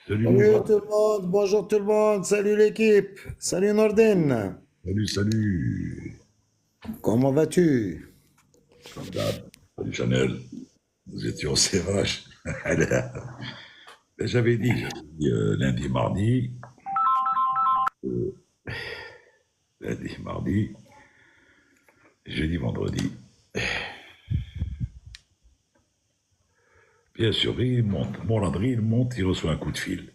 Salut Salut Mourad. tout le monde, bonjour tout le monde, salut l'équipe, salut Nordin, Salut, salut. comment vas-tu? Comme d'hab. Salut Chanel. Nous étions au CRH. J'avais dit lundi, mardi, lundi, mardi, jeudi, vendredi. Bien sûr, il monte. Mon Landry, il monte, il reçoit un coup de fil.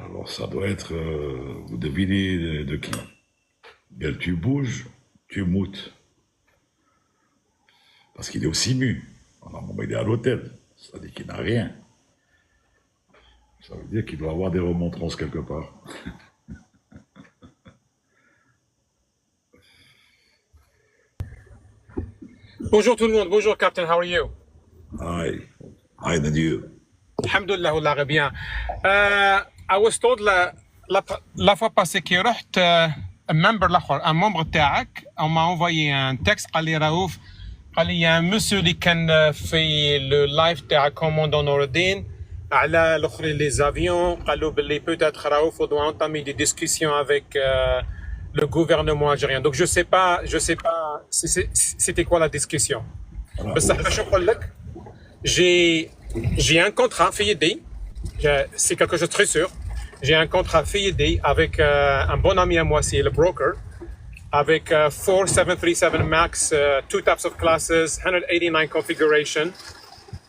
Alors ça doit être, vous devinez de qui. Bien, tu bouges, tu moutes. Parce qu'il est au SIMU. Alors, bon, il est à l'hôtel. Ça dit qu'il n'a rien. Ça veut dire qu'il doit avoir des remontrances quelque part. Bonjour tout le monde, bonjour Captain, how are you? Hi. Hi, than you. Alhamdulillah, والله غير bien. I was told la fois passée que رحت un member الاخر un membre تاعك on m'a envoyé un texte قال لي رؤوف قال لي يا مسيو اللي كان في لو لايف تاع كوموندون نور الدين على الاخرين لي زافيون قالوا باللي peut-être رؤوف doit entamer des discussions avec le gouvernement algérien. Donc je sais pas c'était quoi la discussion. Voilà. بصح باش نقول لك j'ai un contrat في يدي. C'est quelque chose de très sûr. J'ai un contrat في يدي avec un bon ami à moi, c'est le broker, avec 4 737 MAX, two types of classes, 189 configuration,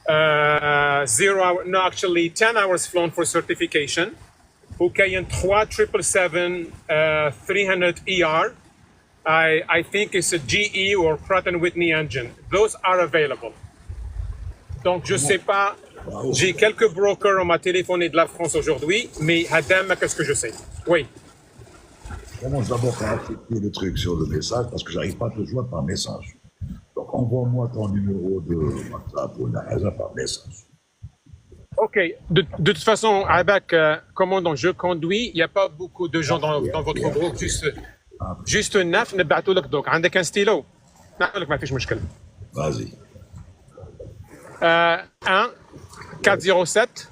0 hour, no, actually 10 hours flown for certification. وكاين 3 777 300 ER. I think it's a GE or Pratt and Whitney engine. Those are available. Donc, je sais pas. Bravo. J'ai quelques brokers, on m'a téléphoné de la France aujourd'hui, mais Hadam, qu'est-ce que je sais? Oui. Commence d'abord par accepter le truc sur le message parce que j'arrive pas à te joindre par message. Donc envoie-moi ton numéro de WhatsApp ou la raison par message. OK. De toute façon, avec commandant, je conduis. Il n'y a pas beaucoup de gens dans votre groupe. Juste 9, نبعثوا لك دوك. عندك un stylo. نقول لك ما فيش مشكلة. Vas-y. 1 407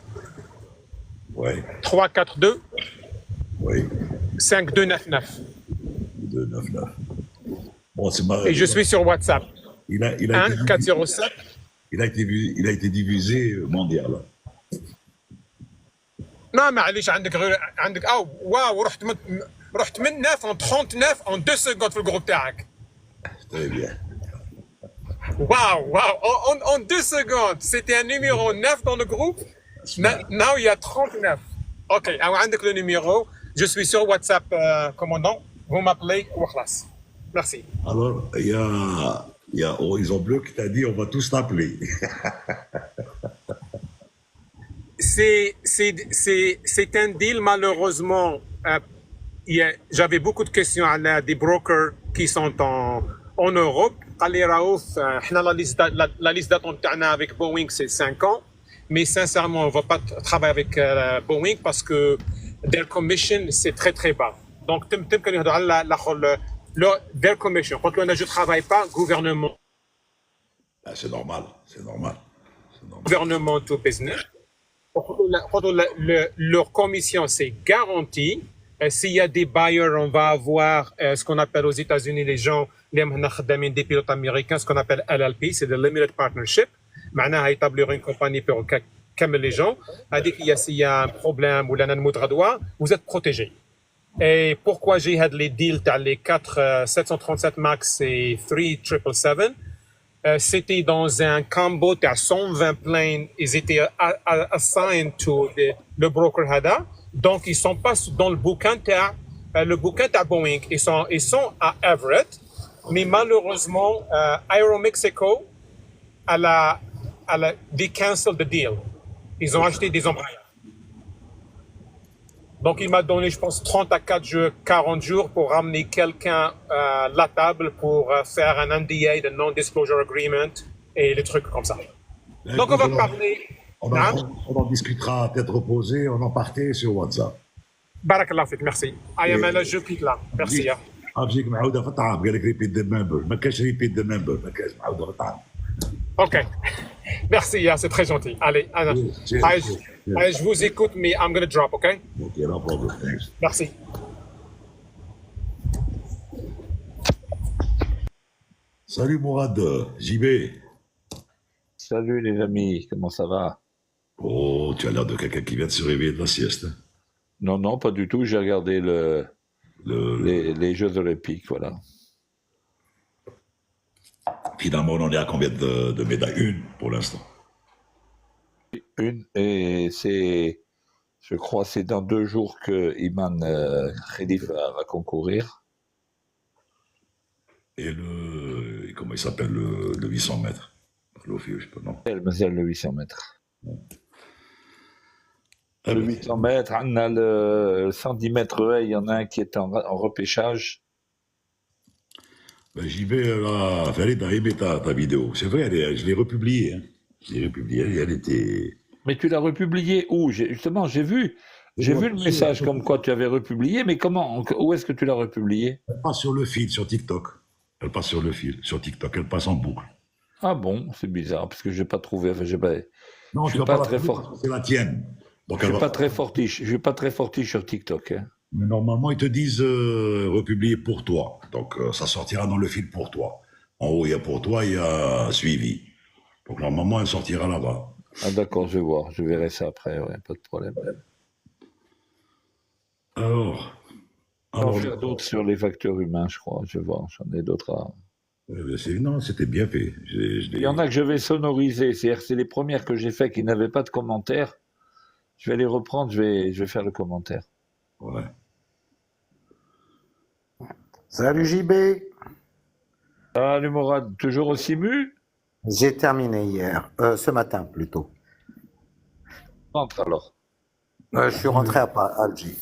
Oui, 342 oui. 5299. 299. Bon, c'est marrant. Et je suis sur WhatsApp. Il a 1 été, 407. il a été divisé mondial. Non, معليش عندك واو رحت من 9 en 39 en 2 secondes في الجروب تاعك. Très bien. Waouh, en 2 secondes. C'était un numéro 9 dans le groupe. Now, il y a 39. OK, alors, عندك le numéro. Je suis sur WhatsApp, commandant. Vous m'appelez, وخلاص. Merci. Alors, il y a Horizon Bleu qui t'a dit on va tous t'appeler. C'est un deal, malheureusement. J'avais beaucoup de questions à des brokers qui sont en Europe. قال لي رؤوف احنا la liste d'attente تاعنا avec Boeing c'est 5 ans, mais sincèrement on va pas travailler avec Boeing parce que their commission c'est très très bas. Donc تمكن يهضروا على الاخر their commission. قلت له انا je travaille pas Ah, c'est normal, c'est normal. C'est normal. gouvernement to business. Leur commission c'est garanti. S'il y a des buyers, on va avoir ce qu'on appelle aux États-Unis les gens des pilotes américains, ce qu'on appelle LLP, c'est de Limited Partnership. معناها يطبلوا une compagnie pour كامل les gens. هذيك s'il y a un problème ou لنا نموت غدوة, vous êtes protégés. Et pourquoi j'ai had les deals dans les 4 737 MAX et 3 777? C'était dans un combo à 120 planes. Ils étaient assigned to le broker Hada. Donc, ils sont pas dans le bouquin à Boeing. Ils sont à Everett. Mais malheureusement, Aeromexico they canceled the deal. Ils ont acheté des Embraer. Donc, il m'a donné, je pense, 30 à 40 jours pour ramener quelqu'un à la table pour faire un NDA, de Non-Disclosure Agreement, et les trucs comme ça. Donc, on va parler. On en discutera à tête reposée, on en partait sur WhatsApp. Barakallah fik, merci. I am là, je quitte là. Merci. أبجيك معاودة في الطعام قال لك ريبيت ذا ممبر ما كانش ريبيت ذا ممبر ما كانش معاودة في الطعام. OK. Merci, yeah, c'est très gentil. Allez, Anna. Cheers. Allez, allez, je vous écoute, mais I'm gonna drop, OK? Ok, no problem. Thanks. Merci. Salut Mourad, JB. Salut les amis, comment ça va? Oh, tu as l'air de quelqu'un qui vient de se réveiller de la sieste. Hein. Non, non, pas du tout. J'ai regardé les Jeux Olympiques, voilà. Finalement, on en est à combien de médailles? Une pour l'instant. Une, et je crois, c'est dans 2 jours que Iman Khelif va concourir. Et comment il s'appelle, le 800 mètres? Je sais pas, non. Mademoiselle, le 800 mètres. Ah, Le ben, 800 mètres, on a le 110 mètres, il y en a un qui est en repêchage. JB, là, Farid a aimé ta vidéo. C'est vrai, je l'ai republiée. Hein. Je l'ai republiée, elle était... Mais tu l'as republié où? Justement, j'ai vu le message comme quoi tu avais republié, mais comment? Où est-ce que tu l'as republié? Elle passe sur le feed, sur TikTok. Elle passe sur le fil, sur TikTok, elle passe en boucle. Ah bon, c'est bizarre, parce que j'ai pas trouvé, enfin, Non, je tu suis vas pas la très trouver fort. parce que c'est la tienne. Donc Je elle suis va pas pas- très fortiche. Je suis pas très fortiche sur TikTok, hein. Mais normalement, ils te disent republier pour toi. Donc ça sortira dans le fil pour toi. En haut, il y a pour toi, il y a suivi. Donc normalement, elle sortira là-bas. Ah d'accord, je vais voir. Je verrai ça après, ouais, pas de problème. Alors, On va alors, faire d'autres sur les facteurs humains, je crois. Je vais voir, j'en ai d'autres à... non, c'était bien fait. Il y en a que je vais sonoriser. C'est-à-dire, c'est les premières que j'ai fait qui n'avaient pas de commentaires. Je vais les reprendre, je vais faire le commentaire. Ouais. Salut JB. Salut Morad, toujours aussi mu? J'ai terminé hier, ce matin plutôt. Rentre alors. Je suis rentré à Alger.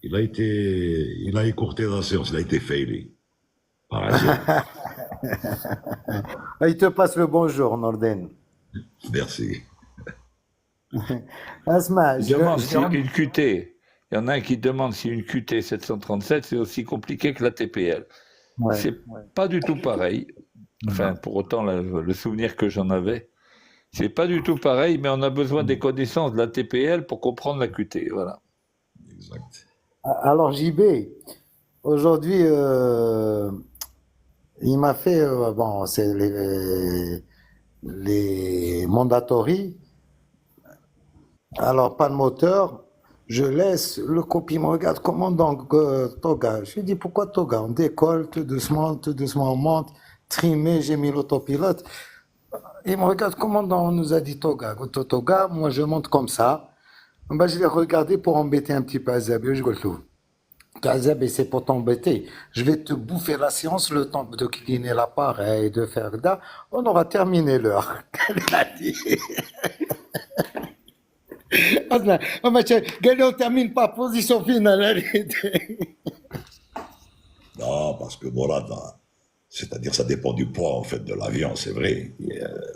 Il a écourté la séance, il a été failé. Par hasard. Il te passe le bonjour, Norden. Merci. Asma, Il demande si une QT. Il y en a un qui demande si une QT 737 c'est aussi compliqué que la TPL. Ouais. C'est pas du tout pareil. Enfin, pour autant, le souvenir que j'en avais, c'est pas du tout pareil, mais on a besoin des connaissances de la TPL pour comprendre la QT. Voilà. Exact. Alors JB, aujourd'hui, il m'a fait, bon, c'est les mandatories. Alors, pas de moteur. Je laisse le copie me regarde comment donc Toga. Je lui dis pourquoi Toga? On décolle tout doucement, on monte. Trimé, j'ai mis l'autopilote. Il me regarde comment donc on nous a dit Toga. Toga, moi je monte comme ça. Ben, je vais regarder pour embêter un petit peu Azab. Je dis Azab, c'est pour t'embêter. Je vais te bouffer la séance, le temps de cliner l'appareil, de faire ça. On aura terminé l'heure. Elle a dit. On termine par position finale. Non, parce que voilà, c'est-à-dire ça dépend du poids en fait de l'avion, c'est vrai.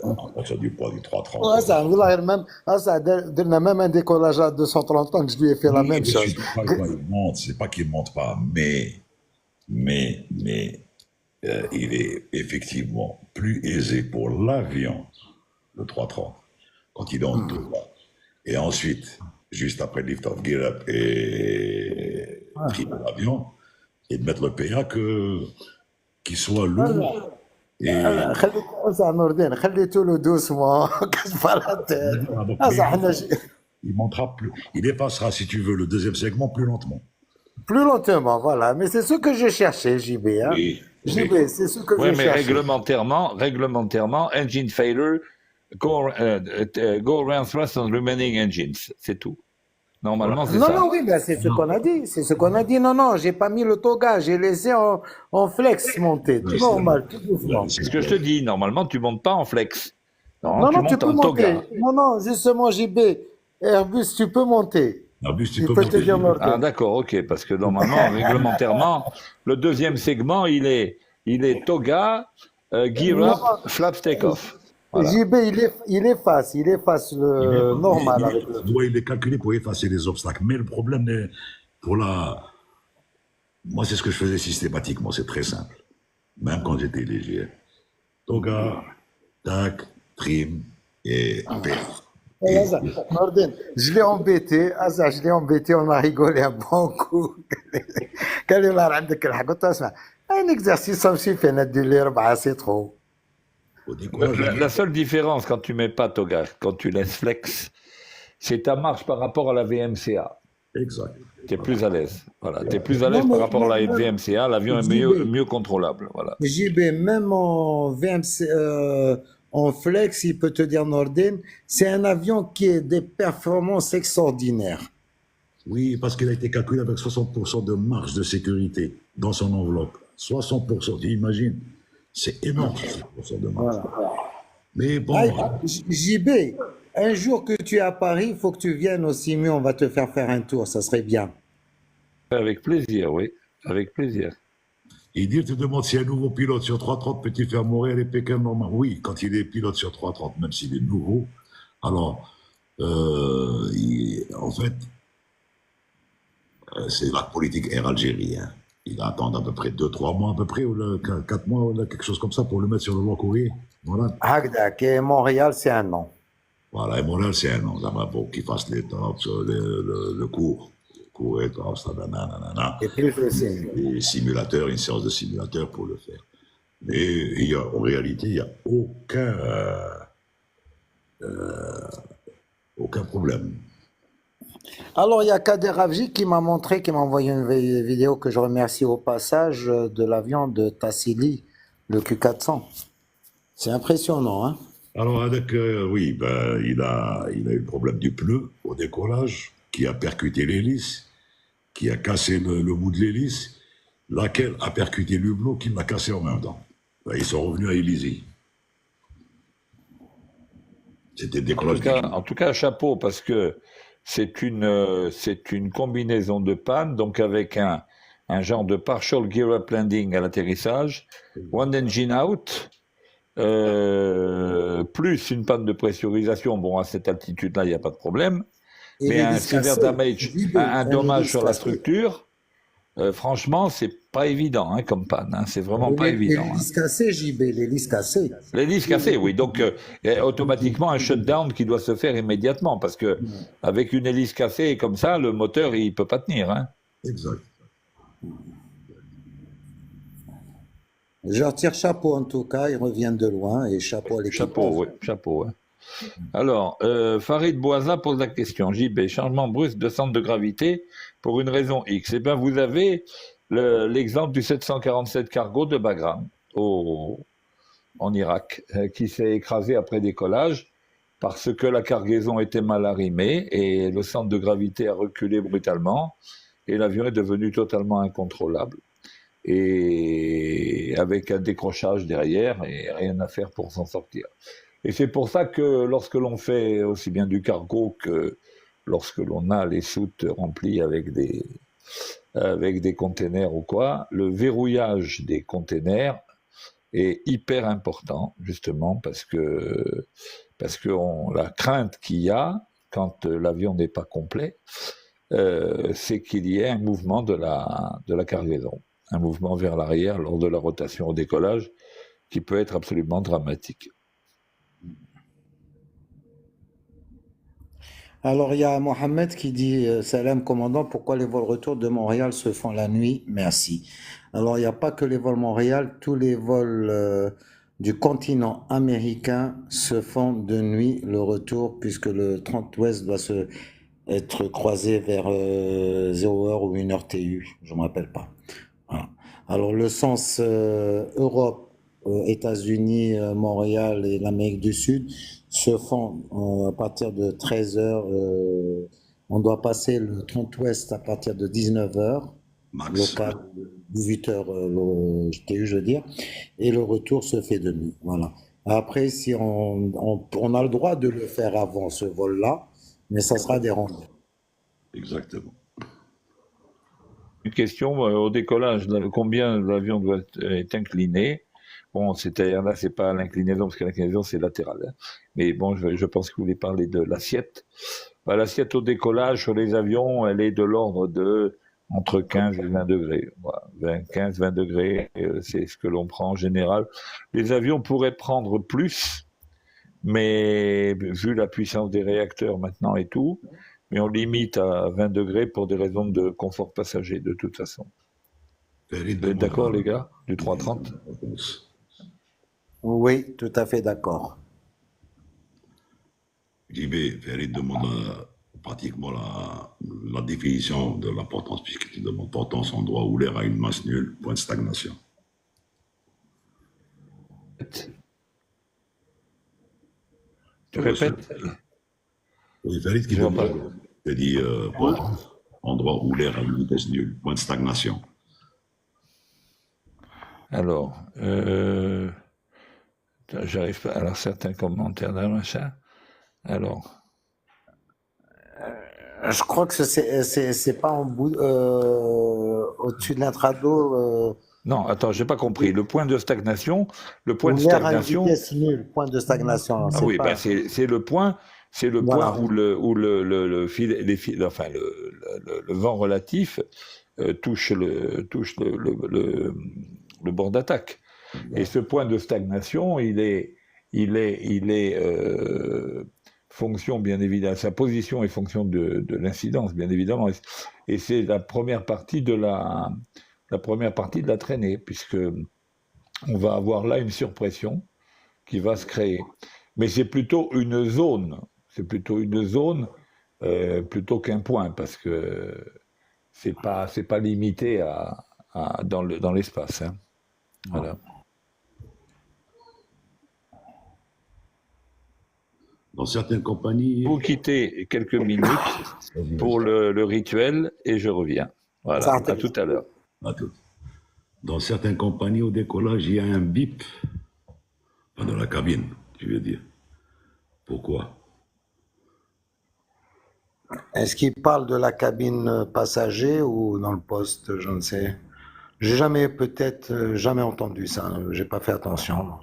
En fonction du poids du 330. Ça, même un décollage à 230 ans, je lui ai fait la même chose. Il monte, c'est pas qu'il monte pas, mais il est effectivement plus aisé pour l'avion, le 330, quand il est en tout bas. Et ensuite, juste après le lift-off, gear up et trimer l'avion, et de mettre le PA qu'il soit lourd. Et خليته له doucement, casse pas la tête. il montera plus, il dépassera, si tu veux, le deuxième segment plus lentement. Plus lentement, voilà. Mais c'est ce que j'ai cherché, JB. Hein. Oui, JB, c'est ce que Oui, j'ai mais cherché. réglementairement, engine failure, go around thrust on remaining engines. C'est tout. Normalement, c'est Non, ça. non, oui, ben c'est ce qu'on a dit. C'est ce qu'on a dit. Non, non, j'ai pas mis le toga. J'ai laissé en flex monter. Tout Oui, normal, tout doucement. C'est ce que je te dis. Normalement, tu montes pas en flex. Non, Non, tu non, tu montes peux en monter. toga. Non, non, justement, JB. Airbus, tu peux monter. Airbus, tu Il peux peut te monter. dire Norden. Ah d'accord, ok, parce que normalement, réglementairement, le deuxième segment, il est toga, gear up, flaps take off. Voilà. JB, il efface le normal avec le. Ouais, il est calculé pour effacer les obstacles. Mais le problème est moi, c'est ce que je faisais systématiquement. C'est très simple. Même quand j'étais léger. Toga, tac, trim, Et Et Asa, Nordin, je l'ai embêté, on a rigolé un bon coup. قال لي الله عندك الحق قلت له اسمع un exercice ça me suffit انا دير لي 4 c'est trop. au décollage, La seule différence quand tu mets pas Toga, quand tu laisses flex, c'est ta marche par rapport à la VMCA. exact. Tu es plus à l'aise. Voilà. Tu es plus à Non, l'aise par mais rapport à la même VMCA. L'avion est JB, mieux contrôlable. Voilà. JB, même en VMC, en flex, il peut te dire Nordin, c'est un avion qui a des performances extraordinaires. Oui, parce qu'il a été calculé avec 60% de marge de sécurité dans son enveloppe. 60%, tu imagines? C'est énorme, 60% de marge. Voilà. Mais bon, Ah, JB, un jour que tu es à Paris, il faut que tu viennes au Simu, on va te faire un tour, ça serait bien. Avec plaisir, oui. Avec plaisir. Idir te demande si un nouveau pilote sur 330 peut-il faire Montréal et Pékin normal. Oui, quand il est pilote sur 330, même s'il est nouveau, alors, en fait, c'est la politique Air Algérie. Hein. Il va attendre à peu près 2-3 mois, à peu près, ou 4 mois, ou quelque chose comme ça, pour le mettre sur le long courrier. Voilà. Hagdak, et Montréal, c'est un an. Voilà, et Montréal, c'est un an. Ça va pour qu'il fasse les tops, le cours. Cours et tops, nanana. Et plus le Simu. Des simulateurs, une séance de simulateurs pour le faire. Mais en réalité, il n'y a aucun problème. Alors, il y a Kader Avji qui m'a montré, qui m'a envoyé une vidéo que je remercie au passage de l'avion de Tassili, le Q400. C'est impressionnant, hein? Alors, avec, oui, ben, il a eu le problème du pneu au décollage, qui a percuté l'hélice, qui a cassé le bout de l'hélice, laquelle a percuté l'hublot, qui l'a cassé en même temps. Ben, ils sont revenus à Élysée. C'était le décollage. En tout cas, chapeau, parce que c'est une combinaison de panne, donc avec un genre de partial gear up landing à l'atterrissage, one engine out, plus une panne de pressurisation. Bon, à cette altitude-là, il n'y a pas de problème. Et Mais un l'hélice severe cassée, damage, un dommage l'hélice sur la cassée. structure, franchement, c'est pas évident hein, comme panne. Hein, c'est vraiment pas évident. Hein. L'hélice cassée, JB, l'hélice cassée. L'hélice cassée, oui. Donc, automatiquement, un shutdown qui doit se faire immédiatement, parce que avec une hélice cassée comme ça, le moteur, il peut pas tenir. Hein. Exact. Je retire chapeau en tout cas, ils reviennent de loin et chapeau à l'équipe. Chapeau, oui, chapeau. Ouais. Alors, Farid Boisa pose la question. JB, changement brusque de centre de gravité pour une raison X. Eh bien, vous avez l'exemple du 747 cargo de Bagram en Irak, qui s'est écrasé après décollage parce que la cargaison était mal arrimée et le centre de gravité a reculé brutalement et l'avion est devenu totalement incontrôlable. Et avec un décrochage derrière et rien à faire pour s'en sortir. Et c'est pour ça que lorsque l'on fait aussi bien du cargo que lorsque l'on a les soutes remplies avec des containers ou quoi, le verrouillage des containers est hyper important, justement, parce que la crainte qu'il y a quand l'avion n'est pas complet, c'est qu'il y ait un mouvement de la cargaison, un mouvement vers l'arrière lors de la rotation au décollage qui peut être absolument dramatique. Alors il y a Mohamed qui dit Salam commandant, pourquoi les vols retour de Montréal se font la nuit? Merci. Alors il n'y a pas que les vols Montréal, tous les vols du continent américain se font de nuit le retour puisque le 30 Ouest doit être croisé vers 0h ou 1h TU, je ne me rappelle pas. Voilà. Alors le sens Europe, États-Unis, Montréal et l'Amérique du Sud se font à partir de 13h. On doit passer le 30 Ouest à partir de 19h, local, 18h TU, je veux dire, et le retour se fait de nuit. Voilà. Après, si on a le droit de le faire avant ce vol-là, mais ça sera des rendez-vous. Exactement. Une question, au décollage, combien l'avion doit être incliné? Bon, là, c'est pas l'inclinaison, parce que l'inclinaison, c'est latéral. Hein. Mais bon, je pense que vous voulez parler de l'assiette. L'assiette au décollage sur les avions, elle est de l'ordre de entre 15 et 20 degrés. Voilà, 15-20 degrés, c'est ce que l'on prend en général. Les avions pourraient prendre plus, mais vu la puissance des réacteurs maintenant et tout, mais on limite à 20 degrés pour des raisons de confort passager, de toute façon. Farid Vous êtes demande d'accord, les gars, du 330? une réponse. Oui, tout à fait d'accord. JB, Farid demande pratiquement la définition de la potence, puisque tu demandes potence en droit où l'air a une masse nulle, point de stagnation. Tu répètes? Oui, Farid qui Je vois pas. demande, tu dit potence, endroit où l'air a une vitesse nulle, point de stagnation. Alors, j'arrive pas. Alors, certains commentaires d'un machin. Alors, Je crois que c'est pas en bout, au-dessus de l'intrado, non, attends, j'ai pas compris. Le point de stagnation, le point où de l'air a une stagnation. vitesse nulle, point de stagnation. Ah C'est oui, pas. bah c'est le point, Voilà. où le vent relatif touche le bord d'attaque. Et ce point de stagnation, il est fonction, bien évidemment, sa position est fonction de l'incidence, bien évidemment. Et c'est la première partie de la traînée, puisque on va avoir là une surpression qui va se créer. Mais c'est plutôt une zone, plutôt qu'un point, parce que c'est pas limité dans l'espace. Hein. Voilà. Dans certaines compagnies, Vous quittez quelques minutes pour le rituel et je reviens. Voilà, Ça à tout à l'heure. à tout. Dans certaines compagnies, au décollage, il y a un bip dans la cabine, tu veux dire. Pourquoi? Est-ce qu'il parle de la cabine passager ou dans le poste? Je ne sais. J'ai jamais entendu ça. J'ai pas fait attention.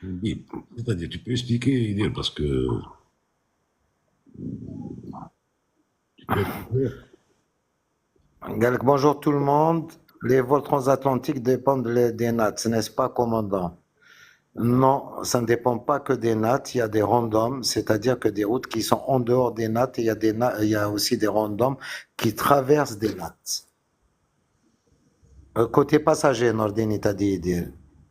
Un bip. C'est-à-dire, tu peux expliquer et dire parce que. Tu peux expliquer. Galek, bonjour tout le monde. Les vols transatlantiques dépendent des NAT, n'est-ce pas, commandant? Non, ça ne dépend pas que des NAT. Il y a des randoms, c'est-à-dire que des routes qui sont en dehors des NAT, et il y a aussi des randoms qui traversent des NAT. Côté passager, Nordin, t'a dit.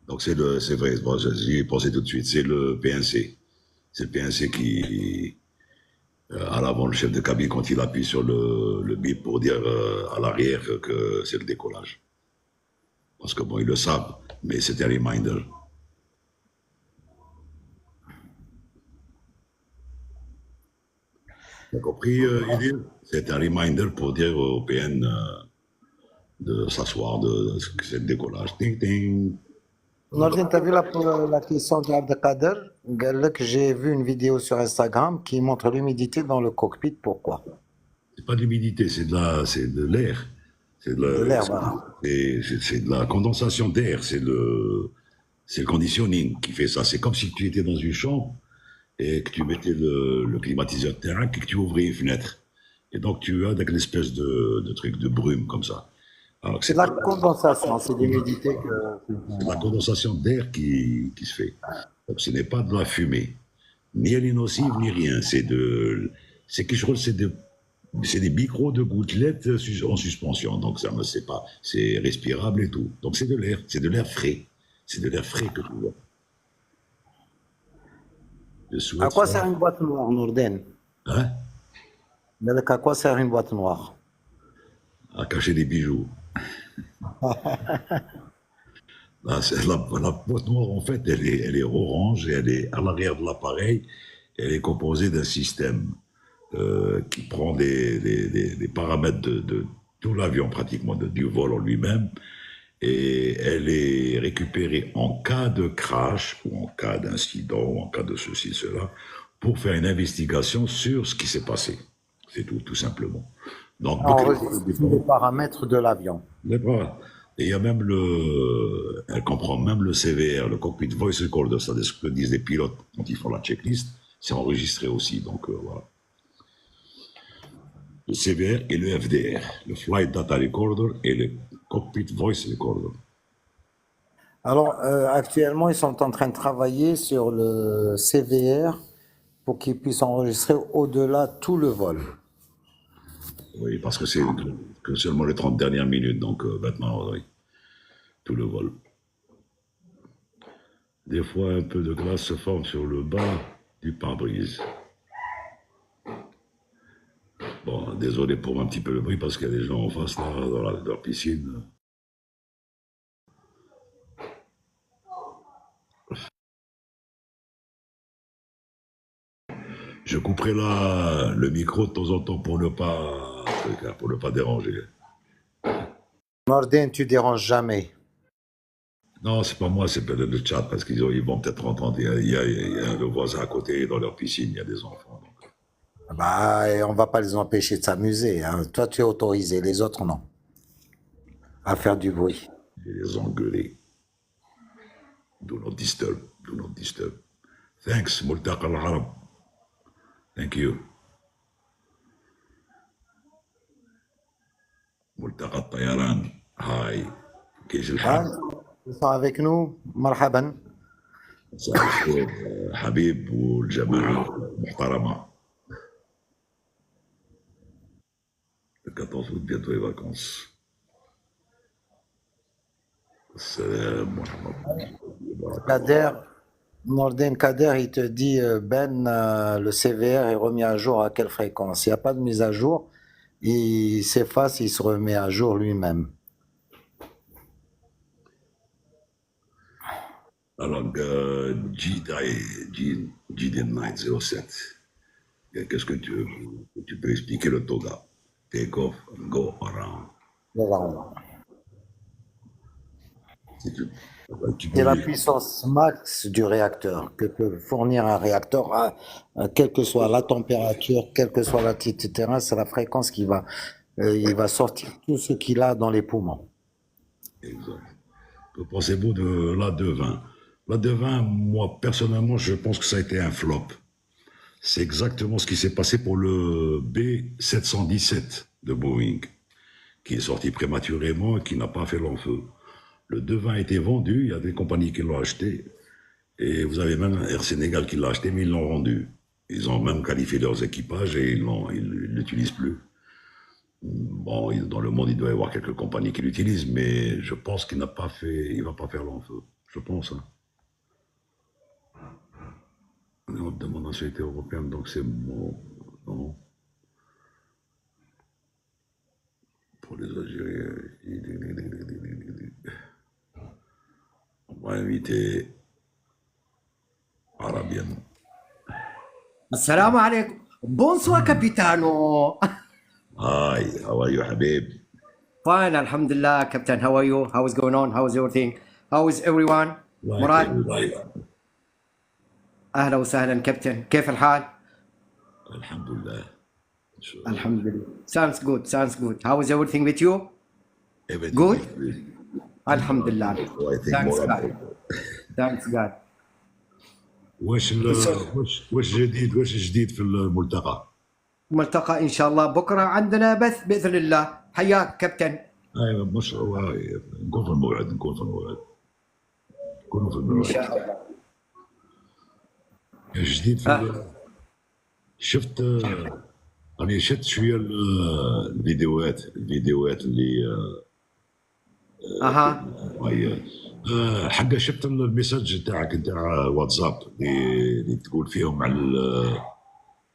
Donc, c'est vrai, bon, j'y ai pensé tout de suite. C'est le PNC. C'est le PNC qui. À l'avant, le chef de cabine, quand il appuie sur le bip pour dire à l'arrière que c'est le décollage. Parce que bon, ils le savent, mais c'est un reminder. T'as compris, Idil? C'est un reminder pour dire aux PN de s'asseoir, que c'est le décollage. Ting, ting. Nordin, t'as vu la question d'Abdelkader? Galek, j'ai vu une vidéo sur Instagram qui montre l'humidité dans le cockpit. Pourquoi? C'est pas de l'humidité, c'est de l'air. C'est De l'air, voilà. c'est de la condensation d'air. C'est le conditioning qui fait ça. C'est comme si tu étais dans une chambre et que tu mettais le climatiseur terrain et que tu ouvrais une fenêtre. Et donc tu as une espèce de truc de brume comme ça. Alors que C'est de la condensation, c'est l'humidité que. c'est la condensation d'air qui se fait. Donc ce n'est pas de la fumée. Ni elle est nocive, ni rien. C'est quelque chose, c'est des micros de gouttelettes en suspension. Donc ça ne sait pas. C'est respirable et tout. Donc c'est de l'air frais. C'est de l'air frais que tu vois. À quoi sert une boîte noire, Nordin? Hein? Galek, à quoi sert une boîte noire? À cacher des bijoux. Là, la boîte noire, en fait, elle est orange et elle est à l'arrière de l'appareil. Elle est composée d'un système qui prend des paramètres de tout l'avion, pratiquement, du vol en lui-même. Et elle est récupérée en cas de crash, ou en cas d'incident, ou en cas de ceci, cela, pour faire une investigation sur ce qui s'est passé. C'est tout simplement. Donc, Enregistre les paramètres de l'avion. et il y a même elle comprend même le CVR, le Cockpit Voice Recorder, c'est-à-dire ce que disent les pilotes quand ils font la checklist, c'est enregistré aussi, donc voilà. Le CVR et le FDR, le Flight Data Recorder et le Cockpit Voice Recorder. Alors, actuellement, ils sont en train de travailler sur le CVR pour qu'ils puissent enregistrer au-delà tout le vol. Oui, parce que c'est que seulement les 30 dernières minutes, donc maintenant, oui, tout le vol. Des fois, un peu de glace se forme sur le bas du pare-brise. Bon, désolé pour un petit peu le bruit, parce qu'il y a des gens en face, là, dans leur piscine. Je couperai là le micro de temps en temps pour ne pas déranger. Nordin, tu déranges jamais. Non, c'est pas moi, c'est peut-être le chat, parce ils vont peut-être entendre. Il y a le voisin à côté, dans leur piscine, il y a des enfants. Donc. Bah, et on va pas les empêcher de s'amuser, hein. Toi, tu es autorisé, les autres, non. À faire du bruit. Je vais les engueuler. Do not disturb, do not disturb. Thanks, ملتقى العرب. Thank you. ملتقى الطيران. هاي. كيف Ah, الحال؟ ils sont avec nous. Marhaban. مساء الخير حبيب والجماعة محترمة. Le 14 août, bientôt les vacances. Salam wa rahmatullah. Kader, Nordin Kader, il te dit, Ben, le CVR est remis à jour à quelle fréquence? Il n'y a pas de mise à jour. Il s'efface, il se remet à jour lui-même. Alors, GD907, qu'est-ce que tu peux expliquer le Toga? Take off and go around. Voilà. Si tu C'est la peux, puissance max du réacteur que peut fournir un réacteur, quelle que soit la température, quelle que soit l'altitude du terrain, c'est la fréquence qui va, il va sortir tout ce qu'il a dans les poumons. exact. Que pensez-vous de l'A220? L'A220, moi, personnellement, je pense que ça a été un flop. C'est exactement ce qui s'est passé pour le B717 de Boeing, qui est sorti prématurément et qui n'a pas fait long feu. Le 220 a été vendu, il y a des compagnies qui l'ont acheté, et vous avez même Air Sénégal qui l'a acheté, mais ils l'ont vendu. Ils ont même qualifié leurs équipages et ils ne l'utilisent plus. Bon, dans le monde, il doit y avoir quelques compagnies qui l'utilisent, mais je pense qu'il n'a pas fait, il va pas faire long feu. Je pense. Hein. On demande nationalité européenne, donc c'est bon. Non. Pour les Algériens, on va inviter Arabienne. السلام عليكم بونسوا كابيتانو Hi, how are you, Habib? Fine, alhamdulillah, Captain. How are you? How is going on? How is everything? How is everyone? مراد Right. أهلا وسهلا كابتن كيف الحال؟ Alhamdulillah. الحمد لله. Sounds good, sounds good. How is everything with you? Everything Good? is good. الحمد لله. So I think Thanks more God. about Thanks God. وش جديد في الملتقى؟ ملتقى إن شاء الله بكرة عندنا بث بإذن الله. حياك كابتن. ايوه مش نكون في الموعد نكون في الموعد نكون في إن الموعد شاء الله. جديد في شفت انا شفت شويه الفيديوهات اللي أها. حقا شفت الميساج تاعك نتاع واتساب اللي تقول فيهم على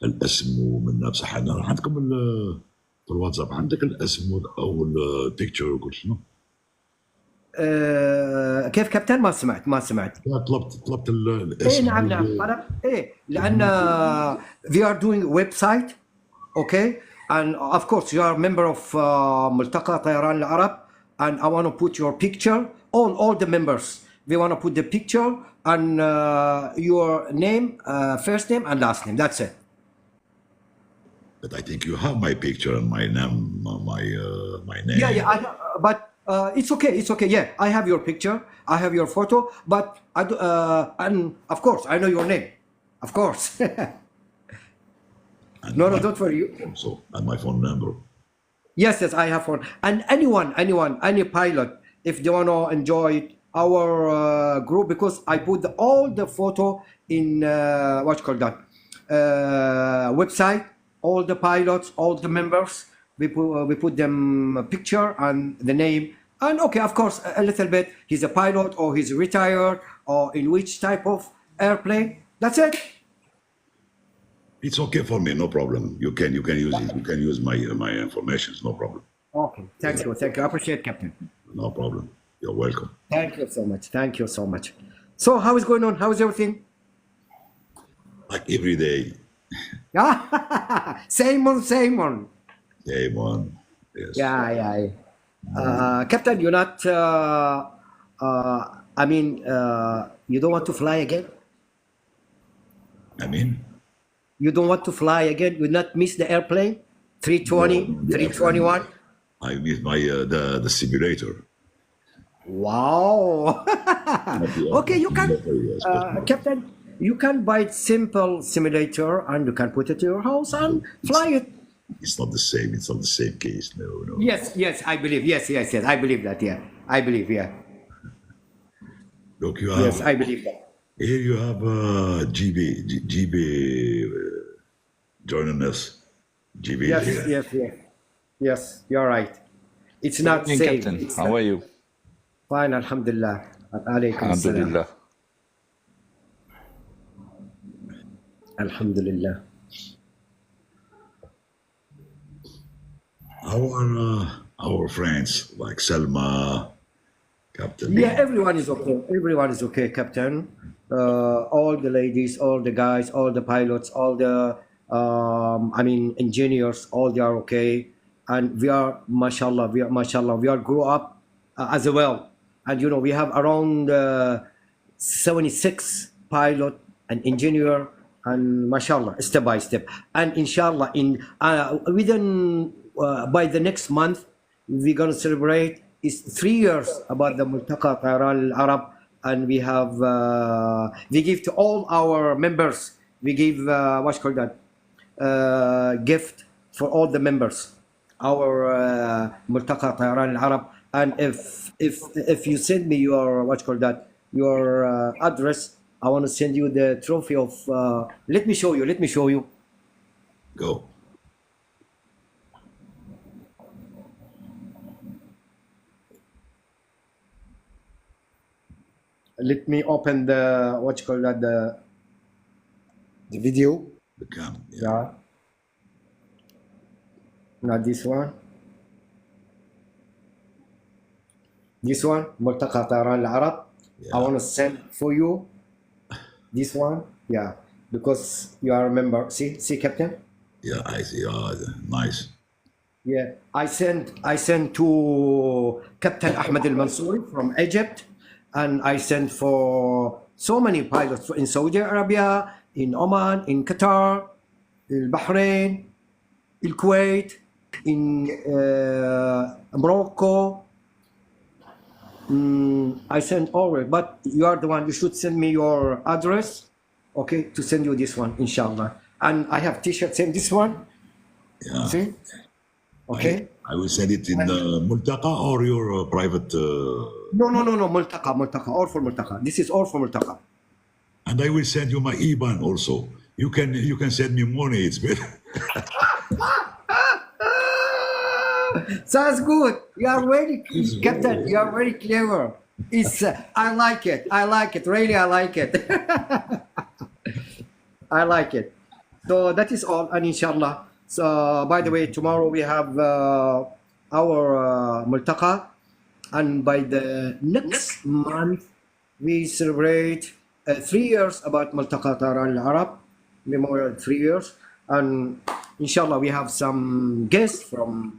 الاسم ومن بصح انا عندكم في الواتساب عندك الاسم او البيكتشر وكل شنو كيف كابتن؟ ما سمعت. طلبت إيه الاسم نعم طلب إيه لأن we are doing website okay and of course you are a member of ملتقى طيران العرب and I want to put your picture all the members we want to put the picture and your name first name and last name that's it. But I think you have my picture and my name, my name. Yeah, but it's okay. Yeah, I have your picture, I have your photo, but I do, and of course I know your name, of course. And No, my don't worry. So, and my phone number. Yes, I have one. And anyone, any pilot, if they want to enjoy it, our group because I put all the photo in what you call that website. All the pilots, all the members, we put them a picture and the name. And okay, of course, a little bit. He's a pilot or he's retired or in which type of airplane. That's it. It's okay for me, no problem. You can use it. You can use my information, no problem. Okay, thank you. I appreciate, Captain. No problem. You're welcome. Thank you so much. Thank you so much. So, how is going on? How is everything? Like every day, Same on. day one. Yes. Yeah. Captain, you're not. I mean, you don't want to fly again. I mean, You don't want to fly again. You not miss the airplane. 320, No, the 321. I miss my the simulator. Wow. Okay, you can, Yes, but Captain. You can buy simple simulator and you can put it to your house and fly it. it's not the same. It's not the same case. No. Yes, I believe. Yes. I believe that. Yeah, I believe. Yeah. Look, you Yes, have I believe that. here. You have GB joining us. GB. Yes. You're right. It's not Evening, safe. Captain. It's How are you? fine. Alhamdulillah. Alaykum salam. Alhamdulillah. Alhamdulillah. How are our friends like Selma, Captain? Yeah, everyone is okay. Everyone is okay, Captain. All the ladies, all the guys, all the pilots, all the engineers, all they are okay. And we are, mashallah, we are grew up as well. And we have around 76 pilot and engineer, and mashallah, step by step. And inshallah, in within by the next month, we're gonna celebrate is 3 years about the Multaqa Tayran Al Arab, and we have we give to all our members. We give what's called that gift for all the members. Our Multaqa Tayran Al Arab, and if you send me your what's called that your address, I want to send you the trophy of. Let me show you. Go. Let me open the what you call that the video. The cam. Yeah. Not this one. This one, Multaqa Tayran Al Arab. I want to send for you. This one, yeah, because you are a member. See, Captain. Yeah, I see. Nice. Yeah, I sent to Captain Ahmed Al Mansouri from Egypt, and I sent for so many pilots in Saudi Arabia, in Oman, in Qatar, in Bahrain, in Kuwait, in Morocco. I sent over, but you are the one. You should send me your address, okay, to send you this one, inshallah. And I have T-shirt, same this one. Yeah. See, okay. I will send it in Multaqa or your private. No, Multaqa, all for Multaqa. This is all for Multaqa. And I will send you my IBAN also. You can send me money. It's better. Sounds good. You are very, Captain. You are very clever. It's. I like it. Really, I like it. I like it. So that is all, and inshallah. So by the way, tomorrow we have our Multaqa, and by the next month we celebrate 3 years about Multaqa Tayran Al Arab Memorial. 3 years, and inshallah we have some guests from,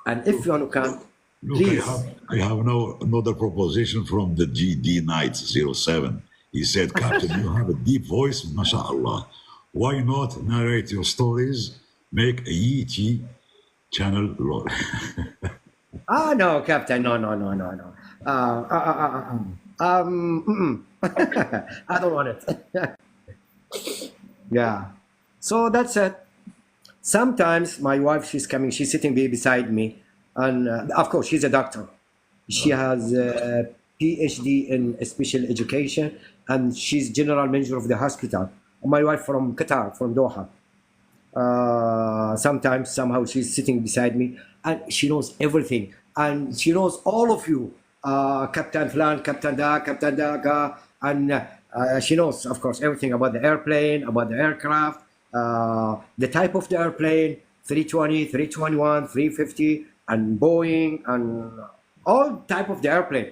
and if you want to come, Look, please. I have now another proposition from the GD Knight 07. He said, Captain, you have a deep voice, mashallah. Why not narrate your stories? Make a ET channel. No, Captain, no. I don't want it. Yeah. So that's it. Sometimes my wife, she's coming, she's sitting beside me, and of course she's a doctor. She has PhD in special education, and she's general manager of the hospital. My wife from Qatar, from Doha. Sometimes, somehow, she's sitting beside me, and she knows everything, and she knows all of you, Captain Flan, Captain Daga, and she knows, of course, everything about the airplane, about the aircraft, the type of the airplane, 320, 321, 350, and Boeing, and all type of the airplane.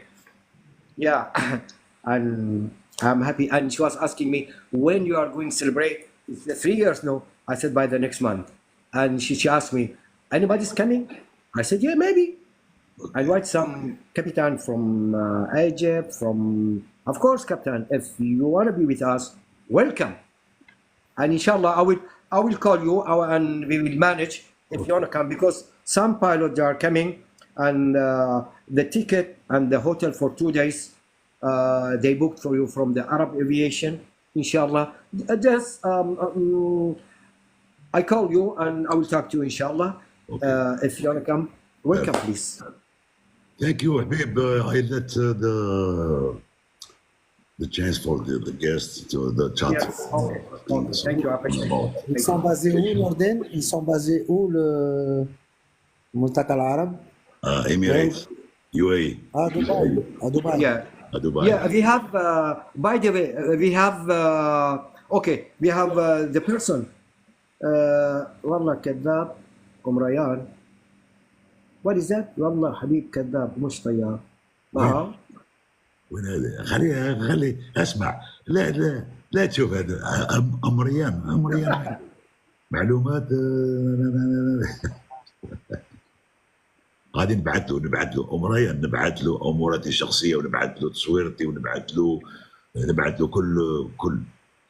Yeah, and I'm happy. And she was asking me when you are going to celebrate. It's 3 years now. I said by the next month. And she asked me, anybody's coming? I said, yeah, maybe. I invite some Captain from Egypt, of course, Captain. If you want to be with us, welcome. And inshallah, I will call you and we will manage if you want to come, because some pilots are coming, and the ticket and the hotel for 2 days they booked for you from the Arab Aviation. Inshallah, just I call you and I will talk to you, inshallah. If you want to come, welcome, please. Thank you, Habib. I let the chance for the guests to the chat. Yes, okay. Thank you, I appreciate it. Ils sont basés où, Norden? Ils sont basés où, le Multaka Al-Arab? Emirates, UAE. À Dubaï. À Dubaï. Yeah. Dubai. Yeah, we have, by the way, we have, okay, we have the person, والله كذاب ريان. What is that? والله حبيب كذاب مش طيار. وين هذا؟ خلي اسمع. لا تشوف هذا امريان معلومات. غادي نبعث له امريان، نبعث له اموراتي الشخصيه، ونبعث له تصويرتي، ونبعث له كل.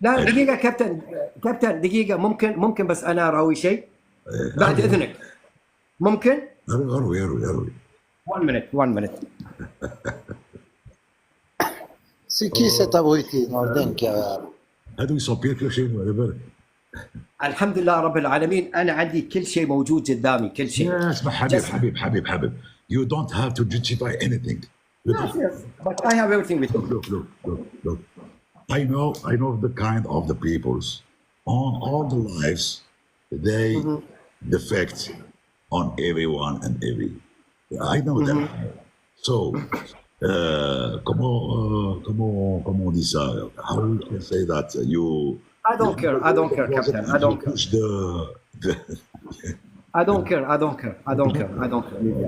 لا دقيقه كابتن دقيقه، ممكن بس انا اراوي شيء بعد اذنك، ممكن؟ اروي. 1 minute. C'est qui cet abruti, Norden, qui a... هذو يصبير كل شيء على بالك. الحمد لله رب العالمين، انا عندي كل شيء موجود قدامي، كل شيء. اسمع حبيب. You don't have to justify anything. Yes, but I have everything with me. Look. I know the kind of the peoples on all the lives, they defect on everyone and every. I know that. So, comment on dit ça? How you can say that you? I don't care, Captain. I don't care. I don't care.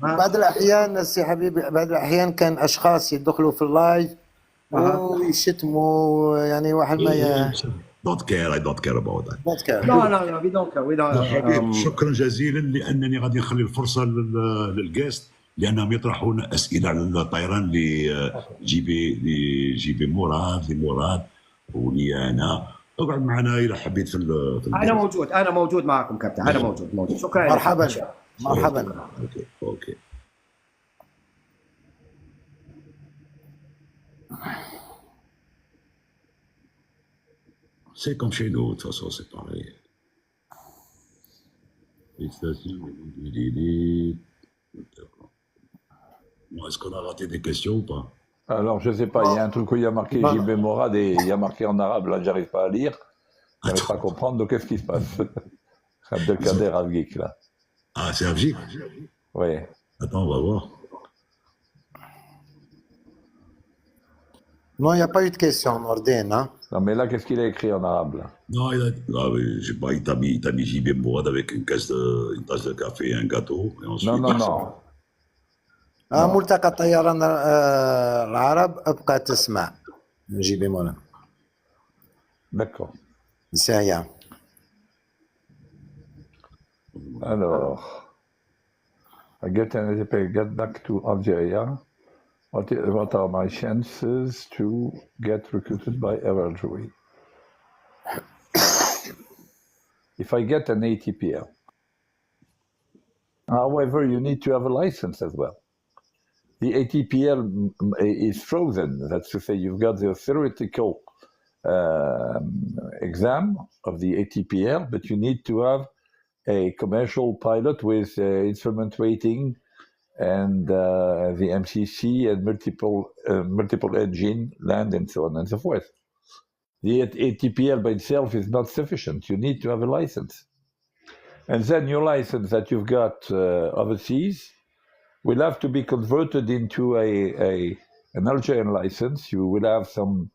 بعض الأحيان سي حبيبي، بعض الأحيان كان أشخاص يدخلوا في اللايف ويشتموا، يعني واحد ما Don't care. I don't care about that. Don't care. No, we don't care. حبيب شكرا جزيلا، لأنني غادي نخلي الفرصة للجيست لأنهم يطرحون أسئلة على الطيران لجي بي مراد ولي أنا. اقعد معنا إذا حبيت في أنا موجود معكم كابتن. أنا موجود. شكرا. مرحبا. اوكي. C'est comme chez nous, de toute façon, c'est pareil. Est-ce qu'on a raté des questions ou pas? Alors, je ne sais pas, il y a un truc où il y a marqué JB Morad et il y a marqué en arabe, là, j'arrive pas à lire, j'arrive pas à comprendre, donc qu'est-ce qui se passe? Abdelkader Avgik, là. Ah, c'est Avgik? Oui. Attends, on va voir. Non, il n'y a pas eu de question, Norden, hein? Non, mais là, qu'est-ce qu'il a écrit en arabe, là? Non, je sais pas, il t'a mis JB Morad avec une tasse de café et un gâteau. Et ensuite, non. ملتقى الطيران العرب ابقى تسمع نجيب مولانا. D'accord. C'est rien. Alors, I get back to Algeria. What are my chances to get recruited by Everjoy? If I get an ATPL. However, you need to have a license as well. The ATPL is frozen. That's to say, you've got the theoretical exam of the ATPL, but you need to have a commercial pilot with instrument rating and the MCC and multiple engine, land, and so on and so forth. The ATPL by itself is not sufficient. You need to have a license. And then your license that you've got overseas will have to be converted into an Algerian license. You will have some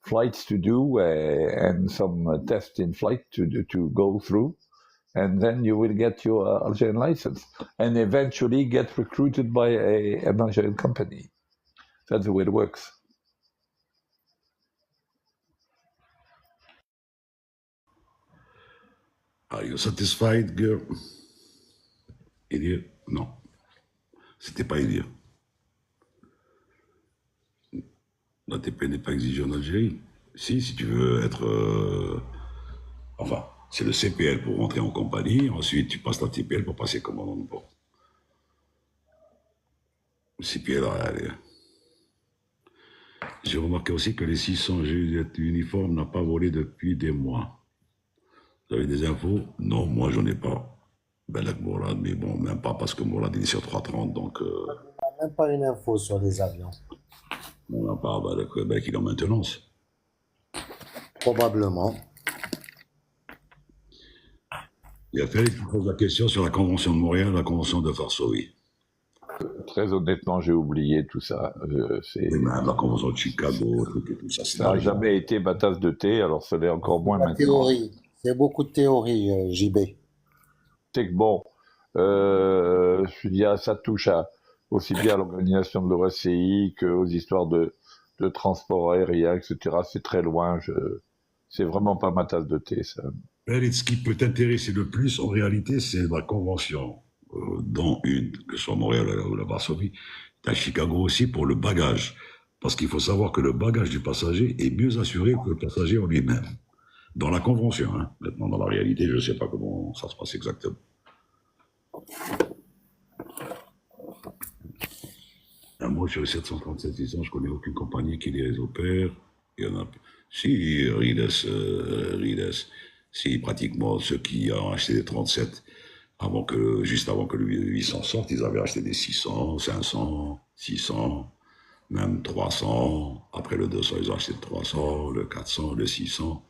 flights to do and some tests in flight to go through. And then you will get your Algerian license and eventually get recruited by an Algerian company. That's the way it works. Are you satisfied, girl? Idiot? Non. C'était pas idiot. L'ATP n'est pas exigé en Algérie. Si tu veux être... Enfin, c'est le CPL pour rentrer en compagnie, ensuite tu passes l'ATPL pour passer commandant de bord. Le CPL, allez. J'ai remarqué aussi que les 600 uniformes n'ont pas volé depuis des mois. Vous avez des infos? Non, moi j'en ai pas. Ben avec Mourad, mais bon, même pas parce que Mourad il est sur 330, donc... On n'a même pas une info sur les avions. On en parle avec qu'il est en maintenance. Probablement. Il y a Félix qui pose la question sur la Convention de Montréal, la Convention de Varsovie. Très honnêtement, j'ai oublié tout ça. Et même la Convention de Chicago, tout ça. Ça n'a jamais été ma tasse de thé, alors ça l'est encore moins La maintenant. théorie. C'est beaucoup de théories, JB. C'est que bon, je veux dire, ça touche aussi bien à l'organisation de l'OACI qu'aux histoires de transport aérien, etc. C'est très loin. C'est vraiment pas ma tasse de thé, ça. Ce qui peut t'intéresser le plus, en réalité, c'est la Convention, dont une, que ce soit Montréal ou la Varsovie, à Chicago aussi pour le bagage. Parce qu'il faut savoir que le bagage du passager est mieux assuré que le passager en lui-même. Dans la Convention, hein. Maintenant, dans la réalité, je ne sais pas comment ça se passe exactement. Moi, sur les 737-600, je connais aucune compagnie qui les opère. Il y en a... Si, Rides, si, pratiquement, ceux qui ont acheté des 37, juste avant que le 800 sorte, ils avaient acheté des 600, 500, 600, même 300. Après le 200, ils ont acheté le 300, le 400, le 600.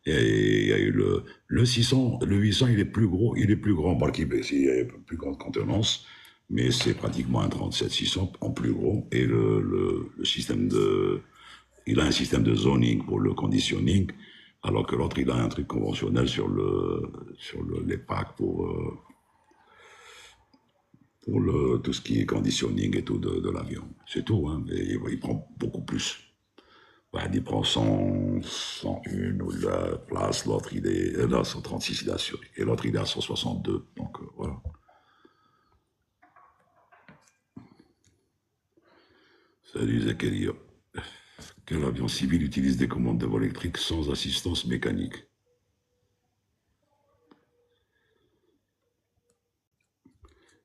Et il y a eu le 600, le 800, il est plus gros, il est plus grand, parce qu'il y a une plus grande contenance, mais c'est pratiquement un 37-600 en plus gros. Et le système il a un système de zoning pour le conditioning, alors que l'autre, il a un truc conventionnel sur les packs pour tout ce qui est conditioning et tout de l'avion. C'est tout, hein, et il prend beaucoup plus. Ben, il prend 101 ou la place, l'autre il est là, 136 il est assuré, et l'autre il est à 162, donc voilà. Salut Zakaria. Quel avion civil utilise des commandes de vol électrique sans assistance mécanique?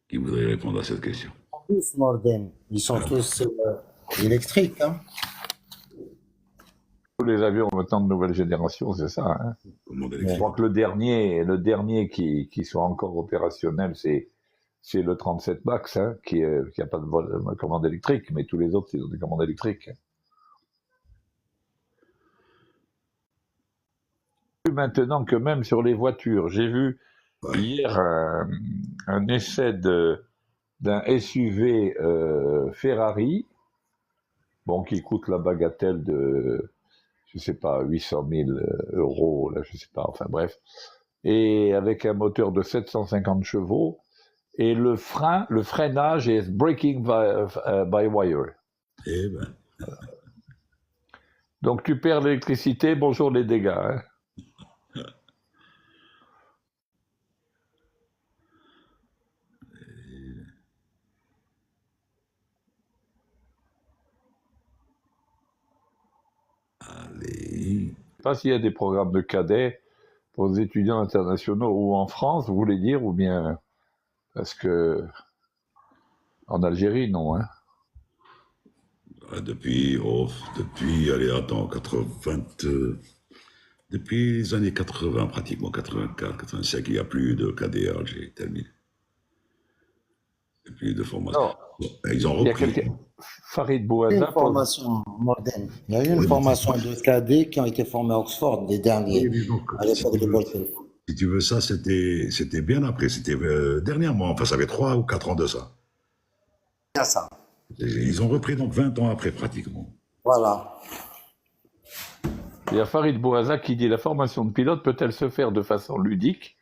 Qui voudrait répondre à cette question? Tous, Norden, ils sont tous électriques. Hein. Tous les avions maintenant de nouvelle génération, c'est ça. Hein. Je crois que le dernier qui soit encore opérationnel, c'est le 37 MAX, hein, qui n'a pas de commande électrique, mais tous les autres, ils ont des commandes électriques. Maintenant que même sur les voitures, j'ai vu hier un essai d'un SUV Ferrari, bon, qui coûte la bagatelle de, je sais pas, 800 000 euros, là, je sais pas, enfin bref, et avec un moteur de 750 chevaux, et le freinage est braking by wire. Eh ben. Donc tu perds l'électricité, bonjour les dégâts. Hein. Allez. Je ne sais pas s'il y a des programmes de cadets pour les étudiants internationaux ou en France, vous voulez dire, ou bien parce que en Algérie, non. Hein. Depuis, allez, attends, depuis les années 80, pratiquement 84, 85, il n'y a plus de cadets à Alger, terminé. Plus de formation. Non, Ils ont il y a repris. quelqu'un. Farid Une Bouaza pose. formation moderne. Il y a eu une Oui, formation de cadets qui ont été formés à Oxford, les derniers, mais donc, à l'époque de Voltaire. si tu veux ça, c'était bien après. C'était dernièrement. Enfin, ça fait 3 ou 4 ans de ça. C'est ça. Ils ont repris donc 20 ans après, pratiquement. Voilà. Il y a Farid Bouaza qui dit la formation de pilote peut-elle se faire de façon ludique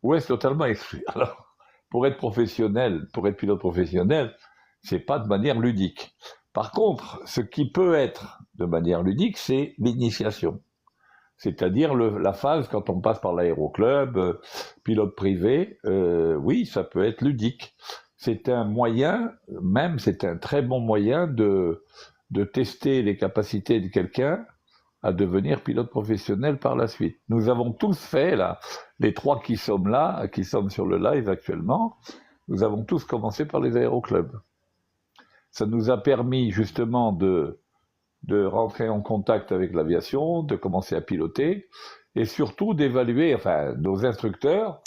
ou est-ce totalement exclue? Alors, pour être professionnel, pour être pilote professionnel, c'est pas de manière ludique. Par contre, ce qui peut être de manière ludique, c'est l'initiation. C'est-à-dire la phase quand on passe par l'aéroclub, pilote privé, oui, ça peut être ludique. C'est un moyen, même c'est un très bon moyen de tester les capacités de quelqu'un à devenir pilote professionnel par la suite. Nous avons tous fait, là, les 3 qui sommes là, qui sommes sur le live actuellement, nous avons tous commencé par les aéroclubs. Ça nous a permis justement de rentrer en contact avec l'aviation, de commencer à piloter, et surtout d'évaluer, enfin, nos instructeurs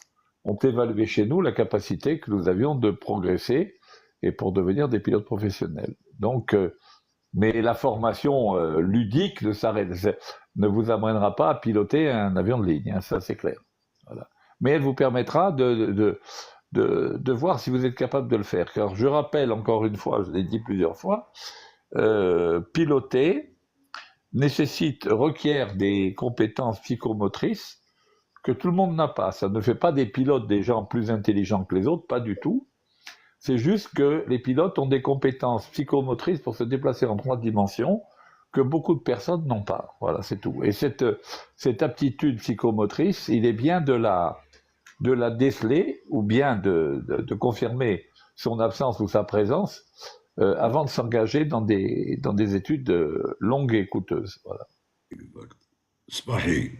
ont évalué chez nous la capacité que nous avions de progresser et pour devenir des pilotes professionnels. Donc, mais la formation ludique ne vous amènera pas à piloter un avion de ligne, hein, ça c'est clair. Voilà. Mais elle vous permettra de voir si vous êtes capable de le faire. Car je rappelle encore une fois, je l'ai dit plusieurs fois, piloter requiert des compétences psychomotrices que tout le monde n'a pas. Ça ne fait pas des pilotes des gens plus intelligents que les autres, pas du tout. C'est juste que les pilotes ont des compétences psychomotrices pour se déplacer en 3 dimensions que beaucoup de personnes n'ont pas. Voilà, c'est tout. Et cette aptitude psychomotrice, il est bien de la déceler ou bien de confirmer son absence ou sa présence avant de s'engager dans des études longues et coûteuses. Voilà. Exact. Spahi.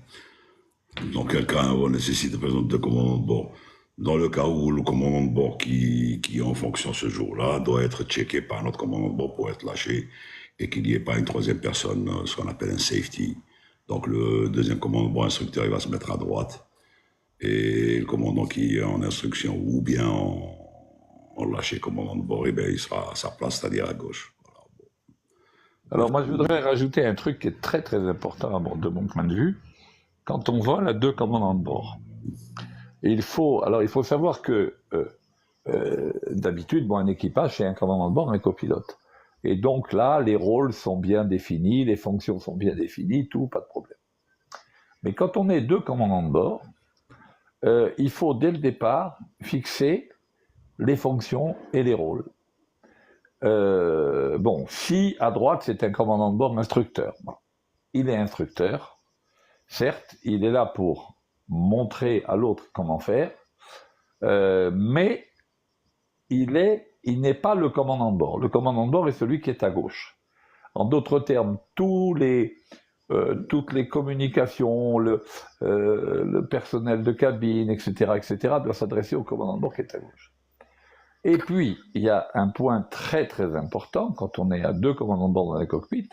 Donc, quelqu'un nécessite, par exemple, de commandant de bord. Dans le cas où le commandant de bord qui est en fonction ce jour-là doit être checké par un autre commandant de bord pour être lâché et qu'il n'y ait pas une 3e personne, ce qu'on appelle un safety. Donc, le 2e commandant de bord instructeur, il va se mettre à droite. Et le commandant qui est en instruction ou bien en lâché commandant de bord, eh bien, il sera à sa place, c'est-à-dire à gauche. Voilà. Alors, moi, je voudrais rajouter un truc qui est très, très important de mon point de vue. Quand on vole à 2 commandants de bord, il faut savoir que d'habitude, un équipage, c'est un commandant de bord, un copilote. Et donc là, les rôles sont bien définis, les fonctions sont bien définies, tout, pas de problème. Mais quand on est 2 commandants de bord, il faut dès le départ fixer les fonctions et les rôles. Si à droite c'est un commandant de bord instructeur, il est instructeur, certes, il est là pour montrer à l'autre comment faire, mais il n'est pas le commandant de bord. Le commandant de bord est celui qui est à gauche. En d'autres termes, toutes les communications, le personnel de cabine, etc., doit s'adresser au commandant de bord qui est à gauche. Et puis, il y a un point très très important, quand on est à 2 commandants de bord dans les cockpits,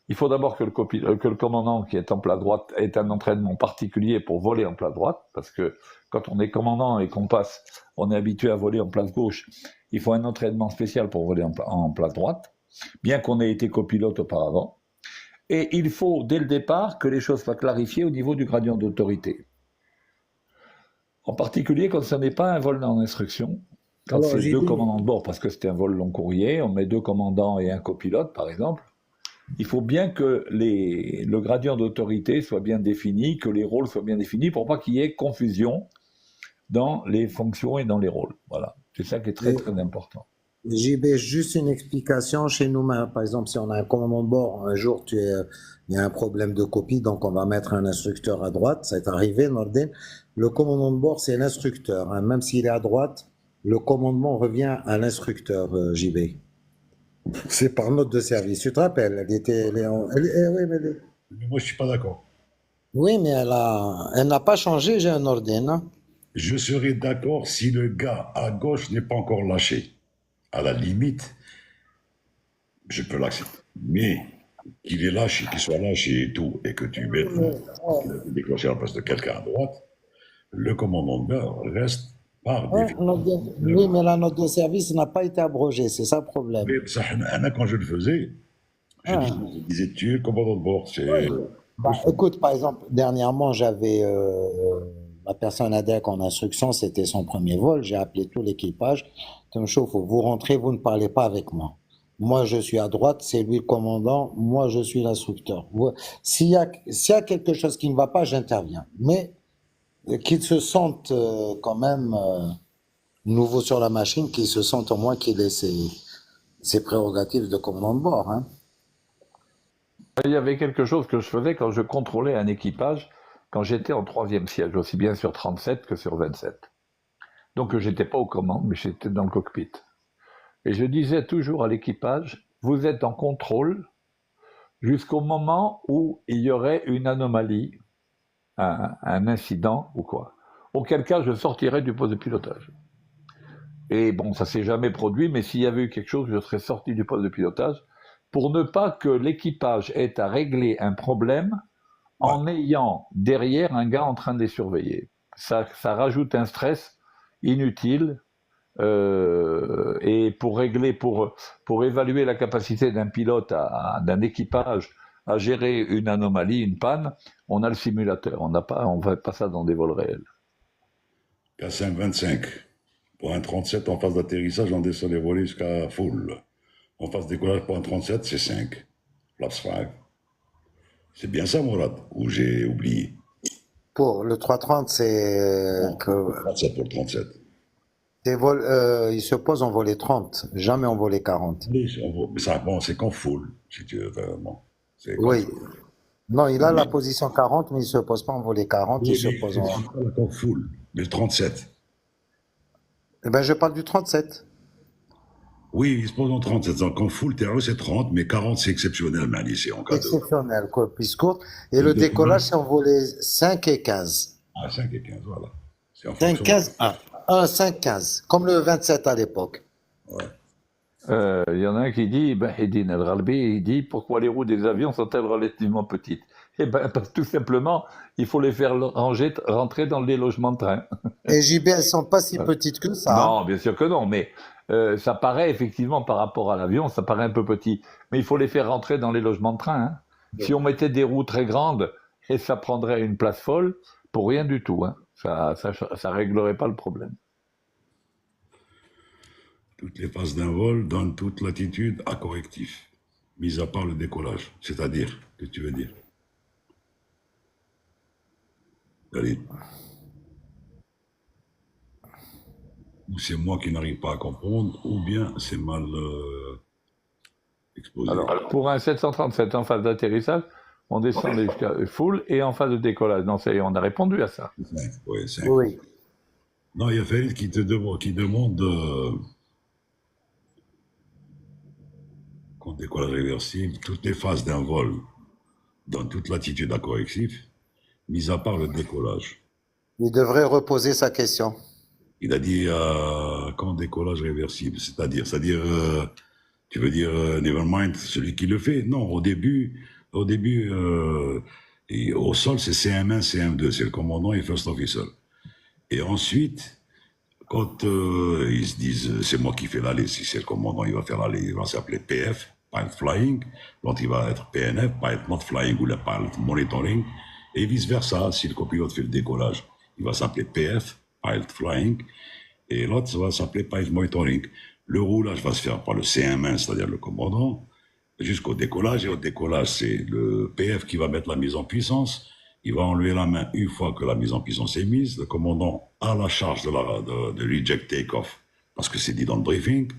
il faut d'abord que le commandant qui est en plat droite ait un entraînement particulier pour voler en plat droite, parce que quand on est commandant et qu'on on est habitué à voler en place gauche, il faut un entraînement spécial pour voler en place droite, bien qu'on ait été copilote auparavant. Et il faut, dès le départ, que les choses soient clarifiées au niveau du gradient d'autorité. En particulier quand ce n'est pas un vol en instruction, quand c'est 2 commandants de bord, parce que c'est un vol long courrier, on met 2 commandants et un copilote, par exemple, il faut bien que le gradient d'autorité soit bien défini, que les rôles soient bien définis, pour pas qu'il y ait confusion dans les fonctions et dans les rôles. Voilà, c'est ça qui est très très important. JB, juste une explication. Chez nous, par exemple, si on a un commandant de bord, un jour, il y a un problème de copie, donc on va mettre un instructeur à droite. Ça est arrivé, Nordin. Le commandant de bord, c'est l'instructeur. Hein. Même s'il est à droite, le commandement revient à l'instructeur, JB. C'est par note de service. Tu te rappelles, oui, Mais moi, je suis pas d'accord. Oui, mais elle n'a pas changé, j'ai un ordre. Hein. Je serais d'accord si le gars à gauche n'est pas encore lâché. À la limite, je peux l'accepter. Mais qu'il est lâché, qu'il soit lâché et tout, et que tu mettes déclencher à la place de quelqu'un à droite, le commandant de bord reste par Ouais, définition. oui, mais la note de service n'a pas été abrogée, c'est ça le problème. Mais ça, Anna, quand je le faisais, Ah. je disais, tu es le commandant de bord. C'est. Bah, écoute, par exemple, dernièrement, j'avais la personne ADEC en instruction, c'était son premier vol. J'ai appelé tout l'équipage. Comme chaud, vous rentrez, vous ne parlez pas avec moi. Moi, je suis à droite, c'est lui le commandant, moi, je suis l'instructeur. S'il y a quelque chose qui ne va pas, j'interviens. Mais qu'ils se sentent quand même nouveaux sur la machine, qu'ils se sentent au moins qu'il ait ses prérogatives de commandant de bord. Hein. Il y avait quelque chose que je faisais quand je contrôlais un équipage, quand j'étais en troisième siège, aussi bien sur 37 que sur 27. Donc j'étais pas aux commandes, mais j'étais dans le cockpit. Et je disais toujours à l'équipage, vous êtes en contrôle jusqu'au moment où il y aurait une anomalie, un incident ou quoi. Auquel cas, je sortirais du poste de pilotage. Et bon, ça s'est jamais produit, mais s'il y avait eu quelque chose, je serais sorti du poste de pilotage pour ne pas que l'équipage ait à régler un problème en ayant derrière un gars en train de les surveiller. Ça rajoute un stress inutile. Et pour régler, pour évaluer la capacité d'un pilote, d'un équipage à gérer une anomalie, une panne, on a le simulateur. On ne fait pas ça dans des vols réels. K5-25. Pour un 37, en phase d'atterrissage, on descend les volets jusqu'à full. En phase de décollage pour un 37, c'est 5. Flaps 5. C'est bien ça, Mourad, ou j'ai oublié. Pour le 330, c'est que 37 pour le 37. il se pose en volet 30, jamais en volet 40. Oui, mais ça, bon, c'est qu'en full, si tu veux. Bon, c'est qu'en Oui. full. Non, il a la position 40, mais il se pose pas en volet 40, il se pose en... C'est qu'en full. Mais le 37. Eh ben, je parle du 37. Oui, il se pose en 37. Donc en full, terreau, c'est 30, mais 40, c'est exceptionnel, mais c'est en cas de. Exceptionnel, quoi, plus court. Et le décollage, c'est en volet 5 et 15. Ah, 5 et 15, voilà. C'est en 5, fonction. 15, 1, 5, 15. Comme le 27 à l'époque. Ouais. Il y en a un qui dit, Hedin El Ralbi, il dit pourquoi les roues des avions sont-elles relativement petites? Eh ben, parce que tout simplement, il faut les faire rentrer dans les logements de train. Et JB, elles sont pas si petites que ça. Non, bien sûr que non, mais ça paraît effectivement par rapport à l'avion, ça paraît un peu petit. Mais il faut les faire rentrer dans les logements de train. Hein. Si on mettait des roues très grandes, et ça prendrait une place folle, pour rien du tout. Hein. Ça réglerait pas le problème. Toutes les phases d'un vol donnent toute latitude à correctif, mis à part le décollage. C'est-à-dire, que tu veux dire David. Ou c'est moi qui n'arrive pas à comprendre, ou bien c'est mal exposé. Alors, pour un 737 en phase d'atterrissage, on descend jusqu'à full et en phase de décollage. Non, ça y est, on a répondu à ça. 5, ouais, 5. Oui. Non, il y a Farid qui demande quand décollage réversible, toutes les phases d'un vol donnent toute latitude à correctif, mis à part le décollage. Il devrait reposer sa question. Il a dit quand décollage réversible, c'est-à-dire, tu veux dire nevermind, celui qui le fait? Non, au début, et au sol c'est CM1, CM2, c'est le commandant et first officer. Et ensuite, quand ils se disent c'est moi qui fais l'aller, si c'est le commandant, il va faire l'aller, il va s'appeler PF, Pilot Flying, l'autre il va être PNF, Pilot Not Flying ou le Pilot Monitoring, et vice versa, si le copilote fait le décollage, il va s'appeler PF, Pilot Flying, et l'autre ça va s'appeler Pilot Monitoring. Le roulage va se faire par le CM1, c'est-à-dire le commandant, jusqu'au décollage, et au décollage c'est le PF qui va mettre la mise en puissance. Il va enlever la main une fois que la mise en puissance est mise. Le commandant a la charge de reject take-off, parce que c'est dit dans le briefing.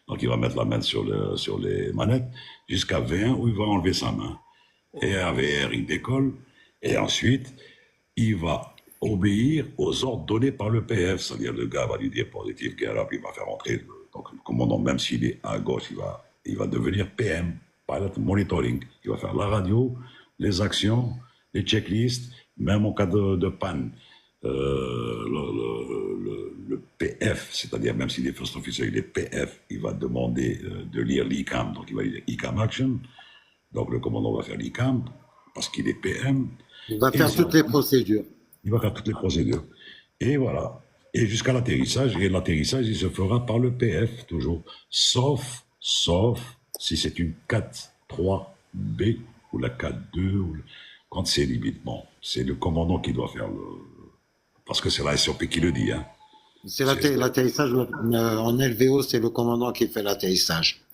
Donc il va mettre la main sur les manettes jusqu'à V1 où il va enlever sa main. Et à VR, il décolle. Et ensuite, il va obéir aux ordres donnés par le PF. C'est-à-dire le gars va lui dire positive gear up, il va faire entrer. Donc le commandant, même s'il est à gauche, il va devenir PM, Pilot Monitoring. Il va faire la radio, les actions, les checklists, même en cas de panne. Le PF, c'est-à-dire même s'il est first officer, il est PF, il va demander de lire l'ICAM, donc il va lire ICAM Action. Donc le commandant va faire l'ICAM, parce qu'il est PM. Il va faire toutes les procédures. Il va faire toutes les procédures. Et voilà. et jusqu'à l'atterrissage. Et l'atterrissage, il se fera par le PF, toujours. Sauf si c'est une 4-3B ou la 4-2, quand c'est limite. Bon, c'est le commandant qui doit faire le... Parce que c'est la SOP qui le dit, hein. C'est l'atterrissage en LVO, c'est le commandant qui fait l'atterrissage.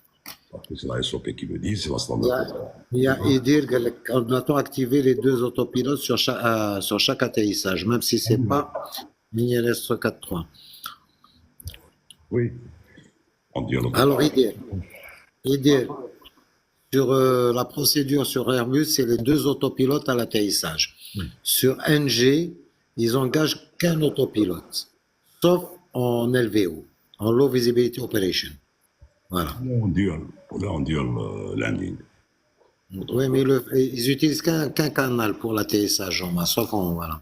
Parce que c'est la SOP qui le dit, c'est la Il y standard. a, il y a Idir, on doit activer les deux autopilotes sur chaque atterrissage, même si c'est pas ILS 4.3. Oui. On dit alors. Alors, Idir, sur la procédure sur Airbus, c'est les deux autopilotes à l'atterrissage. Sur NG, ils engagent qu'un autopilote, sauf en LVO, en Low Visibility Operation. Voilà. Là, on dual landing. Oui, mais ils utilisent qu'un canal pour l'atterrissage, sauf en... Voilà.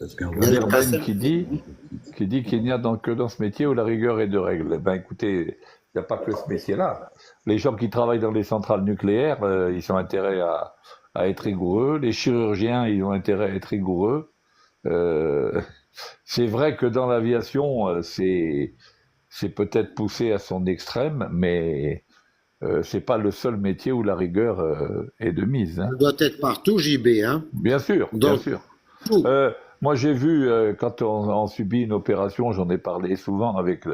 Est-ce qu'un Il y a le Ben Kassem- qui dit qu'il n'y a que dans ce métier où la rigueur est de règle. Ben écoutez, il n'y a pas que ce métier-là. Les gens qui travaillent dans les centrales nucléaires, ils ont intérêt à être rigoureux. Les chirurgiens, ils ont intérêt à être rigoureux. C'est vrai que dans l'aviation, c'est peut-être poussé à son extrême, mais c'est pas le seul métier où la rigueur est de mise. Hein. Ça doit être partout, JB, hein. Bien sûr, bien Donc, sûr. tout. Moi, j'ai vu, quand on subit une opération, j'en ai parlé souvent avec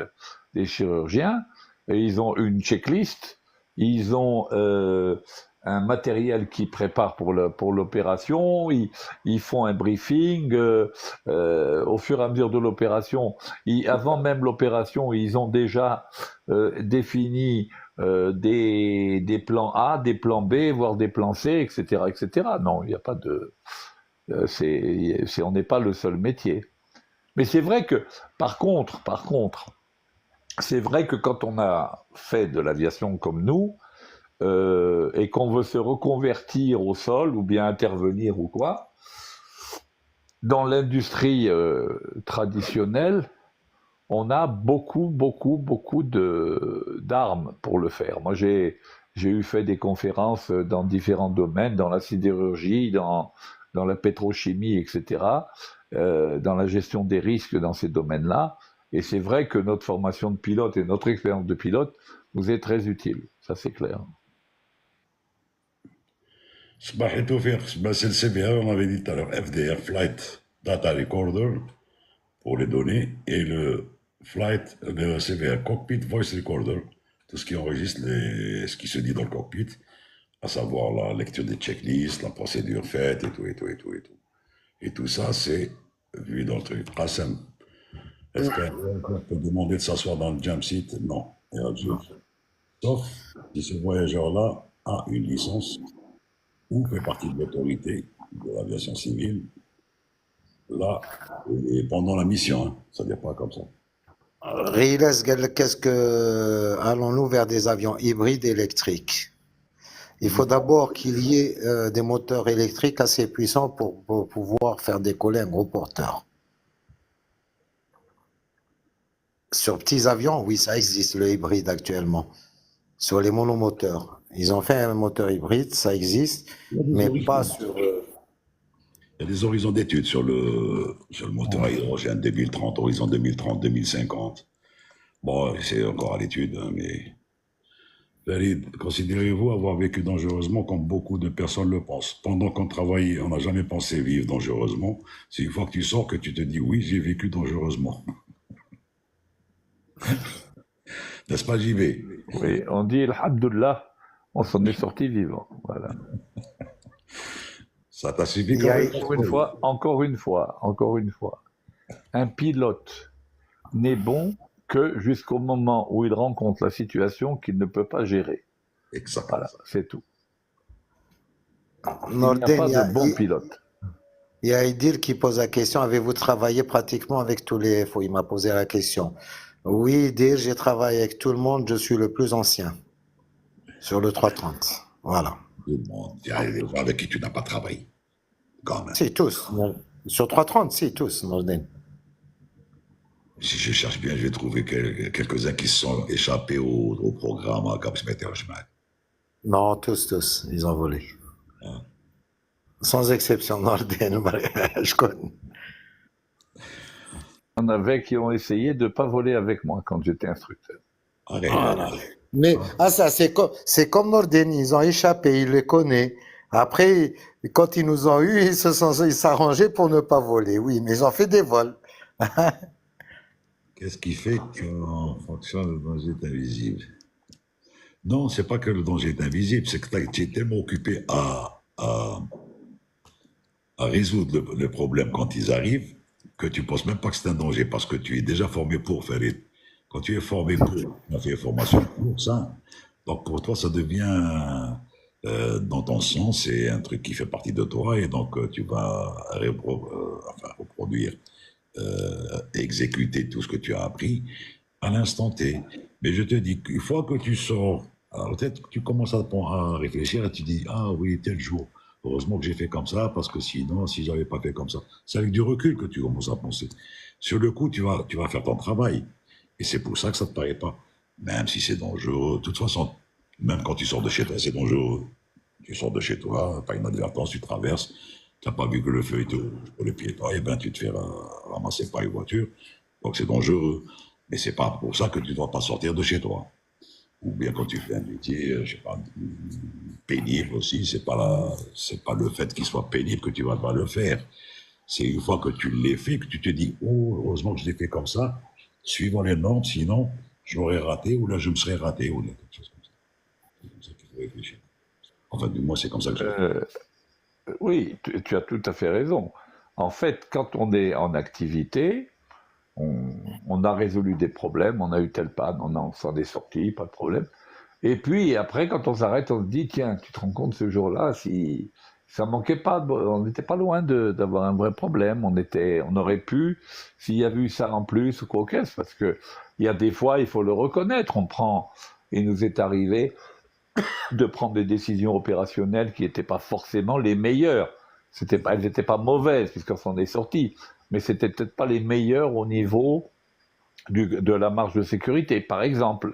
les chirurgiens, et ils ont une checklist, ils ont un matériel qu'ils préparent pour l'opération, ils font un briefing, au fur et à mesure de l'opération, avant même l'opération, ils ont déjà défini des plans A, des plans B, voire des plans C, etc., etc. Non, il n'y a pas de... on n'est pas le seul métier. Mais c'est vrai que, par contre, c'est vrai que quand on a fait de l'aviation comme nous, et qu'on veut se reconvertir au sol, ou bien intervenir ou quoi, dans l'industrie traditionnelle, on a beaucoup d'armes pour le faire. Moi, j'ai fait des conférences dans différents domaines, dans la sidérurgie, dans la pétrochimie, etc., dans la gestion des risques dans ces domaines-là. Et c'est vrai que notre formation de pilote et notre expérience de pilote nous est très utile. Ça, c'est clair. Sabah et Tawfiq, c'est le CBA, on avait dit tout à l'heure, FDR, Flight Data Recorder, pour les données, et le CVR, Cockpit Voice Recorder, tout ce qui enregistre ce qui se dit dans le cockpit, à savoir la lecture des checklists, la procédure faite, et tout. Et tout ça, c'est vu dans le truc. Qassem, est-ce qu'on peut demander de s'asseoir dans le jump seat? Non. Sauf si ce voyageur-là a une licence ou fait partie de l'autorité de l'aviation civile, là, et pendant la mission, hein, ça ne vient pas comme ça. Riles, allons-nous vers des avions hybrides électriques? Il faut d'abord qu'il y ait des moteurs électriques assez puissants pour pouvoir faire décoller un gros porteur. Sur petits avions, oui, ça existe, le hybride actuellement. Sur les monomoteurs. Ils ont fait un moteur hybride, ça existe, mais pas sur... Il y a des horizons d'études sur le moteur à hydrogène 2030, horizon 2030, 2050. Bon, c'est encore à l'étude, hein, mais... Farid, considérez-vous avoir vécu dangereusement comme beaucoup de personnes le pensent? Pendant qu'on travaillait, on n'a jamais pensé vivre dangereusement. C'est une fois que tu sors que tu te dis, oui, j'ai vécu dangereusement. N'est-ce pas, JB? Oui, on dit Alhamdulillah, on s'en est sorti vivant. Voilà. Ça t'a suffi quand même? Encore une fois, un pilote n'est bon que jusqu'au moment où il rencontre la situation qu'il ne peut pas gérer. Exactement. Voilà, c'est tout. Norden, Il n'y a pas de bon pilote. Il y a Idil qui pose la question, avez-vous travaillé pratiquement avec tous les FO? Il m'a posé la question. Oui, Idil, j'ai travaillé avec tout le monde, je suis le plus ancien sur le 330. Voilà. Il y a des gens avec qui tu n'as pas travaillé. Quand même. Si, tous. Sur 330, si, tous, Norden. Si je cherche bien, je vais trouver quelques-uns qui se sont échappés au programme à Cap Smeterjman. Non, tous, ils ont volé. Hein? Sans exception, Norden, je connais. en avait qui ont essayé de ne pas voler avec moi quand j'étais instructeur. Arrête, Voilà. arrête. Mais ça, c'est comme Nordeni, ils ont échappé, il les connaît. Après, quand ils nous ont eu, ils s'arrangeaient pour ne pas voler. Oui, mais ils ont fait des vols. Qu'est-ce qui fait qu'en fonction le danger est invisible? Non, c'est pas que le danger est invisible, c'est que tu es tellement occupé à résoudre le problème quand ils arrivent que tu ne penses même pas que c'est un danger parce que tu es déjà formé pour faire les. Quand tu es formé pour, tu as fait formation pour ça. Donc pour toi, ça devient dans ton sang, c'est un truc qui fait partie de toi et donc tu vas reproduire, exécuter tout ce que tu as appris à l'instant T. Mais je te dis qu'une fois que tu sors, alors peut-être que tu commences à réfléchir et tu dis, ah oui, tel jour, heureusement que j'ai fait comme ça, parce que sinon, si j'avais pas fait comme ça, c'est avec du recul que tu commences à penser. Sur le coup, tu vas faire ton travail. Et c'est pour ça que ça te paraît pas. Même si c'est dangereux, de toute façon, même quand tu sors de chez toi, c'est dangereux. Tu sors de chez toi, pas une inadvertance, tu traverses, tu n'as pas vu que le feu était pour les piétons, et ben tu te fais ramasser par les voitures. Donc c'est dangereux. Mais c'est pas pour ça que tu ne dois pas sortir de chez toi. Ou bien quand tu fais un métier, je sais pas, pénible aussi, c'est pas le fait qu'il soit pénible que tu vas pas le faire. C'est une fois que tu l'as fait que tu te dis, oh, heureusement que je l'ai fait comme ça, suivant les normes, sinon je m'aurais raté, ou là je me serais raté, ou là, quelque chose comme ça. C'est comme ça qu'il faut réfléchir. Enfin, du moins, c'est comme ça que je fais. Oui, tu as tout à fait raison. En fait, quand on est en activité, on a résolu des problèmes, on a eu telle panne, on s'en est sorti, pas de problème. Et puis après, quand on s'arrête, on se dit, tiens, tu te rends compte ce jour-là, si ça manquait pas, on n'était pas loin d'avoir un vrai problème. On aurait pu, s'il y avait eu ça en plus ou quoi qu'est-ce, parce que il y a des fois, il faut le reconnaître, il nous est arrivé de prendre des décisions opérationnelles qui n'étaient pas forcément les meilleures. Elles n'étaient pas mauvaises puisqu'on s'en est sorti, mais c'était peut-être pas les meilleures au niveau de la marge de sécurité, par exemple.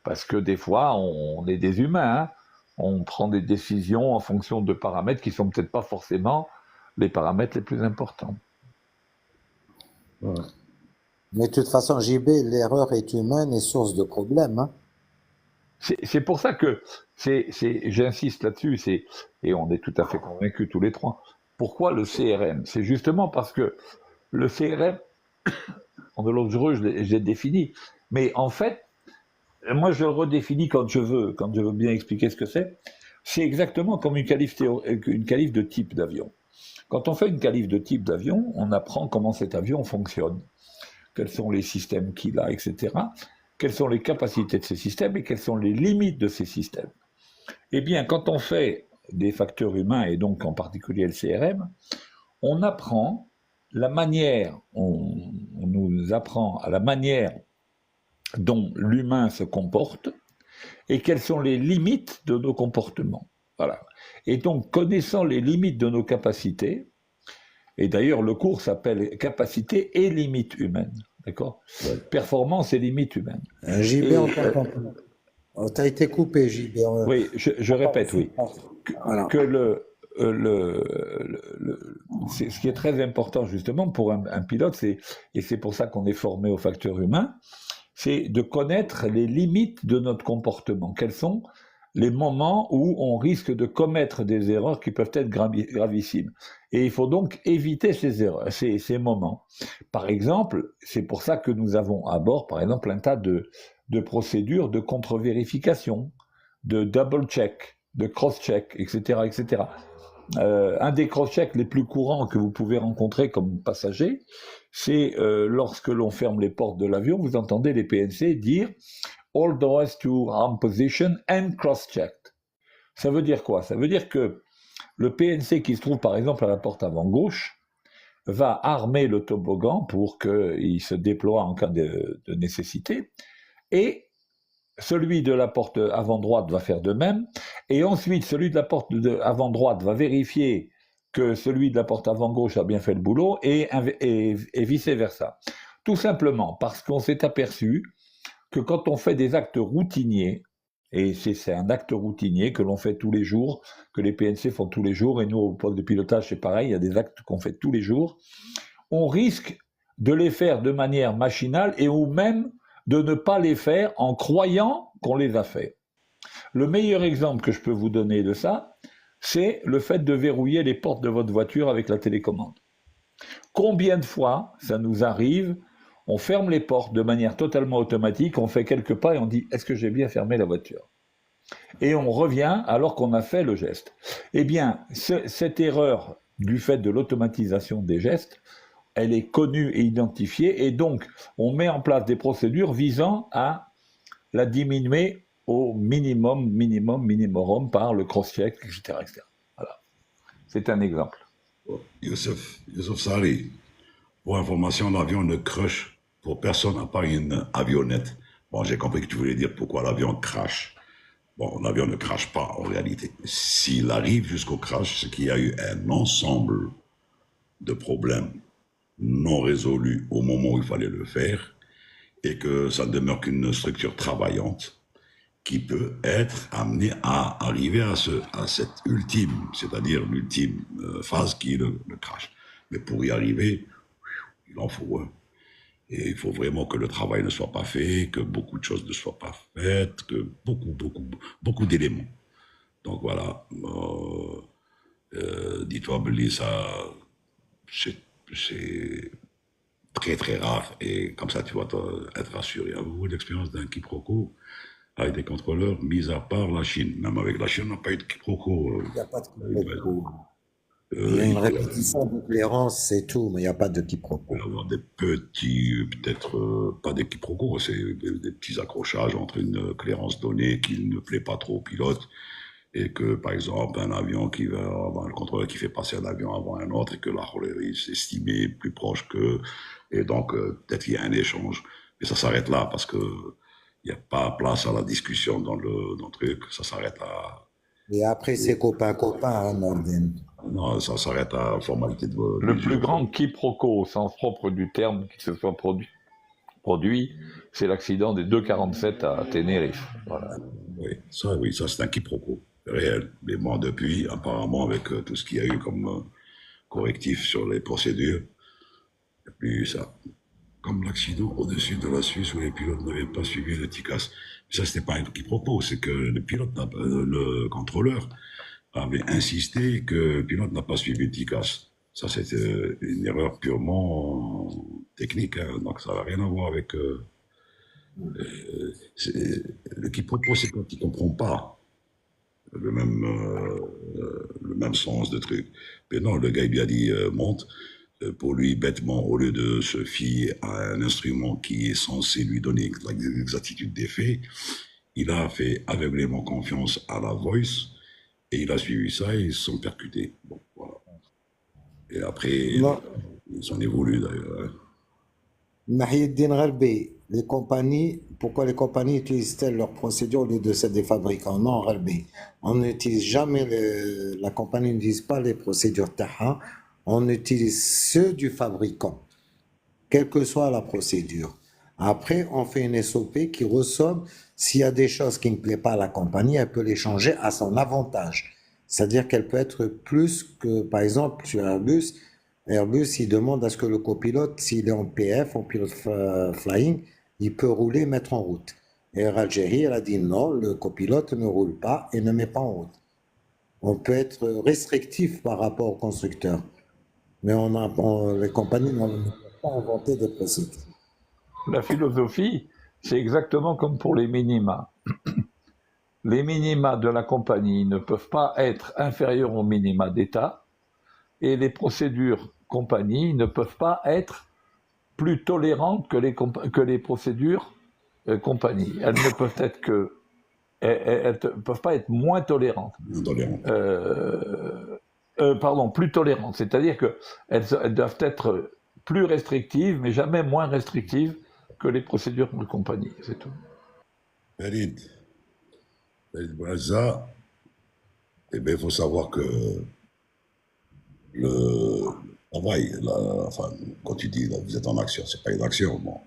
Parce que des fois, on est des humains, hein. On prend des décisions en fonction de paramètres qui sont peut-être pas forcément les paramètres les plus importants. Ouais. Mais de toute façon, JB, l'erreur est humaine et source de problème, hein. C'est pour ça que j'insiste là-dessus, et on est tout à fait convaincus tous les trois. Pourquoi le CRM? C'est justement parce que le CRM, en de l'autre je l'ai défini, mais en fait, moi je le redéfinis quand je veux bien expliquer ce que c'est. C'est exactement comme une qualif de type d'avion. Quand on fait une qualif de type d'avion, on apprend comment cet avion fonctionne, quels sont les systèmes qu'il a, etc., quelles sont les capacités de ces systèmes et quelles sont les limites de ces systèmes. Eh bien, quand on fait des facteurs humains, et donc en particulier le CRM, on apprend la manière, on nous apprend à la manière dont l'humain se comporte et quelles sont les limites de nos comportements. Voilà. Et donc, connaissant les limites de nos capacités, et d'ailleurs le cours s'appelle Capacité et limites humaines, d'accord ? Ouais. Performance et limites humaines. JB, on t'entend pas. Oh, t'as été coupé, JB. Oui, je répète, oui. Voilà. Que ce qui est très important justement pour un pilote, et c'est pour ça qu'on est formé au facteur humain, c'est de connaître les limites de notre comportement. Quels sont les moments où on risque de commettre des erreurs qui peuvent être gravissimes. Et il faut donc éviter ces erreurs, ces moments. Par exemple, c'est pour ça que nous avons à bord, par exemple, un tas de procédures de contre-vérification, de double-check, de cross-check, etc., etc. Un des cross-checks les plus courants que vous pouvez rencontrer comme passager, c'est lorsque l'on ferme les portes de l'avion, vous entendez les PNC dire « All doors to arm position and cross-checked ». Ça veut dire quoi? Ça veut dire que le PNC qui se trouve par exemple à la porte avant gauche va armer le toboggan pour qu'il se déploie en cas de nécessité, et celui de la porte avant droite va faire de même, et ensuite celui de la porte avant droite va vérifier que celui de la porte avant gauche a bien fait le boulot, et vice-versa. Tout simplement parce qu'on s'est aperçu que quand on fait des actes routiniers, et c'est un acte routinier que l'on fait tous les jours, que les PNC font tous les jours, et nous au poste de pilotage c'est pareil, il y a des actes qu'on fait tous les jours, on risque de les faire de manière machinale et ou même de ne pas les faire en croyant qu'on les a fait. Le meilleur exemple que je peux vous donner de ça, c'est le fait de verrouiller les portes de votre voiture avec la télécommande. Combien de fois ça nous arrive, on ferme les portes de manière totalement automatique, on fait quelques pas et on dit « est-ce que j'ai bien fermé la voiture ?» Et on revient alors qu'on a fait le geste. Eh bien, cette erreur du fait de l'automatisation des gestes, elle est connue et identifiée, et donc on met en place des procédures visant à la diminuer au minimum par le cross-check, etc., etc. Voilà. C'est un exemple. Youssef Sari, pour information, l'avion ne crash pour personne à part une avionnette. Bon, j'ai compris que tu voulais dire pourquoi l'avion crash. Bon, l'avion ne crache pas en réalité. S'il arrive jusqu'au crash, c'est qu'il y a eu un ensemble de problèmes non résolus au moment où il fallait le faire et que ça ne demeure qu'une structure travaillante qui peut être amenée à arriver à cette ultime, c'est-à-dire l'ultime phase qui est le crash. Mais pour y arriver, il en faut un. Et il faut vraiment que le travail ne soit pas fait, que beaucoup de choses ne soient pas faites, que beaucoup d'éléments. Donc voilà, dis-toi, Billy, ça, c'est très très rare. Et comme ça, tu vas être rassuré. Avez-vous l'expérience d'un quiproquo avec des contrôleurs, mis à part la Chine? Même avec la Chine, on n'a pas eu de quiproquo. Il n'y a pas de quiproquo. Il y a une répétition de clairance, c'est tout, mais il n'y a pas de quiproquo. Il peut y avoir des petits, peut-être pas des quiproquos, c'est des petits accrochages entre une clairance donnée qui ne plaît pas trop au pilote et que, par exemple, un avion qui va avoir un contrôleur qui fait passer un avion avant un autre et que la Rolerie s'estimait plus proche qu'eux, et donc peut-être qu'il y a un échange. Mais ça s'arrête là parce que il n'y a pas place à la discussion dans le truc, ça s'arrête à... Et après, c'est copain-copain, hein, Nordin. Non, ça s'arrête à formalité de... Le plus grand quiproquo au sens propre du terme qui se soit produit, c'est l'accident des 247 à Tenerife. Voilà. Oui, ça c'est un quiproquo réel. Mais bon, depuis, apparemment, avec tout ce qu'il y a eu comme correctif sur les procédures, il n'y a plus eu ça. Comme l'accident au-dessus de la Suisse où les pilotes n'avaient pas suivi le TICAS. Ça, c'était pas un quiproquo, c'est que le contrôleur avait insisté que le pilote n'a pas suivi le TICAS. Ça, c'était une erreur purement technique, hein, donc ça n'a rien à voir avec... le quiproquo, c'est quand il ne comprend pas le même sens de truc. Mais non, le gars, il lui a dit monte. Pour lui, bêtement, au lieu de se fier à un instrument qui est censé lui donner l'exactitude des faits, il a fait aveuglément confiance à la voice et il a suivi ça et ils se sont percutés. Bon, voilà. Et après, Non. ils s'en évoluent d'ailleurs. Mahieddine Ghalbi, les compagnies, pourquoi les compagnies utilisent-elles leurs procédures au lieu de celles des fabricants? Non, Ghalbi, on n'utilise jamais, la compagnie n'utilise pas les procédures TAHA, on utilise ceux du fabricant, quelle que soit la procédure. Après, on fait une SOP qui ressomme, s'il y a des choses qui ne plaisent pas à la compagnie, elle peut les changer à son avantage. C'est-à-dire qu'elle peut être plus que, par exemple, sur Airbus, il demande à ce que le copilote, s'il est en PF, en pilote flying, il peut rouler, mettre en route. Et Air Algérie, elle a dit non, le copilote ne roule pas et ne met pas en route. On peut être restrictif par rapport au constructeur, mais les compagnies n'ont pas inventé des procédures. La philosophie, c'est exactement comme pour les minima. Les minima de la compagnie ne peuvent pas être inférieurs aux minima d'État et les procédures compagnie ne peuvent pas être plus tolérantes que les procédures compagnie. Elles ne peuvent être que... Elles ne peuvent pas être moins tolérantes. Plus tolérantes. C'est-à-dire qu'elles doivent être plus restrictives, mais jamais moins restrictives que les procédures de compagnie. C'est tout. Farid Bouazza, eh bien, il faut savoir que le travail, enfin, quand tu dis là, vous êtes en action, c'est pas une action, bon.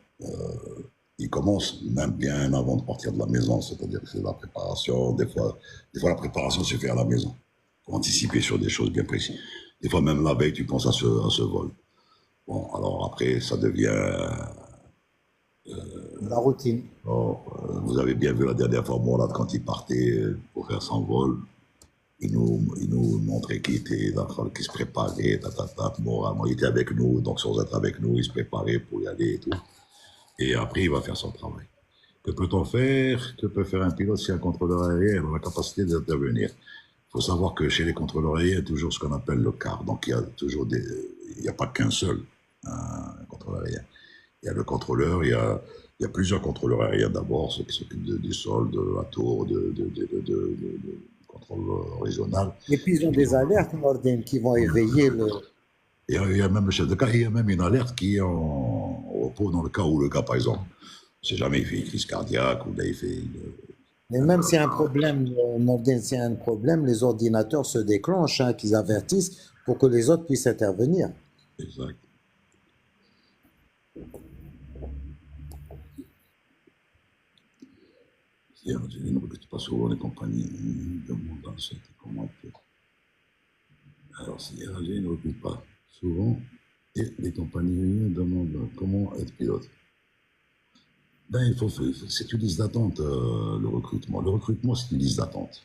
Il commence même bien avant de partir de la maison, c'est-à-dire que c'est la préparation. Des fois, la préparation se fait à la maison, pour anticiper sur des choses bien précises. Des fois, même la veille, tu penses à ce vol. Bon, alors après, ça devient... La routine. Oh, vous avez bien vu la dernière fois, Mourad, quand il partait pour faire son vol, il nous montrait qu'il était dans qu'il se préparait, Mourad, il était avec nous, donc sans être avec nous, il se préparait pour y aller et tout. Et après, il va faire son travail. Que peut-on faire? Que peut faire un pilote si un contrôleur aérien a la capacité d'intervenir? Il faut savoir que chez les contrôleurs aériens, il y a toujours ce qu'on appelle le CAR. Donc, il y a toujours il n'y a pas qu'un seul contrôleur aérien. Il y a le contrôleur, il y a plusieurs contrôleurs aériens d'abord, ceux qui s'occupent du sol, de la tour, du contrôle régional. Et puis ils ont des alertes, Nordin, qui vont éveiller le. Et il y a même le chef de cas, il y a même une alerte qui est en repos dans le cas où le gars, par exemple, si jamais il fait une crise cardiaque ou là il fait Mais même s'il y a un problème, Nordin, s'il y a un problème, les ordinateurs se déclenchent, hein, qu'ils avertissent pour que les autres puissent intervenir. Exact. Je ne recrute pas souvent les compagnies demandant comment être. Alors, si RG ne recrute pas souvent, et les compagnies aériennes demandent comment être pilote. Ben, c'est une liste d'attente, le recrutement. Le recrutement, c'est une liste d'attente.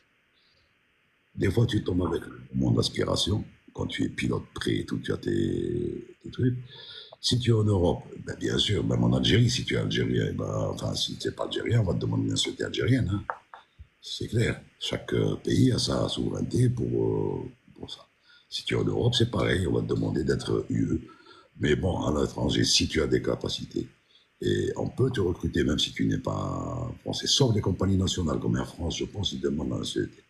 Des fois, tu tombes avec le moment d'aspiration. Quand tu es pilote prêt et tout, tu as tes trucs. Si tu es en Europe, ben bien sûr, même en Algérie, si tu es algérien, ben, enfin, si tu n'es pas algérien, on va te demander une nationalité algérienne. Hein. C'est clair. Chaque pays a sa souveraineté pour ça. Si tu es en Europe, c'est pareil, on va te demander d'être UE. Mais bon, à l'étranger, si tu as des capacités, et on peut te recruter même si tu n'es pas français, sauf les compagnies nationales comme Air France, je pense, ils demandent la nationalité.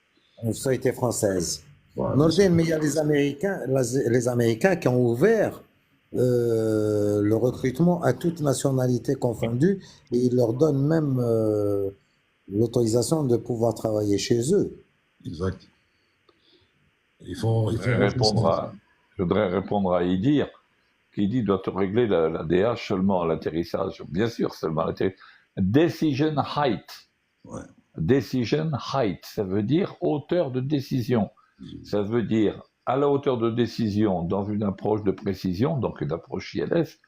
Une société française. Voilà. Nordin, mais il y a les Américains qui ont ouvert le recrutement à toute nationalité confondue et ils leur donnent même l'autorisation de pouvoir travailler chez eux. Exact. Je voudrais répondre à Idir, qui dit doit régler la DH seulement à l'atterrissage. Bien sûr, seulement à l'atterrissage. Decision height. Ouais. Decision height, ça veut dire hauteur de décision. Ça veut dire à la hauteur de décision dans une approche de précision, donc une approche ILS,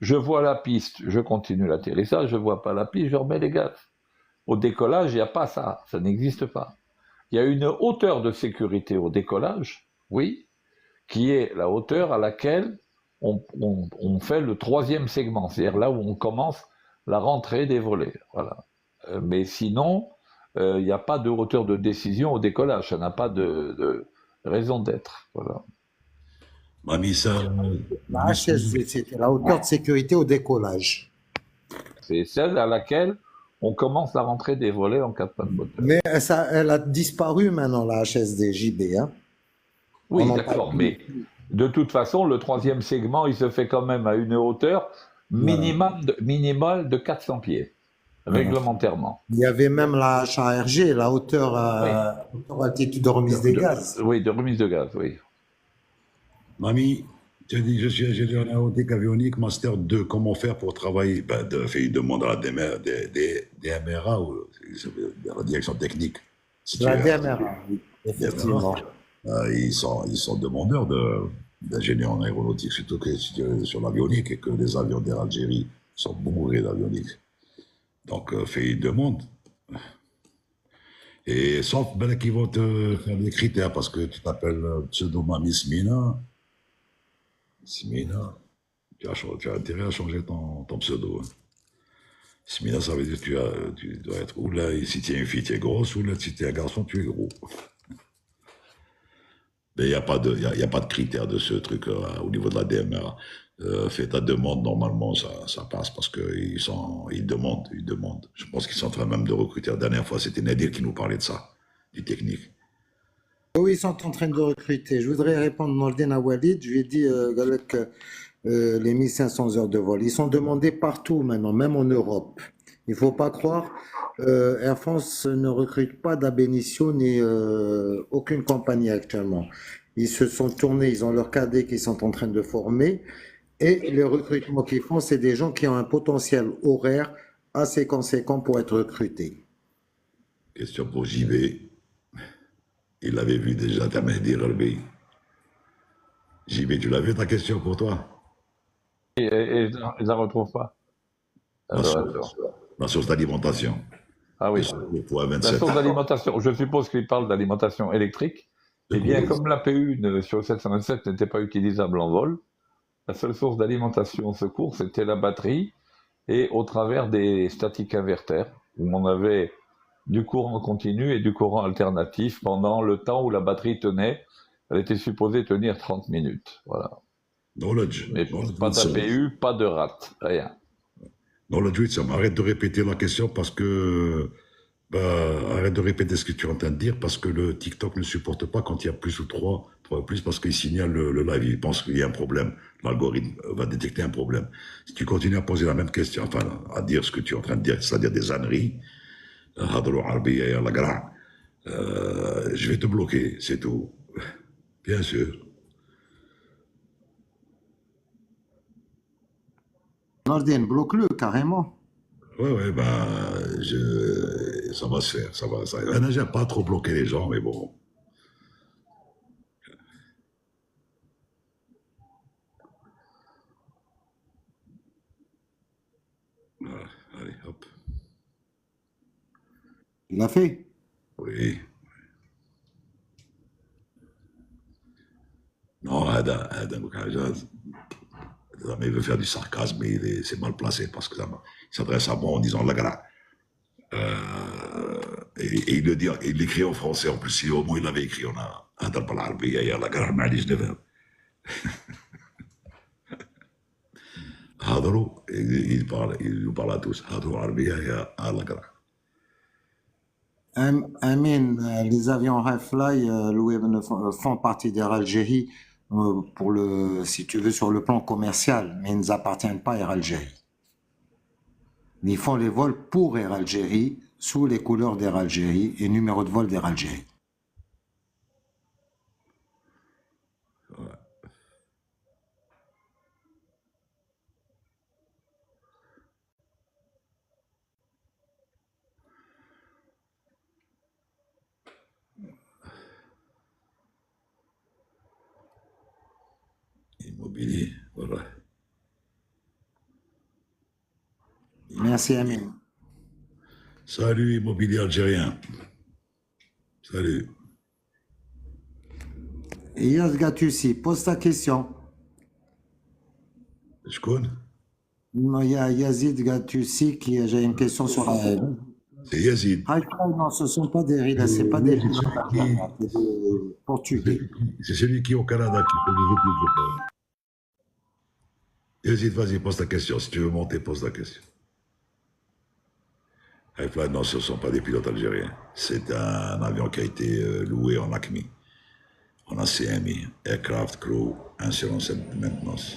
je vois la piste, je continue l'atterrissage, je ne vois pas la piste, je remets les gaz. Au décollage, il n'y a pas ça, ça n'existe pas. Il y a une hauteur de sécurité au décollage, oui, qui est la hauteur à laquelle on fait le troisième segment, c'est-à-dire là où on commence la rentrée des volets. Voilà. Mais sinon, il n'y a pas de hauteur de décision au décollage, ça n'a pas de raison d'être. Voilà. Mamie, ça. La HSV, c'était la hauteur de sécurité au décollage. C'est celle à laquelle on commence la rentrée des volets en cas de panne moteur. Mais elle a disparu maintenant, la HSD JB. Hein. Oui, d'accord, mais de toute façon, le troisième segment, il se fait quand même à une hauteur minimale de 400 pieds, réglementairement. Il y avait même la HARG, la hauteur altitude de remise des gaz. Oui, de remise de gaz, oui. Mamie, tu as dit, je suis ingénieur en aéronautique avionique, master 2. Comment faire pour travailler? Ben, il demande à la DMRA, ou la direction technique. Si la DMRA, oui, effectivement. Ils sont demandeurs d'ingénieurs en aéronautique, surtout que si tu es sur l'avionique et que les avions d'Air Algérie sont bourrés d'avionique. Donc, fais une demande. Et sauf ben, qu'ils vont te faire des critères parce que tu t'appelles pseudo-mamie Smina. Smina, tu as intérêt à changer ton pseudo. Hein. Smina, ça veut dire que tu dois être ou là, si tu es une fille, tu es grosse, ou là, si tu es un garçon, tu es gros. Mais il n'y a pas de critère de ce truc au niveau de la DMRA. Fais ta demande, normalement, ça passe parce qu'ils demandent. Je pense qu'ils sont en train même de recruter. La dernière fois, c'était Nadir qui nous parlait de ça, du technique. Oui, ils sont en train de recruter. Je voudrais répondre Nordin à Walid. Je lui ai dit avec les 1500 heures de vol. Ils sont demandés partout maintenant, même en Europe. Il ne faut pas croire. Air France ne recrute pas d'Abénitio ni aucune compagnie actuellement. Ils se sont tournés, ils ont leurs cadets qui sont en train de former. Et les recrutements qu'ils font, c'est des gens qui ont un potentiel horaire assez conséquent pour être recrutés. Question pour JB. Il l'avait vu déjà, ta main dire JB, tu l'as vu ta question pour toi? et je la retrouve pas. La Alors, source, attends. la source d'alimentation. Ah Le oui. secours pour La 27. source d'alimentation, je suppose qu'il parle d'alimentation électrique. Eh bien, comme l'APU sur le 727 n'était pas utilisable en vol, la seule source d'alimentation au secours, c'était la batterie et au travers des statiques inverters, où on avait du courant continu et du courant alternatif pendant le temps où la batterie tenait. Elle était supposée tenir 30 minutes. Voilà. Knowledge. Mais Knowledge pas Wilson. d'APU, pas de rate, rien. Knowledge Wilson. Arrête de répéter la question parce que. Arrête de répéter ce que tu es en train de dire parce que le TikTok ne supporte pas quand il y a plus ou trois plus parce qu'il signale le live. Il pense qu'il y a un problème. L'algorithme va détecter un problème. Si tu continues à poser la même question, enfin, à dire ce que tu es en train de dire, c'est-à-dire des âneries, je vais te bloquer, c'est tout. Bien sûr. Nordin, bloque-le carrément. Ouais, ça va se faire, ça va. J'aime pas trop bloquer les gens, mais bon. Voilà, allez, hop. Il l'a fait. Oui. Non, Adam, il veut faire du sarcasme, mais c'est mal placé parce que il s'adresse à moi en disant la gra. Et il le dit, il l'écrit en français en plus. Si au moins il l'avait écrit, on a Adam بالعربية يا la gra, معليش نفهم. هضروا, il nous parle à tous. هضروا عربية يا la gra. Amin, les avions high-fly font partie d'Air Algérie si tu veux, sur le plan commercial, mais ils n'appartiennent pas à Air Algérie. Ils font les vols pour Air Algérie, sous les couleurs d'Air Algérie et numéro de vol d'Air Algérie. Immobilier, voilà. Merci, Amin. Salut, immobilier algérien. Salut. Yaz Gattusi, pose ta question. Je connais. Non, il y a Yazid Gattusi j'ai une question sur la. C'est Yazid. Non, ce ne sont pas des rides, c'est pas des pilotes algériens, c'est des Portugais. C'est celui qui est au Canada qui fait des autres. Yazid, vas-y, pose ta question. Si tu veux monter, pose ta question. Highfly, non, ce ne sont pas des pilotes algériens. C'est un avion qui a été loué en ACMI, en ACMI, Aircraft Crew Insurance and Maintenance.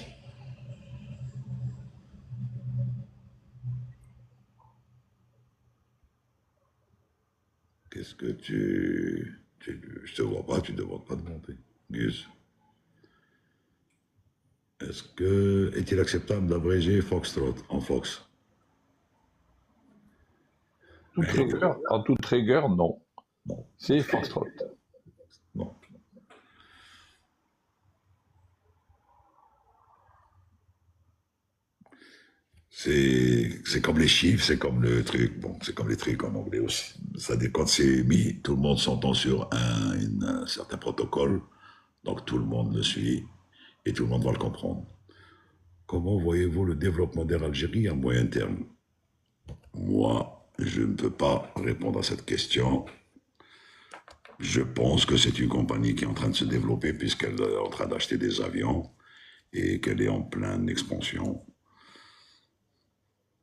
Qu'est-ce que je te vois pas, tu ne demandes pas de monter. Gus. Est-il acceptable d'abréger Foxtrot en Fox? En toute rigueur, non. Non. C'est Foxtrot. Non. C'est comme les chiffres, c'est comme le truc, bon, c'est comme les trucs en anglais aussi. C'est-à-dire quand c'est mis, tout le monde s'entend sur un certain protocole, donc tout le monde le suit et tout le monde va le comprendre. Comment voyez-vous le développement d'Air Algérie à moyen terme? Moi, je ne peux pas répondre à cette question. Je pense que c'est une compagnie qui est en train de se développer puisqu'elle est en train d'acheter des avions et qu'elle est en pleine expansion.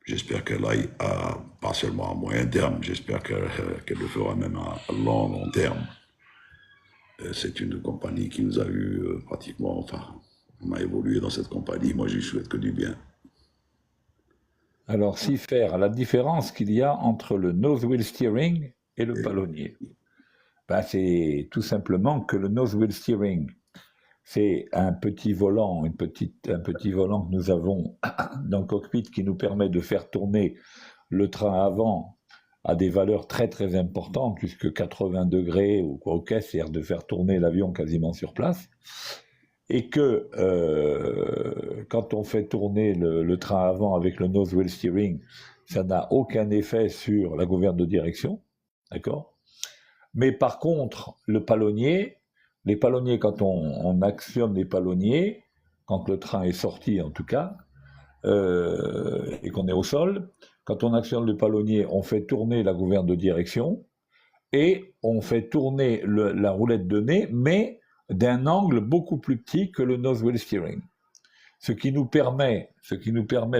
J'espère qu'elle aille pas seulement à moyen terme, j'espère qu'elle le fera même à long terme. C'est une compagnie qui nous a eu pratiquement, enfin, on a évolué dans cette compagnie, moi je lui souhaite que du bien. Alors, si faire la différence qu'il y a entre le nose wheel steering et le palonnier, ben, c'est tout simplement que le nose wheel steering, c'est un petit volant, un petit volant que nous avons dans le cockpit qui nous permet de faire tourner le train avant à des valeurs très très importantes, jusque 80 degrés ou quoi au caisse, c'est-à-dire de faire tourner l'avion quasiment sur place. et que quand on fait tourner le train avant avec le nose wheel steering, ça n'a aucun effet sur la gouverne de direction, d'accord? Mais par contre, les palonniers, quand on actionne les palonniers, quand le train est sorti en tout cas, et qu'on est au sol, quand on actionne le palonnier, on fait tourner la gouverne de direction et on fait tourner la roulette de nez, mais d'un angle beaucoup plus petit que le nose wheel steering. Ce qui nous permet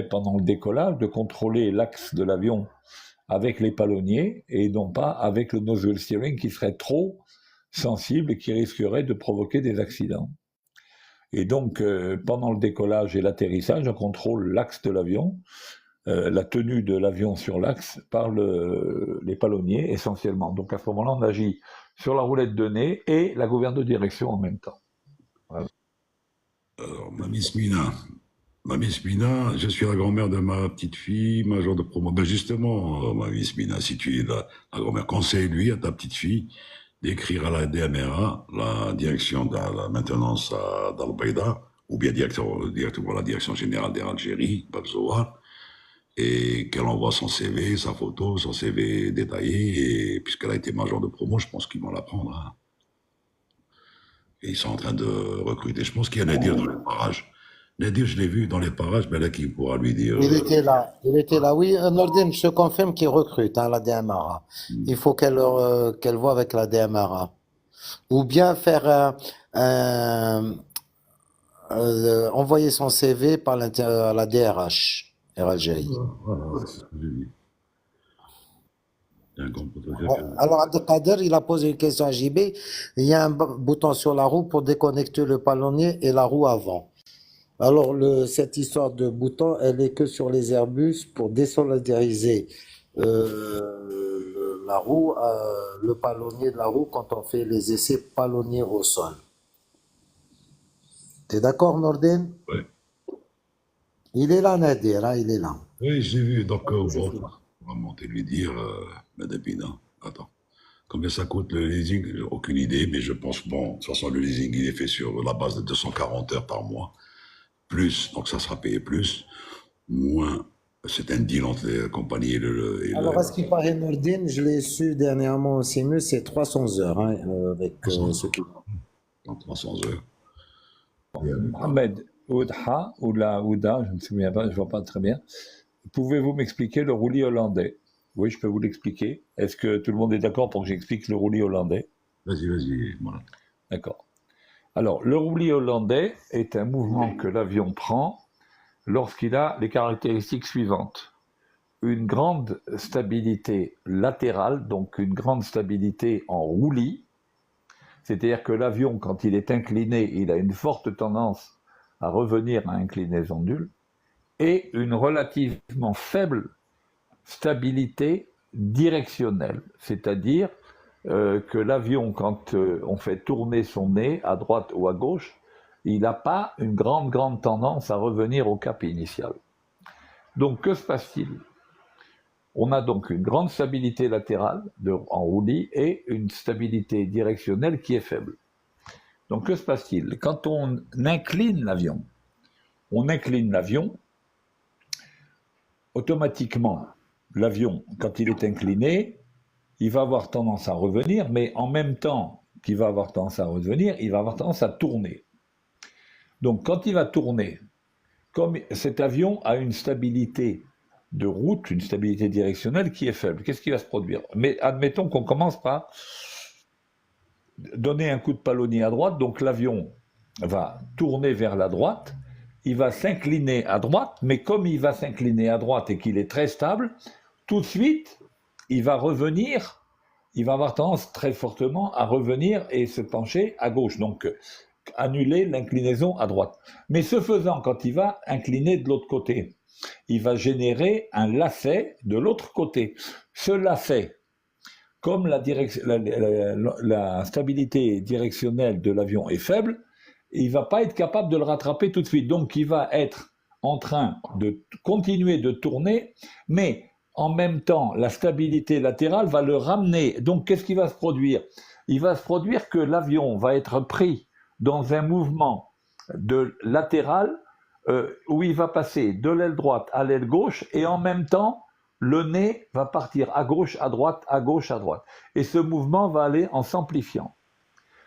pendant le décollage de contrôler l'axe de l'avion avec les palonniers et non pas avec le nose wheel steering qui serait trop sensible et qui risquerait de provoquer des accidents. Et donc, pendant le décollage et l'atterrissage, on contrôle l'axe de l'avion, la tenue de l'avion sur l'axe par les palonniers essentiellement. Donc à ce moment-là, on agit sur la roulette de nez et la gouverne de direction en même temps. Voilà. Alors, Mamie Spina, je suis la grand-mère de ma petite fille, major de promo. Ben justement, Mamie Spina, si tu es la grand-mère, conseille-lui à ta petite fille d'écrire à la DMRA, la direction de la maintenance d'Al-Baïda, ou bien directement la direction générale d'Air Algérie, Babzoa, et qu'elle envoie son CV, sa photo, son CV détaillé, et puisqu'elle a été major de promo, je pense qu'ils vont la prendre. Hein. Et ils sont en train de recruter. Je pense qu'il y a Nadir dans les parages. Nadir, je l'ai vu dans les parages, mais là, qui pourra lui dire. Il était là, oui. Nordin, je te confirme qu'il recrute la DMRA. Il faut qu'elle voie avec la DMRA. Ou bien faire envoyer son CV par à la DRH, Air Algérie. Voilà, c'est ce que j'ai dit. Il y a un grand potentiel. Alors, Abdelkader, il a posé une question à JB. Il y a un bouton sur la roue pour déconnecter le palonnier et la roue avant. Alors, cette histoire de bouton, elle est que sur les Airbus pour désolidariser la roue, le palonnier de la roue quand on fait les essais palonniers au sol. T'es d'accord, Nordin? Ouais. Il est là, Nadir, hein, il est là. Oui, je l'ai vu. Donc, bon, on va monter lui dire, Madame Pina, attends, combien ça coûte le leasing? J'ai aucune idée, mais je pense, bon, de toute façon, le leasing, il est fait sur la base de 240 heures par mois. Plus, donc ça sera payé plus, moins, c'est un deal entre les compagnies et Alors, à ce qui paraît, Nordin, je l'ai su dernièrement au CMU, c'est 300 heures hein, avec ce qui... dans 300 heures. Mohamed Oudha, ou la Ouda, je ne me souviens pas, je ne vois pas très bien. Pouvez-vous m'expliquer le roulis hollandais? Oui, je peux vous l'expliquer. Est-ce que tout le monde est d'accord pour que j'explique le roulis hollandais? Vas-y, voilà. D'accord. Alors, le roulis hollandais est un mouvement que l'avion prend lorsqu'il a les caractéristiques suivantes. Une grande stabilité latérale, donc une grande stabilité en roulis, c'est-à-dire que l'avion, quand il est incliné, il a une forte tendance à revenir à inclinaison nulle, et une relativement faible stabilité directionnelle, c'est-à-dire que l'avion, quand on fait tourner son nez à droite ou à gauche, il n'a pas une grande tendance à revenir au cap initial. Donc, que se passe-t-il? On a donc une grande stabilité latérale en roulis et une stabilité directionnelle qui est faible. Donc, que se passe-t-il? Quand on incline l'avion, automatiquement, l'avion, quand il est incliné, il va avoir tendance à revenir, mais en même temps qu'il va avoir tendance à revenir, il va avoir tendance à tourner. Donc, quand il va tourner, comme cet avion a une stabilité de route, une stabilité directionnelle qui est faible, qu'est-ce qui va se produire? Mais admettons qu'on commence par donner un coup de palonnier à droite, donc l'avion va tourner vers la droite, il va s'incliner à droite, mais comme il va s'incliner à droite et qu'il est très stable, tout de suite, il va revenir, il va avoir tendance très fortement à revenir et se pencher à gauche, donc annuler l'inclinaison à droite. Mais ce faisant, quand il va incliner de l'autre côté, il va générer un lacet de l'autre côté. Ce lacet, comme la stabilité directionnelle de l'avion est faible, il ne va pas être capable de le rattraper tout de suite. Donc, il va être en train de continuer de tourner, mais en même temps, la stabilité latérale va le ramener. Donc, qu'est-ce qui va se produire? Il va se produire que l'avion va être pris dans un mouvement de latéral où il va passer de l'aile droite à l'aile gauche et en même temps, le nez va partir à gauche, à droite, à gauche, à droite. Et ce mouvement va aller en s'amplifiant.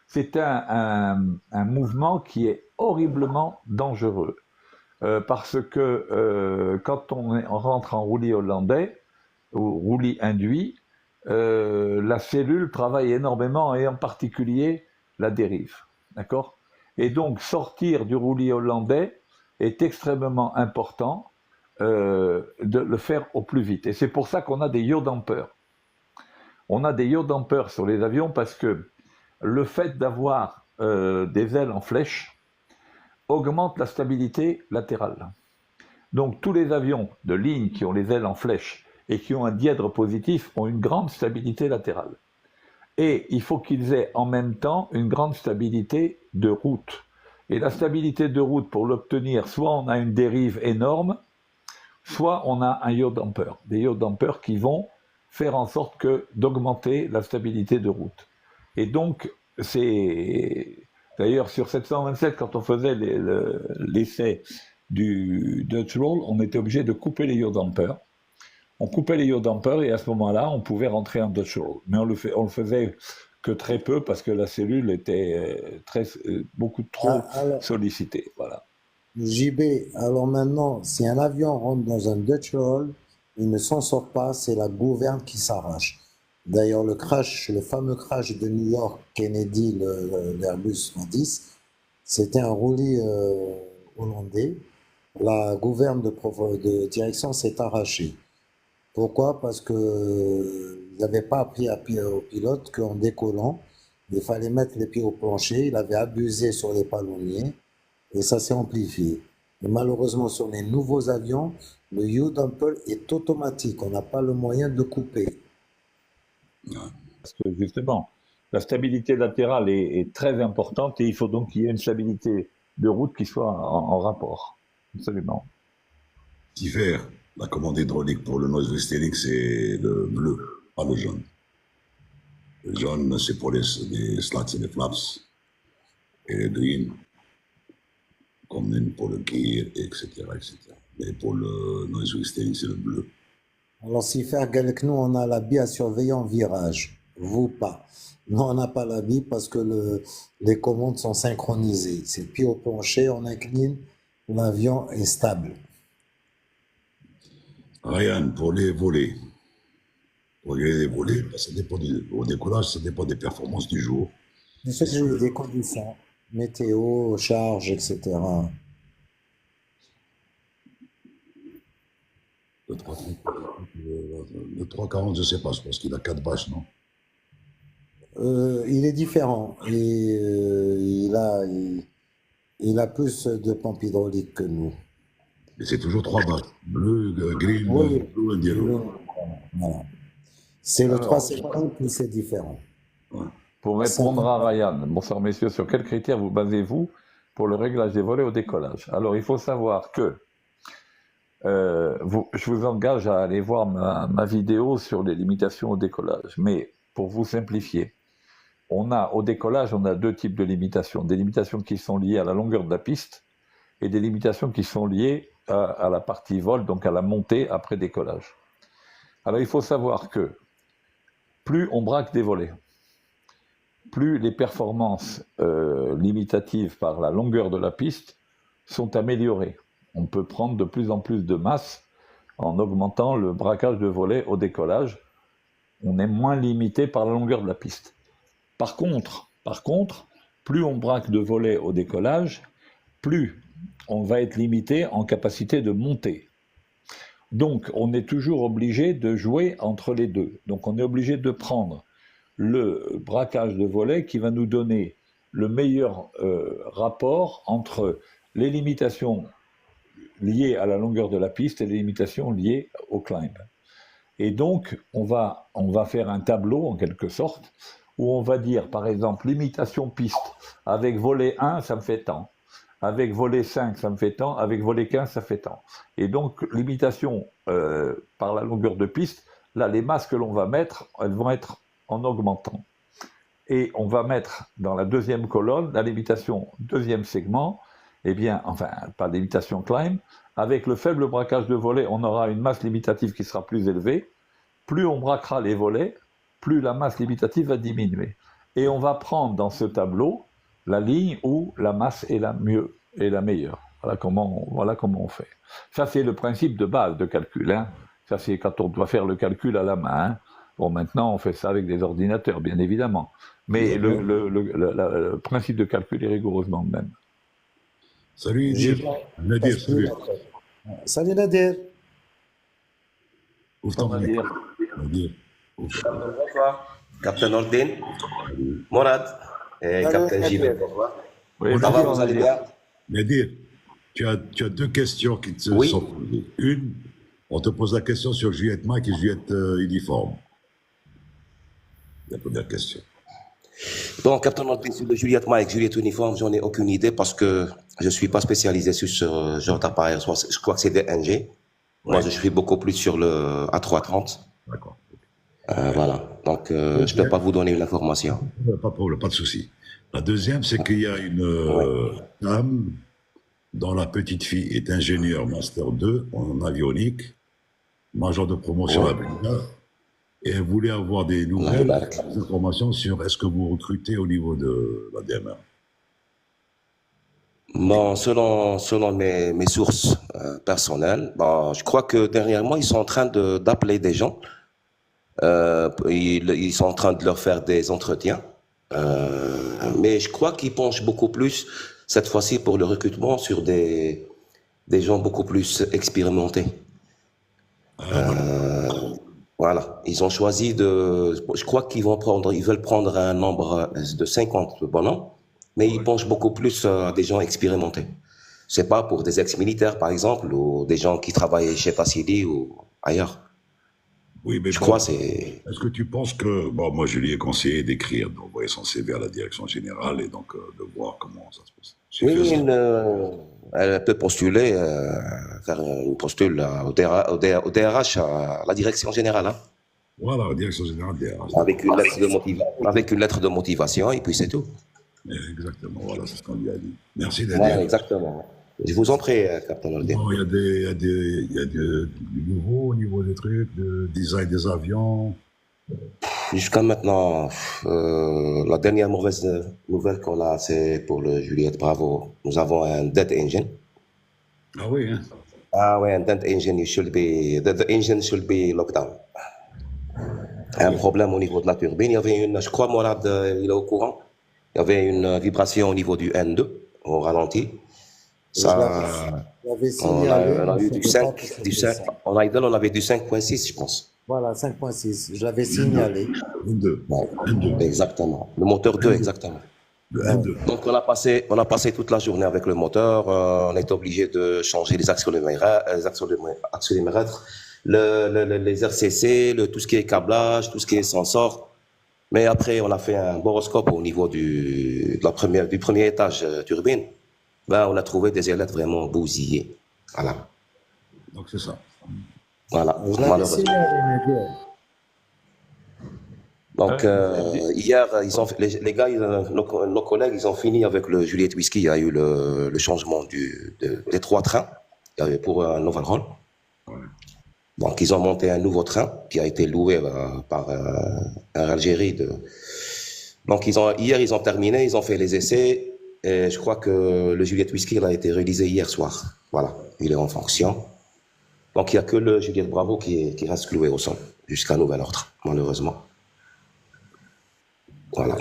C'est un mouvement qui est horriblement dangereux parce que quand on rentre en roulis hollandais ou roulis induit, la cellule travaille énormément et en particulier la dérive. D'accord ? Et donc sortir du roulis hollandais est extrêmement important de le faire au plus vite. Et c'est pour ça qu'on a des yaw dampers. On a des yaw dampers sur les avions parce que le fait d'avoir des ailes en flèche augmente la stabilité latérale. Donc tous les avions de ligne qui ont les ailes en flèche et qui ont un dièdre positif ont une grande stabilité latérale. Et il faut qu'ils aient en même temps une grande stabilité de route. Et la stabilité de route, pour l'obtenir, soit on a une dérive énorme, soit on a un yaw damper. Des yaw dampers qui vont faire en sorte d'augmenter la stabilité de route. Et donc, c'est... D'ailleurs, sur 727, quand on faisait l'essai du Dutch Roll, on était obligé de couper les yaw dampers. On coupait les yaw dampers et à ce moment-là, on pouvait rentrer en Dutch Roll. Mais on le faisait que très peu parce que la cellule était beaucoup trop sollicitée. Voilà. JB, alors maintenant, si un avion rentre dans un Dutch roll, il ne s'en sort pas, c'est la gouverne qui s'arrache. D'ailleurs, le fameux crash de New York, Kennedy, l'Airbus 10, c'était un roulis hollandais. La gouverne de direction s'est arrachée. Pourquoi? Parce que il n'avait pas appris au pilote qu'en décollant, il fallait mettre les pieds au plancher. Il avait abusé sur les palonniers et ça s'est amplifié. Et malheureusement, sur les nouveaux avions, le yaw damper est automatique. On n'a pas le moyen de couper. Parce que justement, la stabilité latérale est très importante et il faut donc qu'il y ait une stabilité de route qui soit en rapport. Absolument. Tifer, la commande hydraulique pour le noise steering, c'est le bleu, pas le jaune. Le jaune, c'est pour les slats et les flaps. Et le green, comme pour le gear, etc., etc. Mais pour le noise steering, c'est le bleu. Alors, si faire avec nous, on a la bille à surveiller en virage. Vous, pas. Nous, on n'a pas la bille parce que les commandes sont synchronisées. C'est pied au plancher, on incline, l'avion est stable. Ryan, pour les volets, ça dépend au décollage, ça dépend des performances du jour. C'est ce que des conditions, météo, charge, etc. Le 340, je ne sais pas, je pense qu'il a 4 bâches, non? Il est différent et il a plus de pompes hydrauliques que nous. Et c'est toujours 3 bâches, bleu, green, Oui, blue and yellow. voilà. C'est le 350 plus c'est différent. Ouais. Pour répondre à Ryan, bonsoir messieurs, sur quels critères vous basez-vous pour le réglage des volets au décollage? Alors il faut savoir que je vous engage à aller voir ma vidéo sur les limitations au décollage. Mais pour vous simplifier, au décollage, on a deux types de limitations. Des limitations qui sont liées à la longueur de la piste et des limitations qui sont liées à la partie vol, donc à la montée après décollage. Alors il faut savoir que plus on braque des volets, plus les performances limitatives par la longueur de la piste sont améliorées. On peut prendre de plus en plus de masse en augmentant le braquage de volets au décollage. On est moins limité par la longueur de la piste. Par contre, plus on braque de volets au décollage, plus on va être limité en capacité de monter. Donc, on est toujours obligé de jouer entre les deux. Donc, on est obligé de prendre le braquage de volets qui va nous donner le meilleur rapport entre les limitations liées à la longueur de la piste et les limitations liées au climb. Et donc, on va faire un tableau, en quelque sorte, où on va dire, par exemple, limitation piste, avec volet 1, ça me fait tant. Avec volet 5, ça me fait tant. Avec volet 15, ça fait tant. Et donc, limitation par la longueur de piste, là, les masses que l'on va mettre, elles vont être en augmentant. Et on va mettre dans la deuxième colonne la limitation deuxième segment, eh bien, enfin, pas de limitation climb, avec le faible braquage de volets, on aura une masse limitative qui sera plus élevée. Plus on braquera les volets, plus la masse limitative va diminuer. Et on va prendre dans ce tableau la ligne où la masse est la meilleure. Voilà comment on fait. Ça, c'est le principe de base de calcul. Hein. Ça, c'est quand on doit faire le calcul à la main. Hein. Bon, maintenant, on fait ça avec des ordinateurs, bien évidemment. Mais le principe de calcul est rigoureusement le même. Salut Nadir. Salut. Salut Nadir. Ouvre ton mic. Nadir. Bonsoir, Captain Ordin, Morad et Captain JB. Oui, Ça va, vous allez bien? Nadir, tu as deux questions qui te Oui. sont posées. Une, on te pose la question sur Juliette Mike et Juliette Uniforme. La première question. Bon, Captain Ordin, sur le Juliette Mike, Juliette Uniforme, j'en ai aucune idée parce que je ne suis pas spécialisé sur ce genre d'appareil. Je crois que c'est des NG. Moi, Ouais. je suis beaucoup plus sur le A330. D'accord. Voilà. Donc, je ne peux pas vous donner l'information. Pas de problème, pas de souci. La deuxième, c'est qu'il y a une dame dont la petite fille est ingénieure Master 2 en avionique, major de promotion à Blida, et elle voulait avoir des nouvelles des informations sur est-ce que vous recrutez au niveau de la DMR. Bon, selon mes sources personnelles, bon, je crois que dernièrement, ils sont en train d'appeler des gens. Ils sont en train de leur faire des entretiens. Mais je crois qu'ils penchent beaucoup plus, cette fois-ci, pour le recrutement sur des gens beaucoup plus expérimentés. Voilà. Ils ont choisi je crois qu'ils veulent prendre un nombre de 50 bonhommes, mais ils penchent beaucoup plus à des gens expérimentés. C'est pas pour des ex-militaires, par exemple, ou des gens qui travaillent chez Tassili ou ailleurs. Oui, mais Je bon, crois que c'est... est-ce que tu penses que... Bon, moi, je lui ai conseillé d'écrire, d'envoyer son CV à la direction générale et donc de voir comment ça se passe. J'ai Oui, fait ça. elle peut postuler, faire une postule au DRH, à la direction générale, hein, Voilà, la direction générale DRH. avec une lettre de motivation, et puis c'est tout. Exactement, voilà, c'est ce qu'on lui a dit. Merci Ouais, Nadir. exactement. Je vous en prie, Captain Holden. Bon, il y a du nouveau au niveau des trucs, de design des avions. Jusqu'à maintenant, la dernière mauvaise nouvelle qu'on a, c'est pour le Juliette Bravo. Nous avons un dead engine. Ah oui, hein? Ah ouais, un dead engine, the engine should be locked down. Un problème au niveau de la turbine. Il y avait je crois, Morad, il est au courant. Il y avait une vibration au niveau du N2, au ralenti. Ça, J'avais on signalé. a eu mais du c'était 5, pas que du c'était 5. ça. En idle, on avait du 5.6, je pense. Voilà, 5.6. Je l'avais signalé. N2. Ouais, N2. exactement. Le moteur 2, exactement. Le N2. Donc, on a passé toute la journée avec le moteur. On est obligé de changer les accélératrices, les RCC, tout ce qui est câblage, tout ce qui est sensor. Mais après, on a fait un boroscope au niveau du premier étage turbine. Ben, on a trouvé des ailettes vraiment bousillées. Voilà. Donc c'est ça. Voilà, Je l'avais malheureusement. signalé, Nadir. Donc, hier, les gars, nos collègues, ils ont fini avec le Juliette Whisky. Il y a eu le changement des 3 trains pour un overhaul. Ouais. Donc, ils ont monté un nouveau train qui a été loué par Algérie. Donc, hier, ils ont terminé, ils ont fait les essais. Et je crois que le Juliette Whisky il a été réalisé hier soir. Voilà, il est en fonction. Donc, il n'y a que le Juliette Bravo qui reste cloué au sol jusqu'à nouvel ordre, malheureusement. Voilà.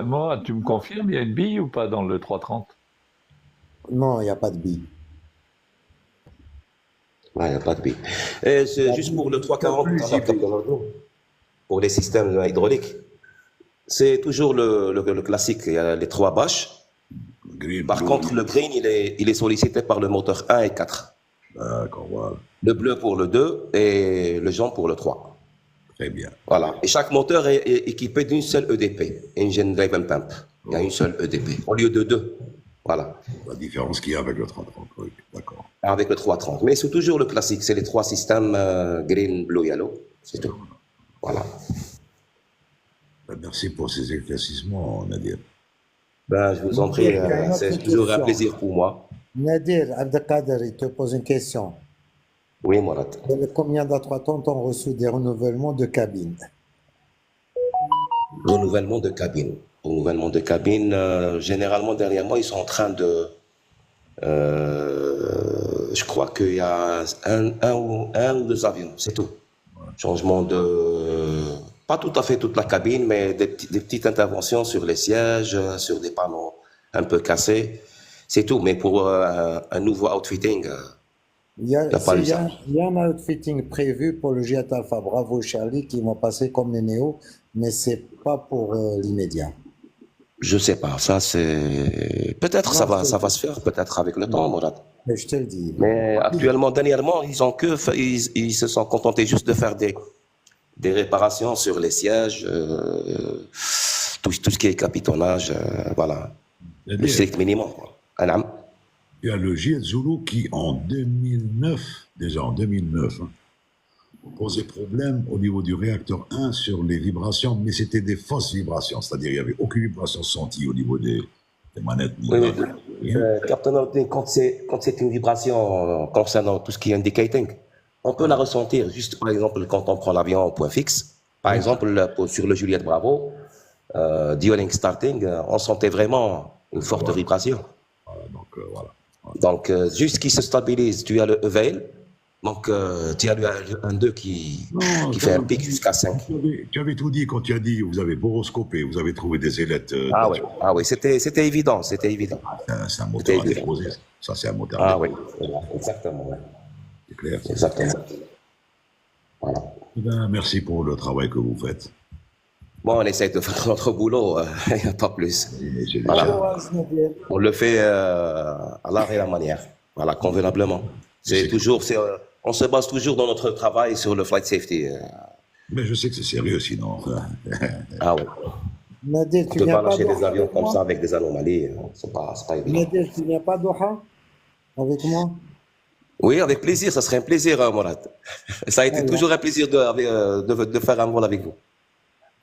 Moi, tu me confirmes, il y a une bille ou pas dans le 330? Non, il n'y a pas de bille. Ouais, il n'y a pas de bille. Et c'est juste pour le 340, pour les systèmes hydrauliques. C'est toujours le classique, il y a les 3 bâches. Green, Par blue. contre, le green, il est sollicité par le moteur 1 et 4. D'accord, voilà. Le bleu pour le 2 et le jaune pour le 3. Très bien. Voilà. Et chaque moteur est équipé d'une seule EDP, Engine Driven Pump. Il y a une seule EDP, au lieu de 2. Voilà. La différence qu'il y a avec le 330, oui, d'accord. Avec le 330. Mais c'est toujours le classique, c'est les 3 systèmes green, blue, yellow. C'est tout. Voilà. Merci pour ces éclaircissements, Nadir. Ben, je vous en Nadir, prie, il y a une autre c'est toujours un question. plaisir pour moi. Nadir Abdelkader, il te pose une question. Oui, Mourad. Combien d'attratantes ont reçu des renouvellements de cabine? Renouvellement de cabine. Renouvellement de cabine, généralement, dernièrement, ils sont en train de... je crois qu'il y a un ou deux avions, c'est tout. Changement de... Pas tout à fait toute la cabine, mais des petites interventions sur les sièges, sur des panneaux un peu cassés. C'est tout, mais pour un nouveau outfitting, Il y a, il n'y a pas eu ça. il y a un outfitting prévu pour le Jet Alpha Bravo Charlie qui vont passer comme les Néo, mais c'est pas pour l'immédiat. Je sais pas, ça c'est... Peut-être Non, ça va se faire, peut-être avec le temps, Mourad. mais je te le dis. Mais actuellement, dernièrement, ils se sont contentés juste de faire des réparations sur les sièges, tout ce qui est capitonnage, voilà. Le C'est-à-dire, strict minimum, quoi. Ah, naam. il y a le Jet Zulu qui, en 2009, déjà en 2009, posait problème au niveau du réacteur 1 sur les vibrations, mais c'était des fausses vibrations, c'est-à-dire il n'y avait aucune vibration sentie au niveau des manettes. Ni Oui, rien. Captain Hardin, quand c'est une vibration concernant tout ce qui est indicating, on peut la ressentir juste, par exemple, quand on prend l'avion au point fixe. Par exemple, sur le Juliette Bravo, during starting, on sentait vraiment une forte vibration. Voilà, donc, voilà. Donc, juste qu'il se stabilise, tu as le veil. Donc, tu as le 1-2 qui fait un pic jusqu'à 5. Tu avais tout dit quand tu as dit vous avez boroscopé, vous avez trouvé des ailettes. Ah oui, c'était évident, c'était évident. C'est un moteur à déposer. Ça, c'est un moteur à Ah oui, déposer. exactement. Ouais. C'est clair. Exactement. Voilà. Eh ben, merci pour le travail que vous faites. Bon, on essaie de faire notre boulot, il n'y a pas plus. Et c'est Voilà. déjà- On le fait à l'art et la manière, voilà, convenablement. C'est toujours, on se base toujours dans notre travail sur le flight safety. Mais je sais que c'est sérieux sinon. Ah oui, Nadir, on tu ne peut viens pas pas lâcher des Doha avions avec comme ça moi? avec des anomalies, c'est pas évident. Nadir, tu viens pas Doha avec moi? Oui, avec plaisir, ça serait un plaisir, Mourad. Ça a été Voilà. toujours un plaisir de faire un vol avec vous.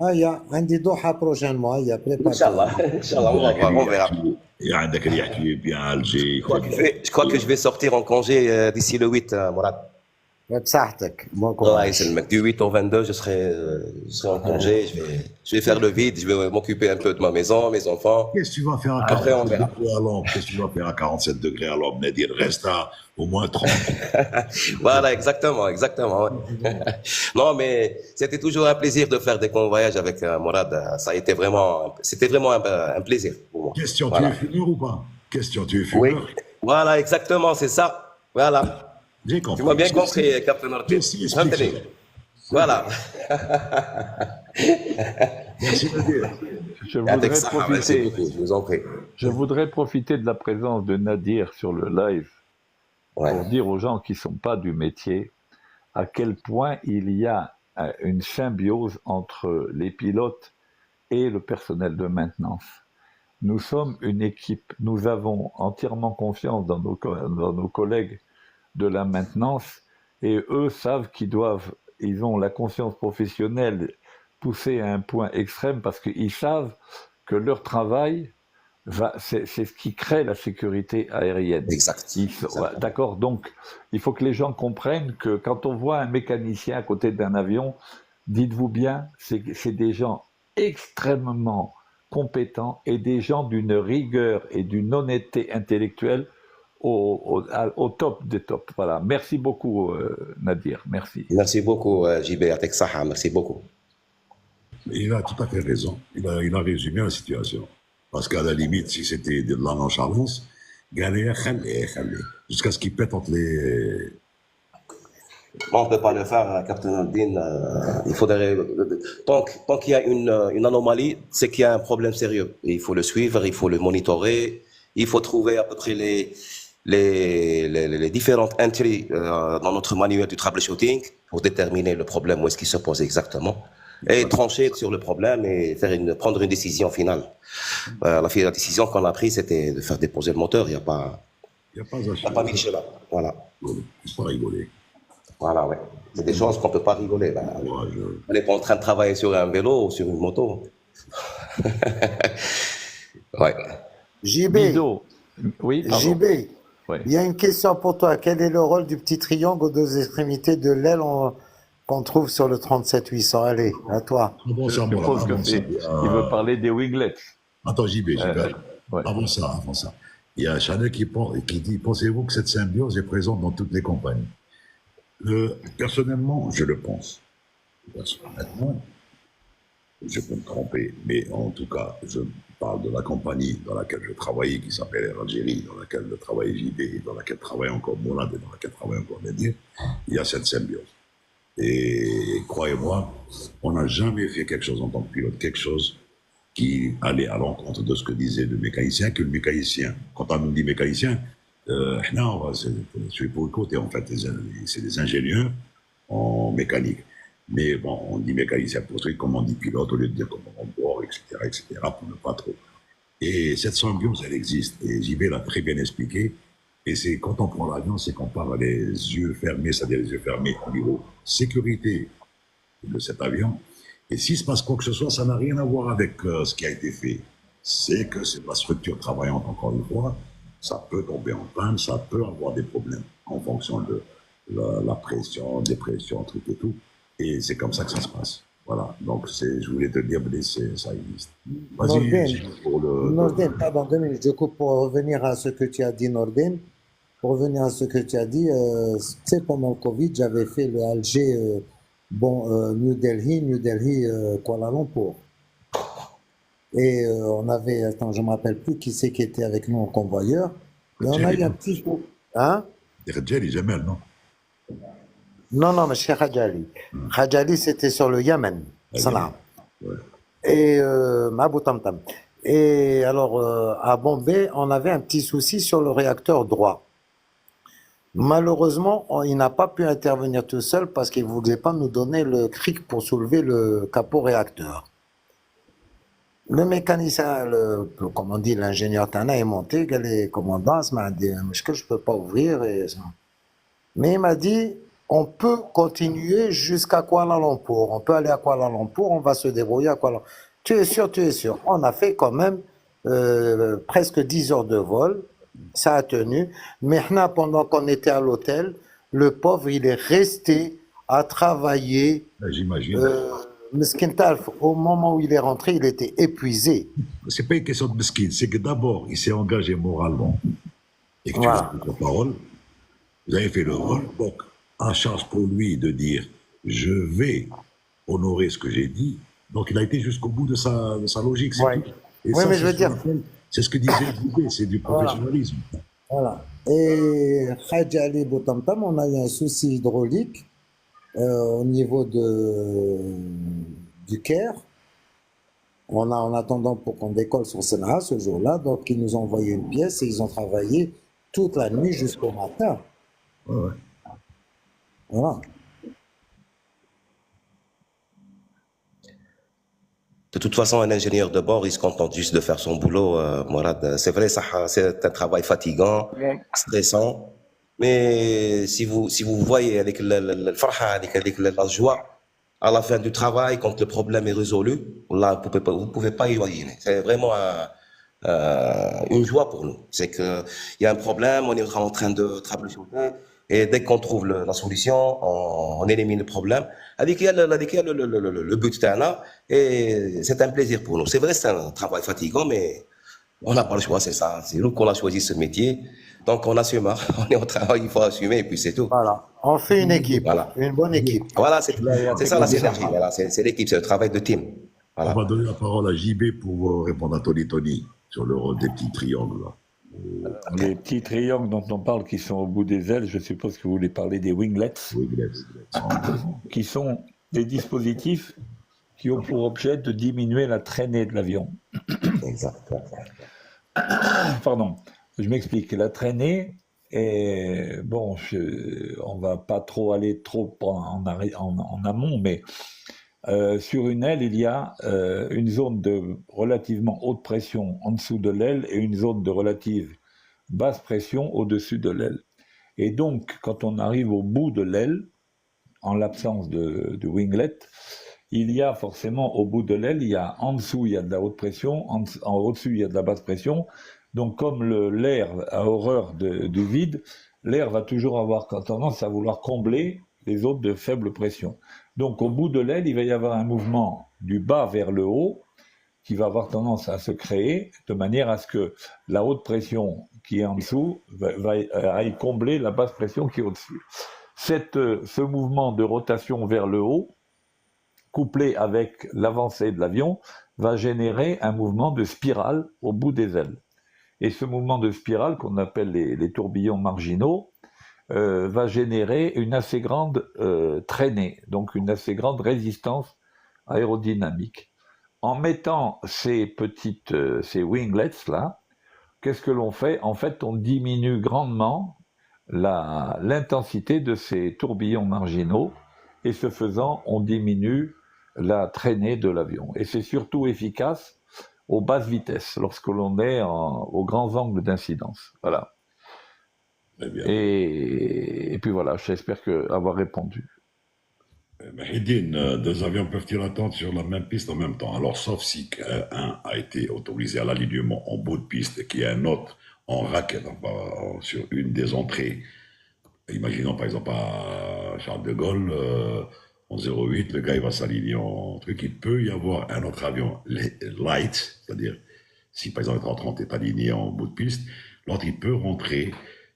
Ah, il y a un des Doha prochainement, il y a préparé. Inch'Allah, Inch'Allah, on verra. Et عندك ريح tu es bien à Alger. Je crois que je vais sortir en congé d'ici le 8, Mourad. بصحتك bon Allah courage. يسلمك. Du 8 au 22, je serai en congé. Je vais faire le vide. Je vais m'occuper un peu de ma maison, mes enfants. Qu'est-ce que tu vas faire à Après, on 47 verra. degrés à l'ombre? Qu'est-ce que tu vas faire à 47 degrés à l'ombre? Nadir, reste à au moins 30. Voilà, exactement, exactement. Ouais. Non, mais c'était toujours un plaisir de faire des convoyages avec Mourad. C'était vraiment un plaisir pour moi. Question, Voilà. tu es fumeur ou pas? Question, tu es Oui, fumeur? voilà, exactement, c'est ça. Voilà. J'ai compris. Tu m'as bien compris, Captain Ortiz. Ceci explique. Voilà. Merci Nadir. Je Avec voudrais ça, merci profiter, beaucoup, je vous en prie. je voudrais profiter de la présence de Nadir sur le live Ouais. pour dire aux gens qui ne sont pas du métier à quel point il y a une symbiose entre les pilotes et le personnel de maintenance. Nous sommes une équipe, nous avons entièrement confiance dans nos collègues de la maintenance et eux savent ils ont la conscience professionnelle poussée à un point extrême parce qu'ils savent que leur travail, c'est ce qui crée la sécurité aérienne. Exact. Ouais, d'accord, donc il faut que les gens comprennent que quand on voit un mécanicien à côté d'un avion, dites-vous bien, c'est des gens extrêmement compétents et des gens d'une rigueur et d'une honnêteté intellectuelle au top des tops. Voilà, merci beaucoup Nadir, merci. Merci beaucoup, JB Atek Saha, merci beaucoup. Il a tout à fait raison. Il a résumé la situation. Parce qu'à la limite, si c'était de la nonchalance, galère, jusqu'à ce qu'il pète entre les. On ne peut pas le faire, Captain Aldin. Il faudrait. Tant qu'il y a une anomalie, c'est qu'il y a un problème sérieux. Et il faut le suivre, il faut le monitorer, il faut trouver à peu près les différentes entries dans notre manuel du troubleshooting pour déterminer le problème, où est-ce qu'il se pose exactement, et trancher sur le problème et prendre une décision finale. La décision qu'on a prise, c'était de faire déposer le moteur. Il n'y a pas mis le schéma. Voilà. C'est pas rigoler. Voilà, ouais. C'est des choses qu'on ne peut pas rigoler. Là. On n'est pas en train de travailler sur un vélo ou sur une moto. Ouais. JB, Bido. Oui, pardon. JB, Oui. il y a une question pour toi. Quel est le rôle du petit triangle aux deux extrémités de l'aile qu'on trouve sur le 37-800? Allez, à toi. Avant Je ça, moi, suppose que avant ça, il veut parler des winglets. Attends, JB. Ouais. Avant ça. Il y a Chanel qui dit, pensez-vous que cette symbiose est présente dans toutes les compagnies? Personnellement, je le pense. Personnellement, je peux me tromper, mais en tout cas, je parle de la compagnie dans laquelle je travaillais, qui s'appelle Air Algérie, dans laquelle travaillait JB, dans laquelle travaille encore Mourad et dans laquelle travaille encore Nadir. Il y a cette symbiose. Et croyez-moi, on n'a jamais fait quelque chose en tant que pilote, quelque chose qui allait à l'encontre de ce que disait le mécanicien, que le mécanicien, quand on nous dit mécanicien, non, c'est pour le côté, en fait, c'est des ingénieurs en mécanique. Mais bon, on dit mécanicien pour truc, comme on dit pilote, au lieu de dire comment on bord, etc., pour ne pas trop. Et cette symbiose, elle existe. Et JB l'a très bien expliqué. Et c'est quand on prend l'avion, c'est qu'on part les yeux fermés, c'est-à-dire les yeux fermés au niveau sécurité de cet avion. Et s'il se passe quoi que ce soit, ça n'a rien à voir avec ce qui a été fait. C'est que c'est la structure travaillante, encore une fois. Ça peut tomber en panne, ça peut avoir des problèmes en fonction de la pression, des pressions, trucs et tout. Et c'est comme ça que ça se passe. Voilà. Donc, je voulais te dire, mais ça existe. Vas-y, pour le. Nordin, pardon, 2 minutes. Je coupe pour revenir à ce que tu as dit, Nordin. Pour revenir à ce que tu as dit, tu sais, pendant le Covid, j'avais fait le Alger, New Delhi, Kuala Lumpur. Et on avait, attends, je ne me rappelle plus qui c'est qui était avec nous en convoyeur. Et on a eu un petit. Hein? Rajali Jamel, non? Non, mais chez Khadjali. Khadjali, c'était sur le Yémen, Sanaa. Ouais. Et Mabou Tam. Et alors, à Bombay, on avait un petit souci sur le réacteur droit. Malheureusement, il n'a pas pu intervenir tout seul parce qu'il ne voulait pas nous donner le cric pour soulever le capot réacteur. Le mécanicien, comme on dit, l'ingénieur Tana est monté, il est commandant, il m'a dit, je ne peux pas ouvrir. Mais il m'a dit, on peut continuer jusqu'à Kuala Lumpur. On peut aller à Kuala Lumpur, on va se débrouiller à Kuala Lumpur. Tu es sûr. On a fait quand même presque 10 heures de vol. Ça a tenu. Maintenant, pendant qu'on était à l'hôtel, le pauvre, il est resté à travailler. J'imagine. Au moment où il est rentré, il était épuisé. C'est pas une question de mesquine, c'est que d'abord, il s'est engagé moralement. Et que tu as la parole. Vous avez fait le rôle. Donc, en charge pour lui de dire je vais honorer ce que j'ai dit. Donc il a été jusqu'au bout de sa logique. Ouais. Et oui, ça, mais je veux dire. C'est ce que disait Boubé, c'est du professionnalisme. Voilà. Et Khadj Ali Boutamtam, on a eu un souci hydraulique au niveau du Caire. En attendant pour qu'on décolle sur Sanaa ce jour-là, donc ils nous ont envoyé une pièce et ils ont travaillé toute la nuit jusqu'au matin. Ouais. Voilà. De toute façon, un ingénieur de bord, il se contente juste de faire son boulot, Mourad. C'est vrai, c'est un travail fatigant, stressant. Mais si vous voyez avec le farha, avec la joie, à la fin du travail, quand le problème est résolu, là, vous pouvez pas imaginer. C'est vraiment une joie pour nous. C'est que il y a un problème, on est en train de troubleshooter, et dès qu'on trouve la solution, on élimine le problème. Avec le but d'Anna, et c'est un plaisir pour nous. C'est vrai, c'est un travail fatigant, mais on n'a pas le choix, c'est ça. C'est nous qu'on a choisi ce métier. Donc on assume, hein. On est au travail, il faut assumer, et puis c'est tout. Voilà. On fait une équipe, Voilà. une bonne équipe. Voilà, c'est ça la synergie. Voilà, c'est l'équipe, c'est le travail de team. Voilà. On va donner la parole à JB pour répondre à Tony sur le rôle des petits triangles. Là. Les petits triangles dont on parle qui sont au bout des ailes, je suppose que vous voulez parler des winglets, qui sont des dispositifs qui ont pour objet de diminuer la traînée de l'avion. Exactement. Pardon, je m'explique. La traînée est, bon, on va pas trop aller en amont, mais sur une aile, il y a une zone de relativement haute pression en dessous de l'aile et une zone de relative basse pression au-dessus de l'aile. Et donc, quand on arrive au bout de l'aile, en l'absence de winglet, il y a forcément au bout de l'aile, il y a en dessous, il y a de la haute pression, en au-dessus, il y a de la basse pression. Donc, comme l'air a horreur du vide, l'air va toujours avoir tendance à vouloir combler les zones de faible pression. Donc, au bout de l'aile, il va y avoir un mouvement du bas vers le haut qui va avoir tendance à se créer de manière à ce que la haute pression qui est en dessous aille combler la basse pression qui est au-dessus. Ce mouvement de rotation vers le haut, couplé avec l'avancée de l'avion, va générer un mouvement de spirale au bout des ailes. Et ce mouvement de spirale, qu'on appelle les tourbillons marginaux, va générer une assez grande traînée, donc une assez grande résistance aérodynamique. En mettant ces winglets là, qu'est-ce que l'on fait? En fait, on diminue grandement l'intensité de ces tourbillons marginaux, et ce faisant, on diminue la traînée de l'avion. Et c'est surtout efficace aux basses vitesses, lorsque l'on est aux grands angles d'incidence. Voilà. Très bien. Et puis voilà, j'espère avoir répondu. Mahidine, deux avions peuvent-ils attendre sur la même piste en même temps? Alors, sauf si un a été autorisé à l'alignement en bout de piste et qu'il y a un autre en raquette sur une des entrées. Imaginons par exemple à Charles de Gaulle, en 08, le gars il va s'aligner en truc. Il peut y avoir un autre avion light, c'est-à-dire si par exemple le 30 est aligné en bout de piste, l'autre il peut rentrer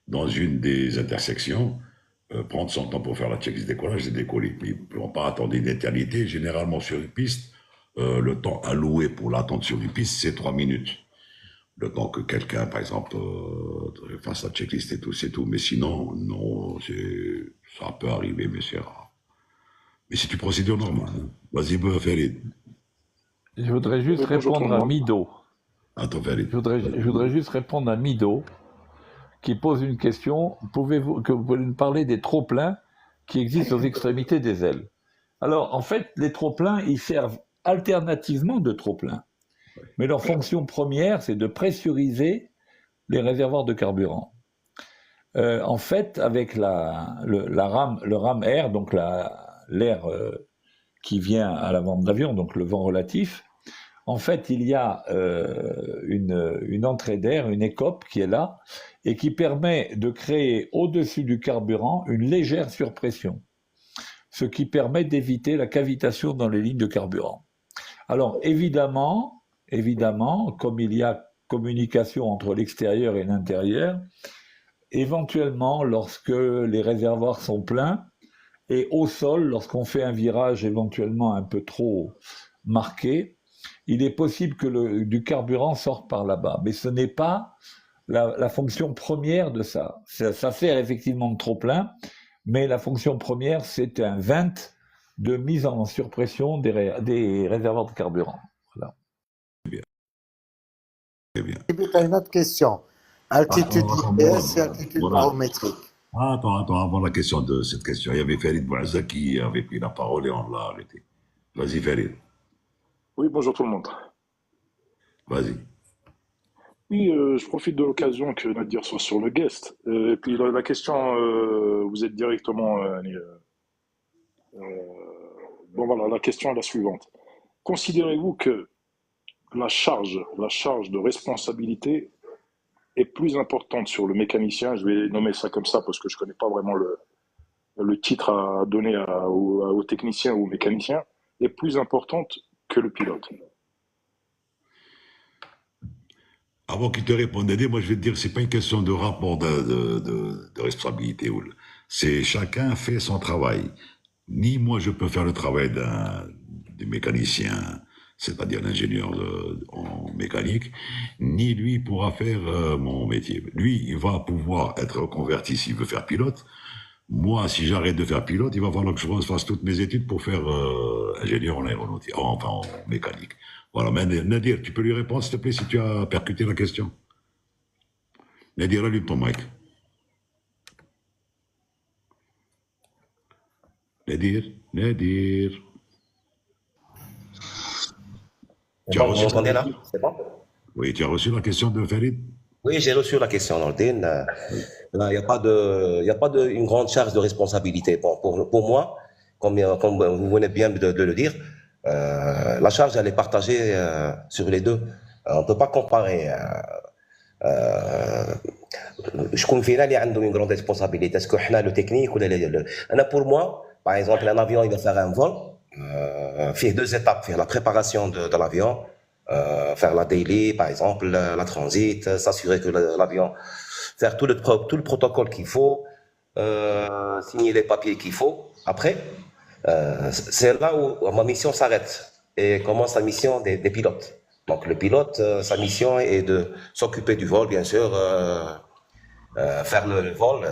dans une des intersections, prendre son temps pour faire la checklist décollage et décoller. Mais ils ne pourront pas attendre une éternité. Généralement sur une piste, le temps alloué pour l'attente sur une piste, c'est 3 minutes. Le temps que quelqu'un, par exemple, fasse la checklist et tout, c'est tout. Mais sinon, non, ça peut arriver, mais c'est rare. Mais c'est une procédure normale. Hein. Vas-y, Farid. Je voudrais juste répondre à Mido. Attends, Farid. Je voudrais juste répondre à Mido, qui pose une question. Vous pouvez nous parler des trop-pleins qui existent aux extrémités des ailes? Alors, en fait, les trop-pleins, ils servent alternativement de trop-pleins. Mais leur fonction première, c'est de pressuriser les réservoirs de carburant. En fait, avec le rame air, donc l'air qui vient à l'avant de l'avion, donc le vent relatif, en fait, il y a une entrée d'air, une écope qui est là, et qui permet de créer au-dessus du carburant une légère surpression, ce qui permet d'éviter la cavitation dans les lignes de carburant. Alors, évidemment, comme il y a communication entre l'extérieur et l'intérieur, éventuellement, lorsque les réservoirs sont pleins, et au sol, lorsqu'on fait un virage éventuellement un peu trop marqué, il est possible que du carburant sorte par là-bas. Mais ce n'est pas la fonction première de ça. Ça sert effectivement de trop-plein, mais la fonction première, c'est un vent de mise en surpression des réservoirs de carburant. Voilà. Très bien. Et puis, tu as une autre question. Altitude IPS et altitude barométrique. Attends, avant la question de cette question, il y avait Farid Bouazza qui avait pris la parole et on l'a arrêté. Vas-y, Farid. Oui, bonjour tout le monde. Vas-y. Oui, je profite de l'occasion que Nadir soit sur le guest. Et puis la question, vous êtes directement... bon voilà, la question est la suivante. Considérez-vous que la charge de responsabilité est plus importante sur le mécanicien, je vais nommer ça comme ça parce que je ne connais pas vraiment le titre à donner aux techniciens ou aux mécaniciens, est plus importante que le pilote? Avant qu'il te réponde, moi je vais te dire, c'est pas une question de rapport de responsabilité. C'est chacun fait son travail. Ni moi je peux faire le travail du mécanicien, c'est-à-dire l'ingénieur en mécanique, ni lui pourra faire mon métier. Lui, il va pouvoir être reconverti s'il veut faire pilote. Moi, si j'arrête de faire pilote, il va falloir que je fasse toutes mes études pour faire ingénieur en aéronautique, enfin en mécanique. Voilà, mais Nadir, tu peux lui répondre s'il te plaît si tu as percuté la question. Nadir, allume ton mic. Nadir. Tu as Bon, vous reçu m'entendez là? C'est bon? Oui, tu as reçu la question de Farid? Oui, j'ai reçu la question, Nordine. Là, il n'y a pas une grande charge de responsabilité. Bon, pour moi, comme vous venez bien de le dire, La charge, elle est partagée sur les deux. On ne peut pas comparer. شكون فينا اللي عنده une grande responsabilité? Est-ce que حنا le technique ou أنا pour moi, par exemple, un avion, il va faire un vol, fait 2 étapes, faire la préparation de l'avion, faire la daily, par exemple, la transit, s'assurer que l'avion, faire tout le protocole qu'il faut, signer les papiers qu'il faut. Après, c'est là où ma mission s'arrête et commence la mission des pilotes. Donc le pilote, sa mission est de s'occuper du vol, bien sûr, faire le vol.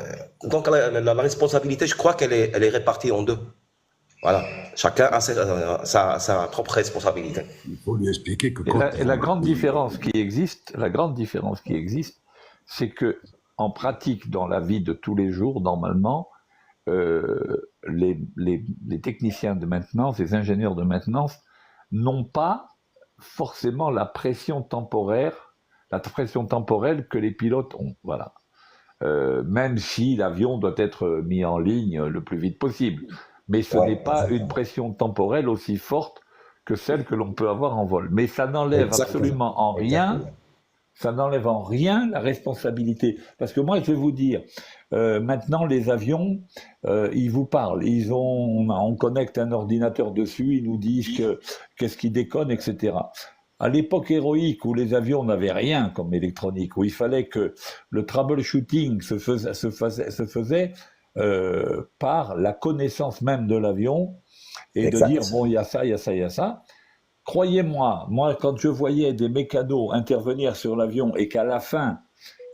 Donc la responsabilité, je crois elle est répartie en deux. Voilà, chacun a sa propre responsabilité. Il faut lui expliquer que Et la grande différence qui existe, c'est que en pratique, dans la vie de tous les jours, normalement, les techniciens de maintenance, les ingénieurs de maintenance n'ont pas forcément la pression temporelle que les pilotes ont. Voilà. Même si l'avion doit être mis en ligne le plus vite possible. Mais ce n'est pas une pression temporelle aussi forte que celle que l'on peut avoir en vol. Mais ça n'enlève absolument en rien, la responsabilité. Parce que moi, je vais vous dire, maintenant, les avions, ils vous parlent. On connecte un ordinateur dessus, ils nous disent qu'est-ce qui déconne, etc. À l'époque héroïque où les avions n'avaient rien comme électronique, où il fallait que le troubleshooting se faisait par la connaissance même de l'avion et de dire, bon, il y a ça, il y a ça, il y a ça. Croyez-moi, moi, quand je voyais des mécanos intervenir sur l'avion et qu'à la fin,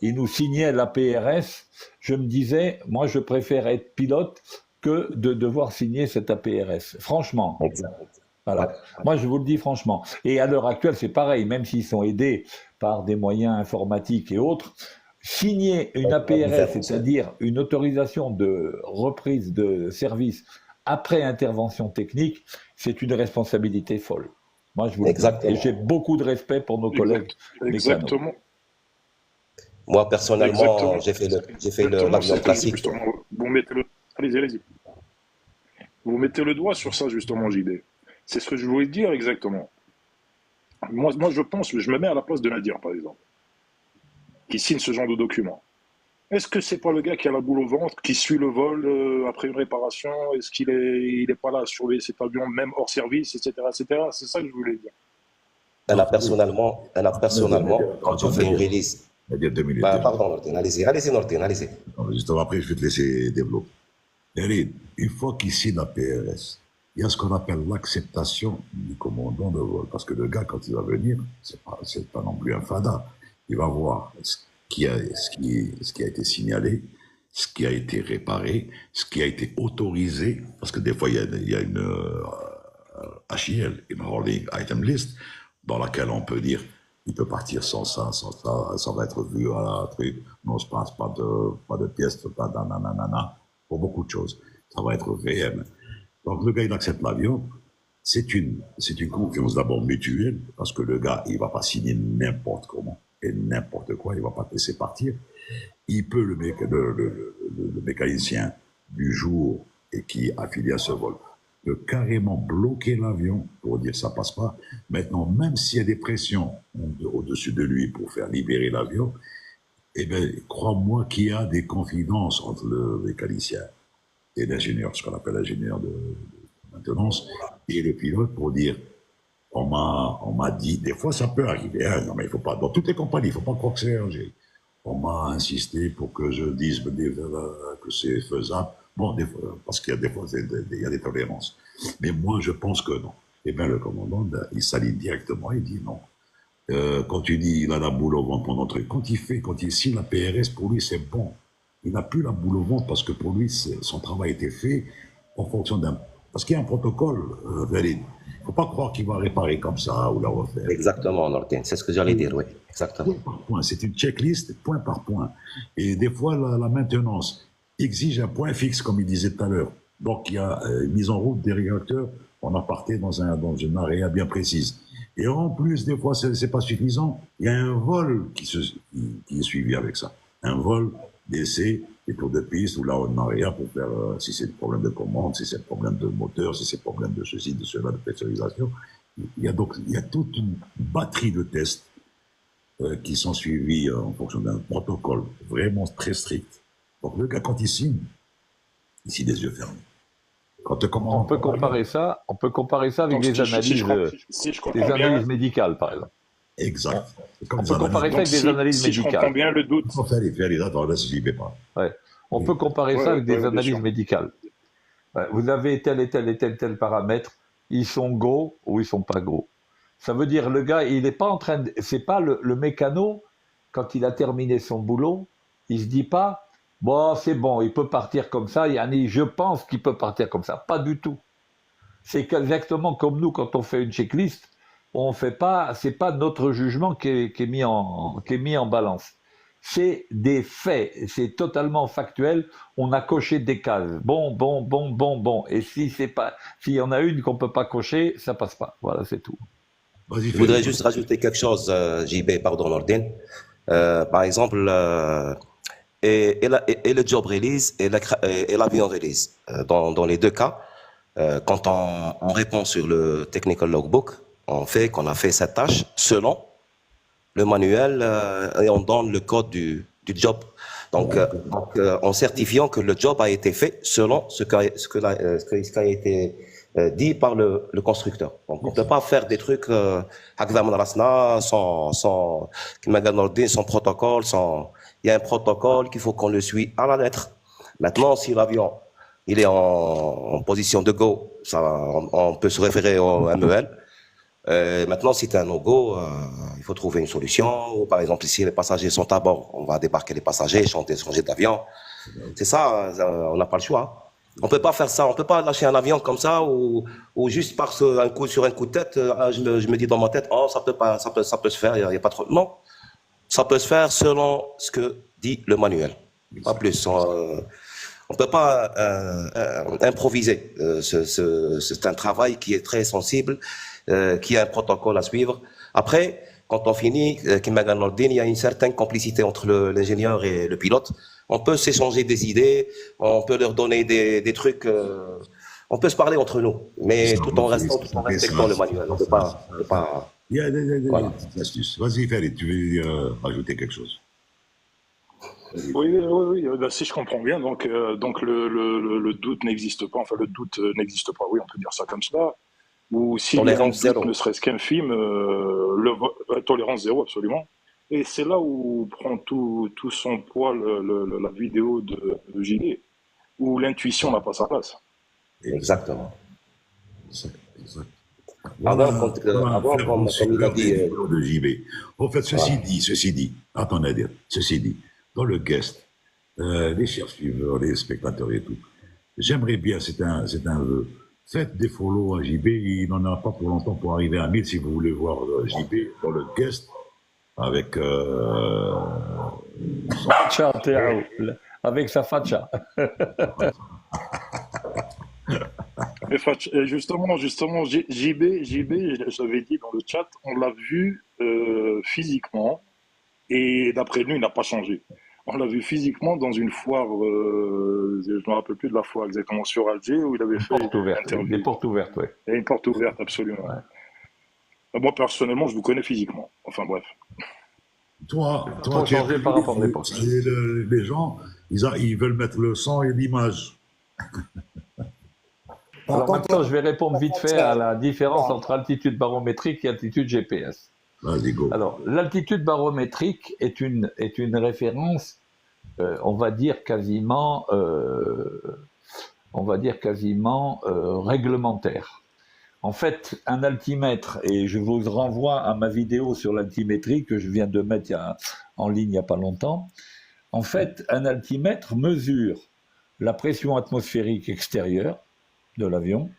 ils nous signaient la PRS, je me disais, moi, je préfère être pilote que de devoir signer cette APRS. Franchement. Voilà. Moi, je vous le dis franchement. Et à l'heure actuelle, c'est pareil, même s'ils sont aidés par des moyens informatiques et autres, signer une APRS, c'est-à-dire une autorisation de reprise de service après intervention technique, c'est une responsabilité folle. Moi, je vous le dis. Et j'ai beaucoup de respect pour nos collègues Exactement. Moi, personnellement, j'ai fait l'avion classique. Allez-y. Vous mettez le doigt sur ça, justement, JD. C'est ce que je voulais dire exactement. Moi, je pense, je me mets à la place de Nadir, par exemple, qui signe ce genre de document. Est-ce que c'est pas le gars qui a la boule au ventre, qui suit le vol après une réparation? Est-ce qu'il est pas là à surveiller cet avion, même hors service, etc., etc. C'est ça que je voulais dire. Personnellement, quand tu fais une release. Il y a 2 minutes. Pardon, Nordine, allez-y, Nordine, allez-y. Justement, après, je vais te laisser développer. Une fois qu'il signe la PRS, il y a ce qu'on appelle l'acceptation du commandant de vol. Parce que le gars, quand il va venir, c'est pas non plus un fada. Il va voir ce qui a été signalé, ce qui a été réparé, ce qui a été autorisé. Parce que des fois, il y a une HIL, une Holding Item List, dans laquelle on peut dire il peut partir sans ça va être vu à la truc, non, se passe pas de pièces, pas de nanana, pour beaucoup de choses. Ça va être VM. Donc le gars, il accepte l'avion. C'est une confiance d'abord mutuelle, parce que le gars, il va pas signer n'importe comment et n'importe quoi, il va pas te laisser partir. Il peut, le mécanicien du jour et qui est affilié à ce vol, peut carrément bloquer l'avion pour dire ça passe pas. Maintenant, même s'il y a des pressions au-dessus de lui pour faire libérer l'avion, eh bien, crois-moi qu'il y a des confidences entre le mécanicien et l'ingénieur, ce qu'on appelle l'ingénieur de maintenance, et le pilote pour dire, on m'a dit, des fois ça peut arriver, hein, non mais il faut pas, dans toutes les compagnies, il faut pas croire que c'est RG. On m'a insisté pour que je dise que c'est faisable. Bon, des fois, parce qu'il y a des fois, il y a des tolérances. Mais moi, je pense que non. Eh bien, le commandant, il s'aligne directement, il dit non. Quand tu dis, il a la boule au ventre pour notre truc, quand il signe la PRS, pour lui, c'est bon. Il n'a plus la boule au ventre parce que pour lui, son travail a été fait en fonction parce qu'il y a un protocole valide. Il ne faut pas croire qu'il va réparer comme ça ou la refaire. Exactement, Nordine, c'est ce que j'allais dire, oui, exactement. Point par point, c'est une checklist, point par point. Et des fois, la maintenance exige un point fixe, comme il disait tout à l'heure. Donc, il y a une mise en route des réacteurs en aparté dans une area bien précise. Et en plus, des fois, c'est pas suffisant. Il y a un vol qui est suivi avec ça. Un vol d'essai des tours de piste où là on n'a rien pour faire, si c'est le problème de commande, si c'est le problème de moteur, si c'est le problème de ceci, de cela, de pressurisation. Il y a toute une batterie de tests qui sont suivis en fonction d'un protocole vraiment très strict. Donc le gars, quand il signe des yeux fermés. Quand On peut comparer ça avec Donc, des analyses, si je des comprends bien, analyses médicales, par exemple. exact. C'est comme On ça. peut comparer ça donc avec des analyses si je comprends médicales. bien le doute, Il faut faire les attends, là, je n'y vais pas. Ouais. On peut comparer Ouais, ça avec ouais, des bien analyses sûr. médicales. Ouais, vous avez tel et tel et tel et tel paramètre, ils sont go ou ils sont pas go. Ça veut dire le gars, il n'est pas en train de, c'est pas le mécano quand il a terminé son boulot, il se dit pas bon c'est bon, il peut partir comme ça. Yani, je pense qu'il peut partir comme ça. Pas du tout. C'est exactement comme nous quand on fait une checklist, on fait pas, c'est pas notre jugement qui est mis en balance. C'est des faits, c'est totalement factuel. On a coché des cases. Bon. Et si c'est pas, s'il y en a une qu'on peut pas cocher, ça passe pas. Voilà, c'est tout. Vas-y, Je voudrais fais-le. juste rajouter quelque chose, JB, pardon, Nordin. Par exemple, et le job release et l'avion release. Dans les deux cas, quand on répond sur le technical logbook, on fait qu'on a fait cette tâche selon le manuel et on donne le code du job. Donc, en certifiant que le job a été fait selon ce qui a été dit par le constructeur. Donc, on ne peut pas faire des trucs sans protocole, il y a un protocole qu'il faut qu'on le suit à la lettre. Maintenant, si l'avion il est en position de go, on peut se référer au MEL. Maintenant, si c'est un no-go, il faut trouver une solution. Ou, par exemple, si les passagers sont à bord, on va débarquer les passagers, changer d'avion. C'est ça, on n'a pas le choix. On peut pas faire ça, on peut pas lâcher un avion comme ça ou juste sur un coup de tête, je me dis dans ma tête, oh ça peut se faire, il y a pas trop. Non, ça peut se faire selon ce que dit le manuel, pas plus. On peut pas improviser. C'est un travail qui est très sensible, qui a un protocole à suivre. Après, quand on finit, il y a une certaine complicité entre l'ingénieur et le pilote. On peut s'échanger des idées, on peut leur donner des trucs, on peut se parler entre nous, mais tout en respectant le manuel. On peut pas. Il y a des Voilà. astuces. Vas-y, Farid, tu veux rajouter quelque chose? Oui, là, si je comprends bien, donc le doute n'existe pas, enfin le doute n'existe pas, oui, on peut dire ça comme ça. Ou s'il y a un Tolérance doute, zéro. ne serait-ce qu'un film, tolérance zéro, absolument. Et c'est là où prend tout son poids la vidéo de JD, où l'intuition n'a pas sa place. Exactement. Exact. Avant, Faire comme il a dit, de JB. En fait, ceci dit, attendez à dire, ceci dit, dans le guest, les chers suiveurs, les spectateurs et tout, j'aimerais bien, c'est un vœu, faites des follow à JB, il n'en a pas pour longtemps pour arriver à 1000 si vous voulez voir JB dans le guest, avec Facha, Théo, avec sa facha. Et justement, JB, je l'avais dit dans le chat, on l'a vu physiquement, et d'après lui, il n'a pas changé. On l'a vu physiquement dans une foire, je ne me rappelle plus de la foire exactement, sur Alger, où il avait fait Porte une ouverte, interview. des portes ouvertes, oui. Il y a une porte ouverte, absolument. Ouais. Moi, personnellement, je vous connais physiquement. Enfin, bref. toi, Trop tu es- changé par rapport à l'époque. les gens, ils veulent mettre le son et l'image. Par Alors contre, maintenant, je vais répondre vite fait à la différence entre altitude barométrique et altitude GPS. Vas-y, go. Alors, l'altitude barométrique est une référence, on va dire quasiment réglementaire. En fait, un altimètre, et je vous renvoie à ma vidéo sur l'altimétrie que je viens de mettre en ligne il n'y a pas longtemps. En fait, un altimètre mesure la pression atmosphérique extérieure de l'avion,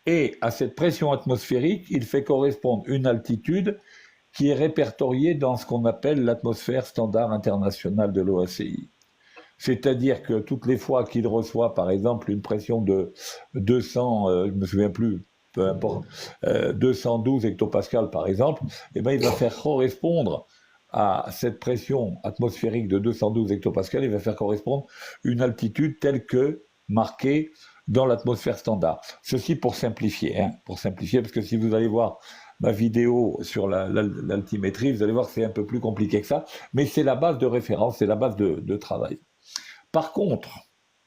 et à cette pression atmosphérique, il fait correspondre une altitude qui est répertoriée dans ce qu'on appelle l'atmosphère standard internationale de l'OACI. C'est-à-dire que toutes les fois qu'il reçoit, par exemple, une pression de 200, je ne me souviens plus, peu importe, 212 hectopascales, par exemple, eh ben, il va faire correspondre à cette pression atmosphérique de 212 hectopascales, il va faire correspondre une altitude telle que marquée dans l'atmosphère standard. Ceci pour simplifier, parce que si vous allez voir ma vidéo sur l'altimétrie, vous allez voir que c'est un peu plus compliqué que ça, mais c'est la base de référence, c'est la base de travail. Par contre,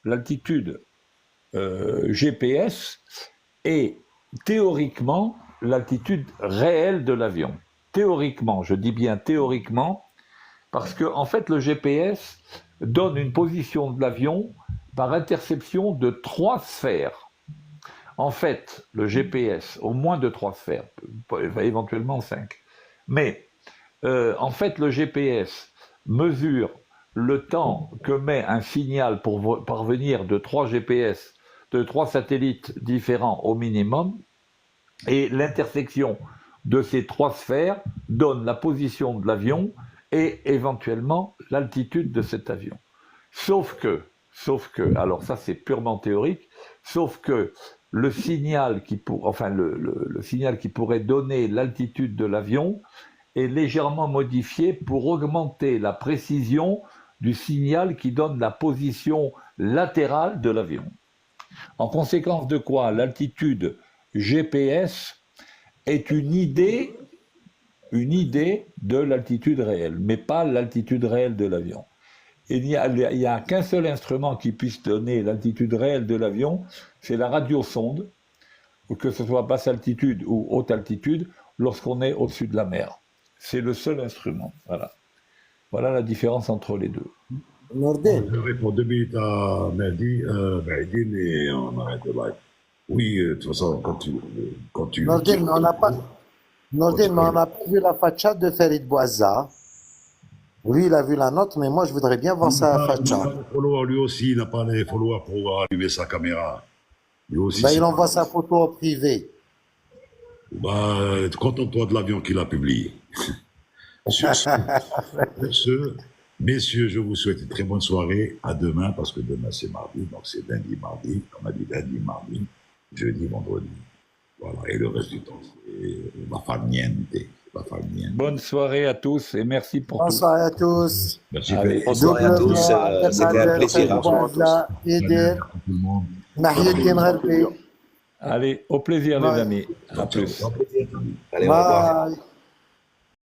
l'altitude GPS est théoriquement l'altitude réelle de l'avion. Théoriquement, je dis bien théoriquement, parce que en fait le GPS donne une position de l'avion par interception de 3 sphères. En fait, le GPS, au moins de 3 sphères, éventuellement 5. Mais en fait, le GPS mesure le temps que met un signal pour parvenir de 3 GPS, de 3 satellites différents au minimum, et l'intersection de ces 3 sphères donne la position de l'avion et éventuellement l'altitude de cet avion. Sauf que, alors ça c'est purement théorique, sauf que le signal le signal qui pourrait donner l'altitude de l'avion est légèrement modifié pour augmenter la précision du signal qui donne la position latérale de l'avion. En conséquence de quoi, l'altitude GPS est une idée de l'altitude réelle, mais pas l'altitude réelle de l'avion. Il n'y a qu'un seul instrument qui puisse donner l'altitude réelle de l'avion, c'est la radiosonde, que ce soit basse altitude ou haute altitude, lorsqu'on est au-dessus de la mer. C'est le seul instrument. Voilà. Voilà la différence entre les deux. Nordin, Je réponds 2 minutes à Mehdi, et on arrête le live. Oui, de toute façon, quand tu Nordin, mais on n'a pas, Nordin, mais on n'a pas vu la facha de Farid Bouazza. Lui, il a vu la nôtre, mais moi, je voudrais bien voir sa facha. Lui aussi, il n'a pas les followers pour allumer sa caméra. Lui aussi, Ben, c'est il pas- envoie sa photo en privé. Contente-toi de l'avion qu'il a publié. Sur ce, messieurs, je vous souhaite une très bonne soirée. À demain, parce que demain c'est mardi, donc c'est lundi, mardi. On a dit lundi, mardi, jeudi, vendredi. Voilà, et le reste du temps, c'est va far niente. Bonne soirée à tous et merci pour tout. Bonsoir à tous. Merci. Allez. Félix. Bonsoir à tous, c'était un plaisir. Farid Bouazza, Edir, Tout le monde. Mahieddin Gharbi. Allez, au plaisir les amis. À plus. Allez, au revoir. Bye.